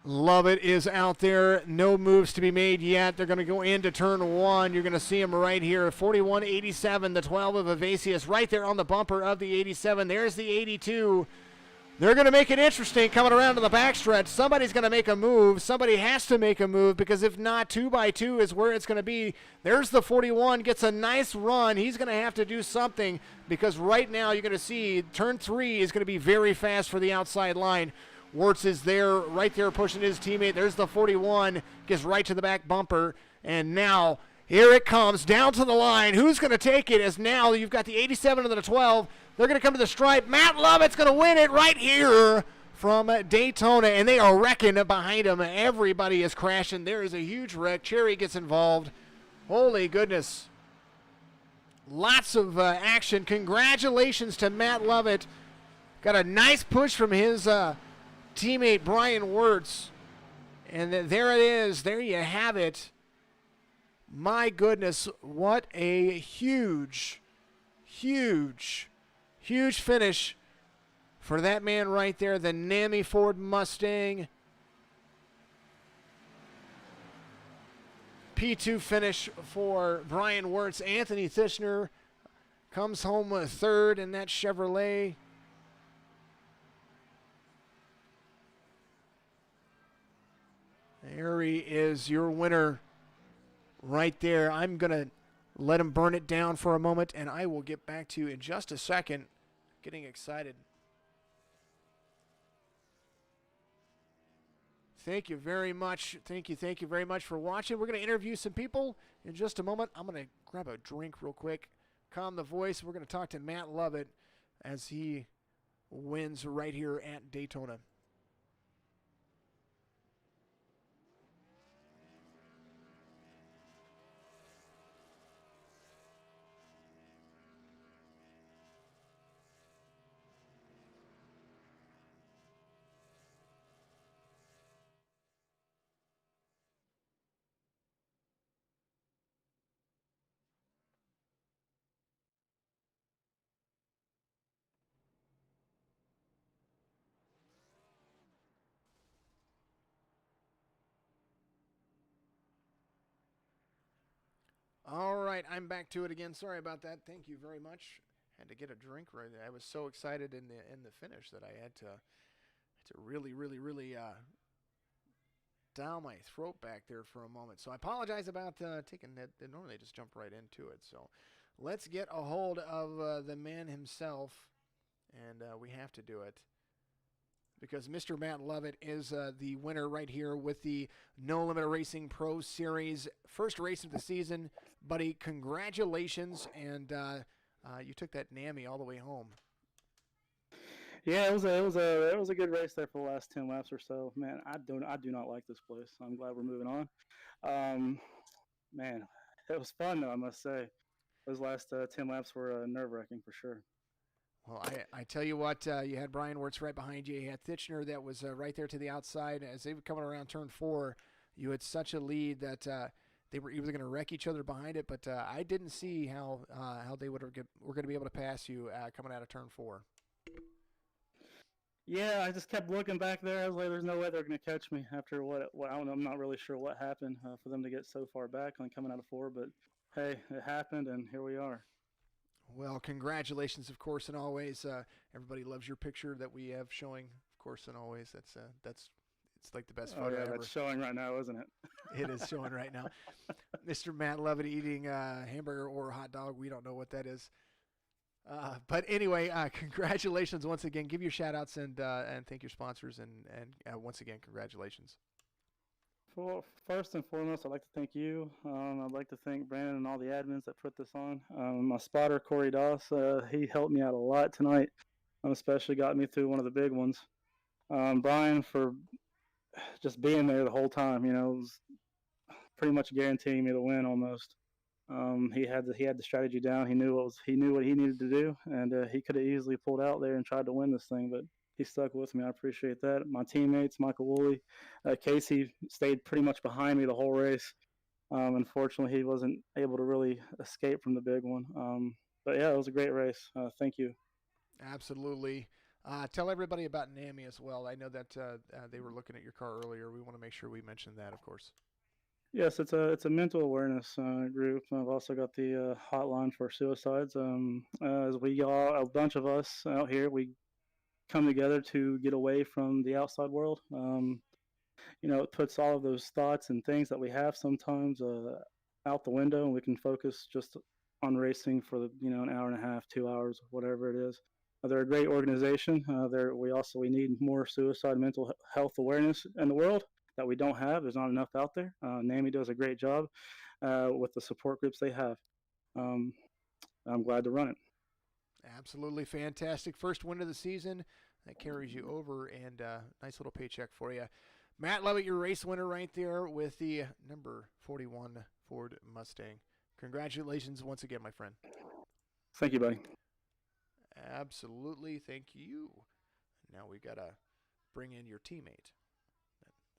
Lovett is out there. No moves to be made yet. They're going to go into turn 1. You're going to see him right here. 41.87, the 12 of Evasius right there on the bumper of the 87. There's the 82. They're going to make it interesting coming around to the backstretch. Somebody's going to make a move. Somebody has to make a move because if not, 2 by 2 is where it's going to be. There's the 41. Gets a nice run. He's going to have to do something because right now you're going to see turn 3 is going to be very fast for the outside line. Wirtz is there, right there pushing his teammate. There's the 41. Gets right to the back bumper. And now here it comes down to the line. Who's going to take it? As now you've got the 87 and the 12. They're going to come to the stripe. Matt Lovett's going to win it right here from Daytona, and they are wrecking behind him. Everybody is crashing. There is a huge wreck. Cherry gets involved. Holy goodness. Lots of action. Congratulations to Matt Lovett. Got a nice push from his teammate Brian Wirtz. And there it is. There you have it. My goodness, what a huge finish for that man right there, the NAMI Ford Mustang. P2 finish for Brian Wirtz. Anthony Thitchner comes home with third in that Chevrolet. There he is, your winner right there. I'm going to let him burn it down for a moment, and I will get back to you in just a second. Getting excited. Thank you very much. Thank you very much for watching. We're going to interview some people in just a moment. I'm going to grab a drink real quick, calm the voice. We're going to talk to Matt Lovett as he wins right here at Daytona. All right, I'm back to it again. Sorry about that. Thank you very much. Had to get a drink right there. I was so excited in the finish that I had to really dial my throat back there for a moment. So I apologize about taking that. They normally just jump right into it. So let's get a hold of the man himself, and we have to do it. Because Mr. Matt Lovett is the winner right here with the No Limit Racing Pro Series. First race of the season. Buddy, congratulations. And you took that NAMI all the way home. Yeah, it was a good race there for the last 10 laps or so. Man, I do not like this place. I'm glad we're moving on. Man, it was fun though, I must say. Those last 10 laps were nerve-wracking for sure. Well, I tell you what, you had Brian Wirtz right behind you. You had Thitchner that was right there to the outside. As they were coming around turn 4, you had such a lead that they were either going to wreck each other behind it, but I didn't see how they were going to be able to pass you coming out of turn 4. Yeah, I just kept looking back there. I was like, there's no way they're going to catch me after what I don't know. I'm not really sure what happened for them to get so far back on coming out of 4, but hey, it happened, and here we are. Well, congratulations, of course, and always. Everybody loves your picture that we have showing, of course, and always. That's it's like the best photo ever. That's showing right now, isn't it? It is showing right now. Mr. Matt Lovett eating a hamburger or a hot dog. We don't know what that is. But anyway, congratulations once again. Give your shout-outs and thank your sponsors, and once again, congratulations. Well, first and foremost, I'd like to thank you. I'd like to thank Brandon and all the admins that put this on. My spotter, Corey Doss, he helped me out a lot tonight, especially got me through one of the big ones. Brian, for just being there the whole time, was pretty much guaranteeing me the win almost. He had the strategy down. He knew what he needed to do, and he could have easily pulled out there and tried to win this thing, but he stuck with me. I appreciate that. My teammates, Michael Woolley, Casey stayed pretty much behind me the whole race. Unfortunately, he wasn't able to really escape from the big one. But yeah, it was a great race. Thank you. Absolutely. Tell everybody about NAMI as well. I know that they were looking at your car earlier. We want to make sure we mention that, of course. Yes, it's a mental awareness group. I've also got the hotline for suicides. As we all, a bunch of us out here, we come together to get away from the outside world. It puts all of those thoughts and things that we have sometimes out the window, and we can focus just on racing for an hour and a half, 2 hours, whatever it is. They're a great organization. We need more suicide mental health awareness in the world that we don't have. There's not enough out there. NAMI does a great job with the support groups they have. I'm glad to run it. Absolutely fantastic. First win of the season. That carries you over, and nice little paycheck for you. Matt Levitt, your race winner right there with the number 41 Ford Mustang. Congratulations once again, my friend. Thank you, buddy. Absolutely, thank you. Now we got to bring in your teammate.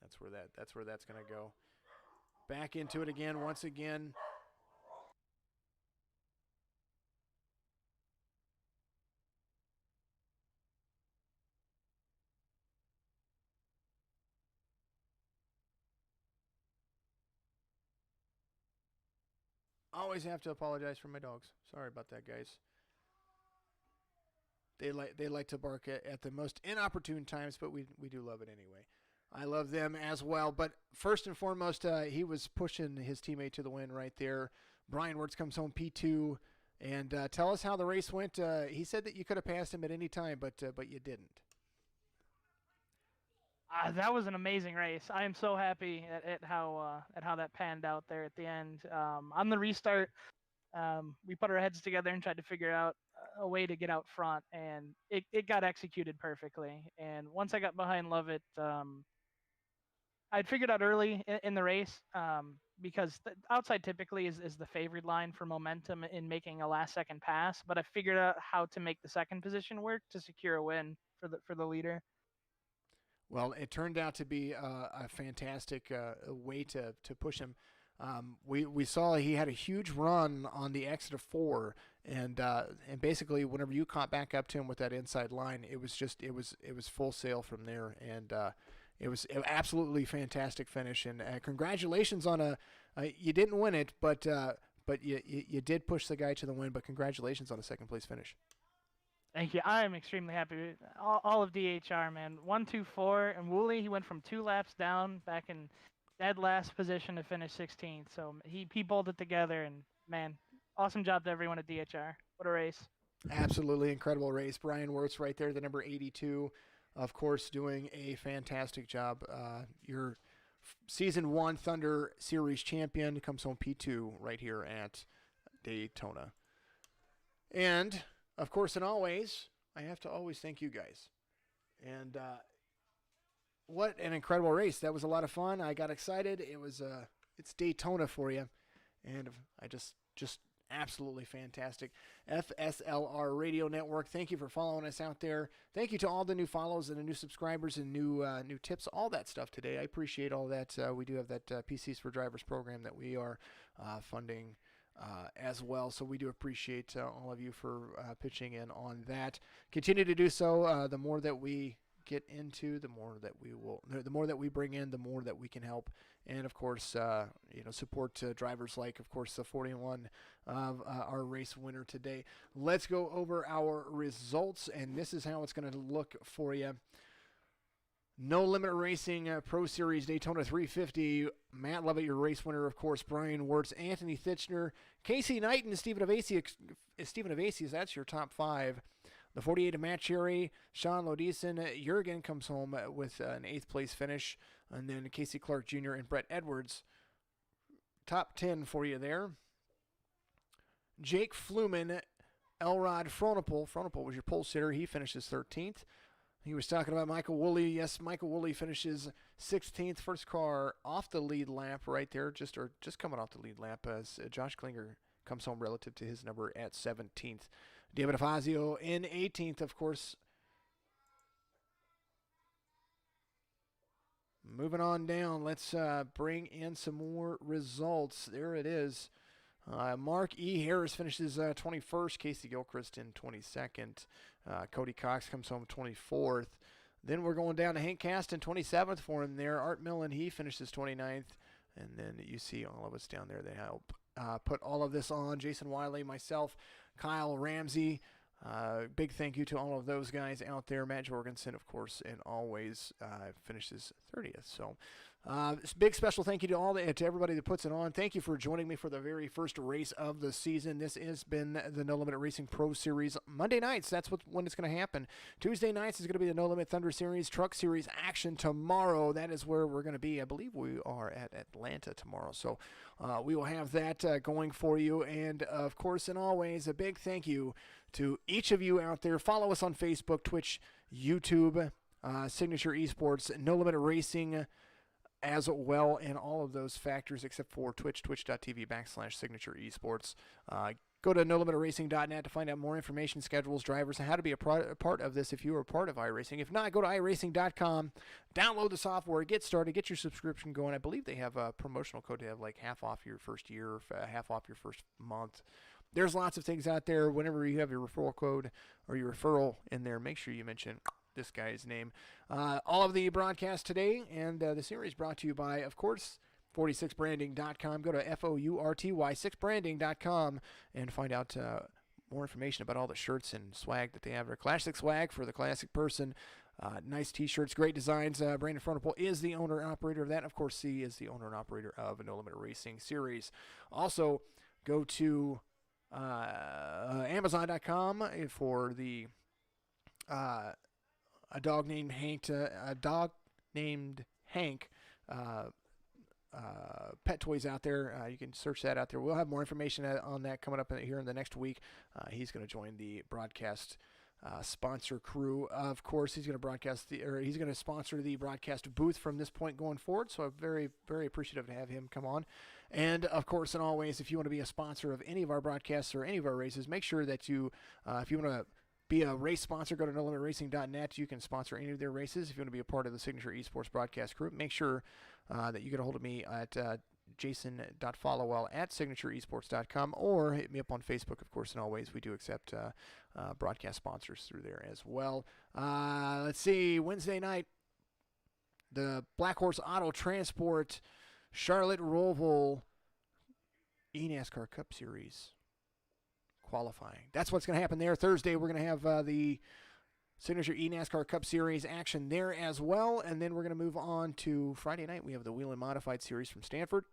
That's where that's going to go. Back into it again, once again. Always have to apologize for my dogs. Sorry about that, guys. They like to bark at the most inopportune times, but we do love it anyway. I love them as well. But first and foremost, he was pushing his teammate to the win right there. Brian Wirtz comes home P2. And tell us how the race went. He said that you could have passed him at any time, but you didn't. That was an amazing race. I am so happy at how that panned out there at the end. On the restart, we put our heads together and tried to figure out a way to get out front, and it got executed perfectly. And once I got behind Lovett, I'd figured out early in the race, because the outside typically is the favored line for momentum in making a last second pass, but I figured out how to make the second position work to secure a win for the leader. Well, it turned out to be a fantastic way to push him. We saw he had a huge run on the exit of 4, and basically whenever you caught back up to him with that inside line, it was full sail from there, and it was an absolutely fantastic finish. And congratulations on you didn't win it, but you did push the guy to the win. But congratulations on a second place finish. Thank you. I am extremely happy with all of DHR, man. 1, 2, 4, and WOOLLEY, he went from 2 laps down back in dead last position to finish 16th. So he pulled it together, and man, awesome job to everyone at DHR. What a race. Absolutely incredible race. Brian Wirtz right there, the number 82, of course, doing a fantastic job. Your Season 1 Thunder Series champion comes home P2 right here at Daytona. And of course, and always, I have to always thank you guys. And what an incredible race. That was a lot of fun. I got excited. It's Daytona for you. And I just absolutely fantastic. FSLR Radio Network, thank you for following us out there. Thank you to all the new follows and the new subscribers and new tips, all that stuff today. I appreciate all that. We do have that PCs for Drivers program that we are funding as well. So we do appreciate all of you for pitching in on that. Continue to do so. The more that we get into, the more that we bring in, the more that we can help. And of course, support drivers like, of course, the 41 of our race winner today. Let's go over our results, and this is how it's going to look for you. No Limit Racing Pro Series Daytona 350. Matt Levitt, your race winner, of course. Brian Wirtz, Anthony Thitchner, Casey Knighten, Stephen Evasius. That's your top 5. The 48 of Matt Cherry, Sean Lodison. Jurgen comes home with an 8th place finish. And then Casey Clark Jr. and Brett Edwards. Top 10 for you there. Jake Fluman, Elrod Fronopol. Fronopol was your pole sitter. He finishes 13th. He was talking about Michael Woolley. Yes, Michael Woolley finishes 16th, first car off the lead lap right there, just coming off the lead lap as Josh Klinger comes home relative to his number at 17th. David DeFazio in 18th, of course. Moving on down, let's bring in some more results. There it is. Mark E. Harris finishes 21st. Casey Gilchrist in 22nd. Cody Cox comes home 24th. Then we're going down to Hank Caston, 27th for him there. Art Millen, he finishes 29th. And then you see all of us down there. They help put all of this on. Jason Wiley, myself, Kyle Ramsey. Big thank you to all of those guys out there. Matt Jorgensen, of course, and always finishes 30th. So big special thank you to everybody that puts it on. Thank you for joining me for the very first race of the season. This has been the No Limit Racing Pro Series. Monday nights, that's when it's going to happen. Tuesday nights is going to be the No Limit Thunder Series, Truck Series action tomorrow. That is where we're going to be. I believe we are at Atlanta tomorrow. So we will have that going for you. And, of course, and always, a big thank you to each of you out there. Follow us on Facebook, Twitch, YouTube, Signature Esports, No Limit Racing as well, and all of those factors except for Twitch, twitch.tv/Signature Esports. Go to NoLimitRacing.net to find out more information, schedules, drivers, and how to be a part of this if you are a part of iRacing. If not, go to iRacing.com, download the software, get started, get your subscription going. I believe they have a promotional code to have like half off your first year, half off your first month. There's lots of things out there. Whenever you have your referral code or your referral in there, make sure you mention this guy's name. All of the broadcasts today and the series brought to you by, of course, 46branding.com. Go to FOURTY6branding.com and find out more information about all the shirts and swag that they have. Their classic swag for the classic person. Nice t-shirts, great designs. Brandon Frontal is the owner and operator of that. Of course, C is the owner and operator of a No Limit Racing series. Also, go to Amazon.com for the a dog named Hank pet toys out there. You can search that out there. We'll have more information on that coming up here in the next week. He's going to join the broadcast sponsor crew. Of course, he's going to sponsor the broadcast booth from this point going forward. So I'm very, very appreciative to have him come on. And of course, and always, if you want to be a sponsor of any of our broadcasts or any of our races, make sure that you, if you want to be a race sponsor, go to NoLimitRacing.net. You can sponsor any of their races. If you want to be a part of the Signature Esports broadcast group, make sure that you get a hold of me at jason.followell@signatureesports.com or hit me up on Facebook, of course, and always. We do accept broadcast sponsors through there as well. Let's see, Wednesday night, the Black Horse Auto Transport Charlotte Roval eNASCAR Cup Series qualifying. That's what's going to happen there. Thursday, we're going to have the Signature eNASCAR Cup Series action there as well. And then we're going to move on to Friday night. We have the Wheel and Modified Series from Stanford.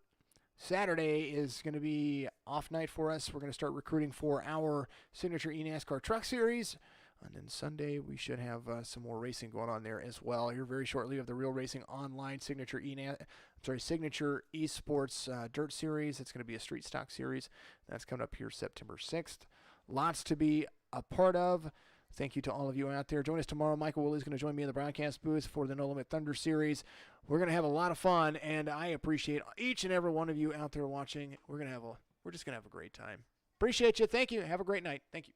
Saturday is going to be off night for us. We're going to start recruiting for our Signature eNASCAR Truck Series. And then Sunday, we should have some more racing going on there as well. Here very shortly, we have the Real Racing Online Signature Esports Dirt Series. It's going to be a street stock series. That's coming up here September 6th. Lots to be a part of. Thank you to all of you out there. Join us tomorrow. Michael Woolley is going to join me in the broadcast booth for the No Limit Thunder Series. We're going to have a lot of fun, and I appreciate each and every one of you out there watching. We're just going to have a great time. Appreciate you. Thank you. Have a great night. Thank you.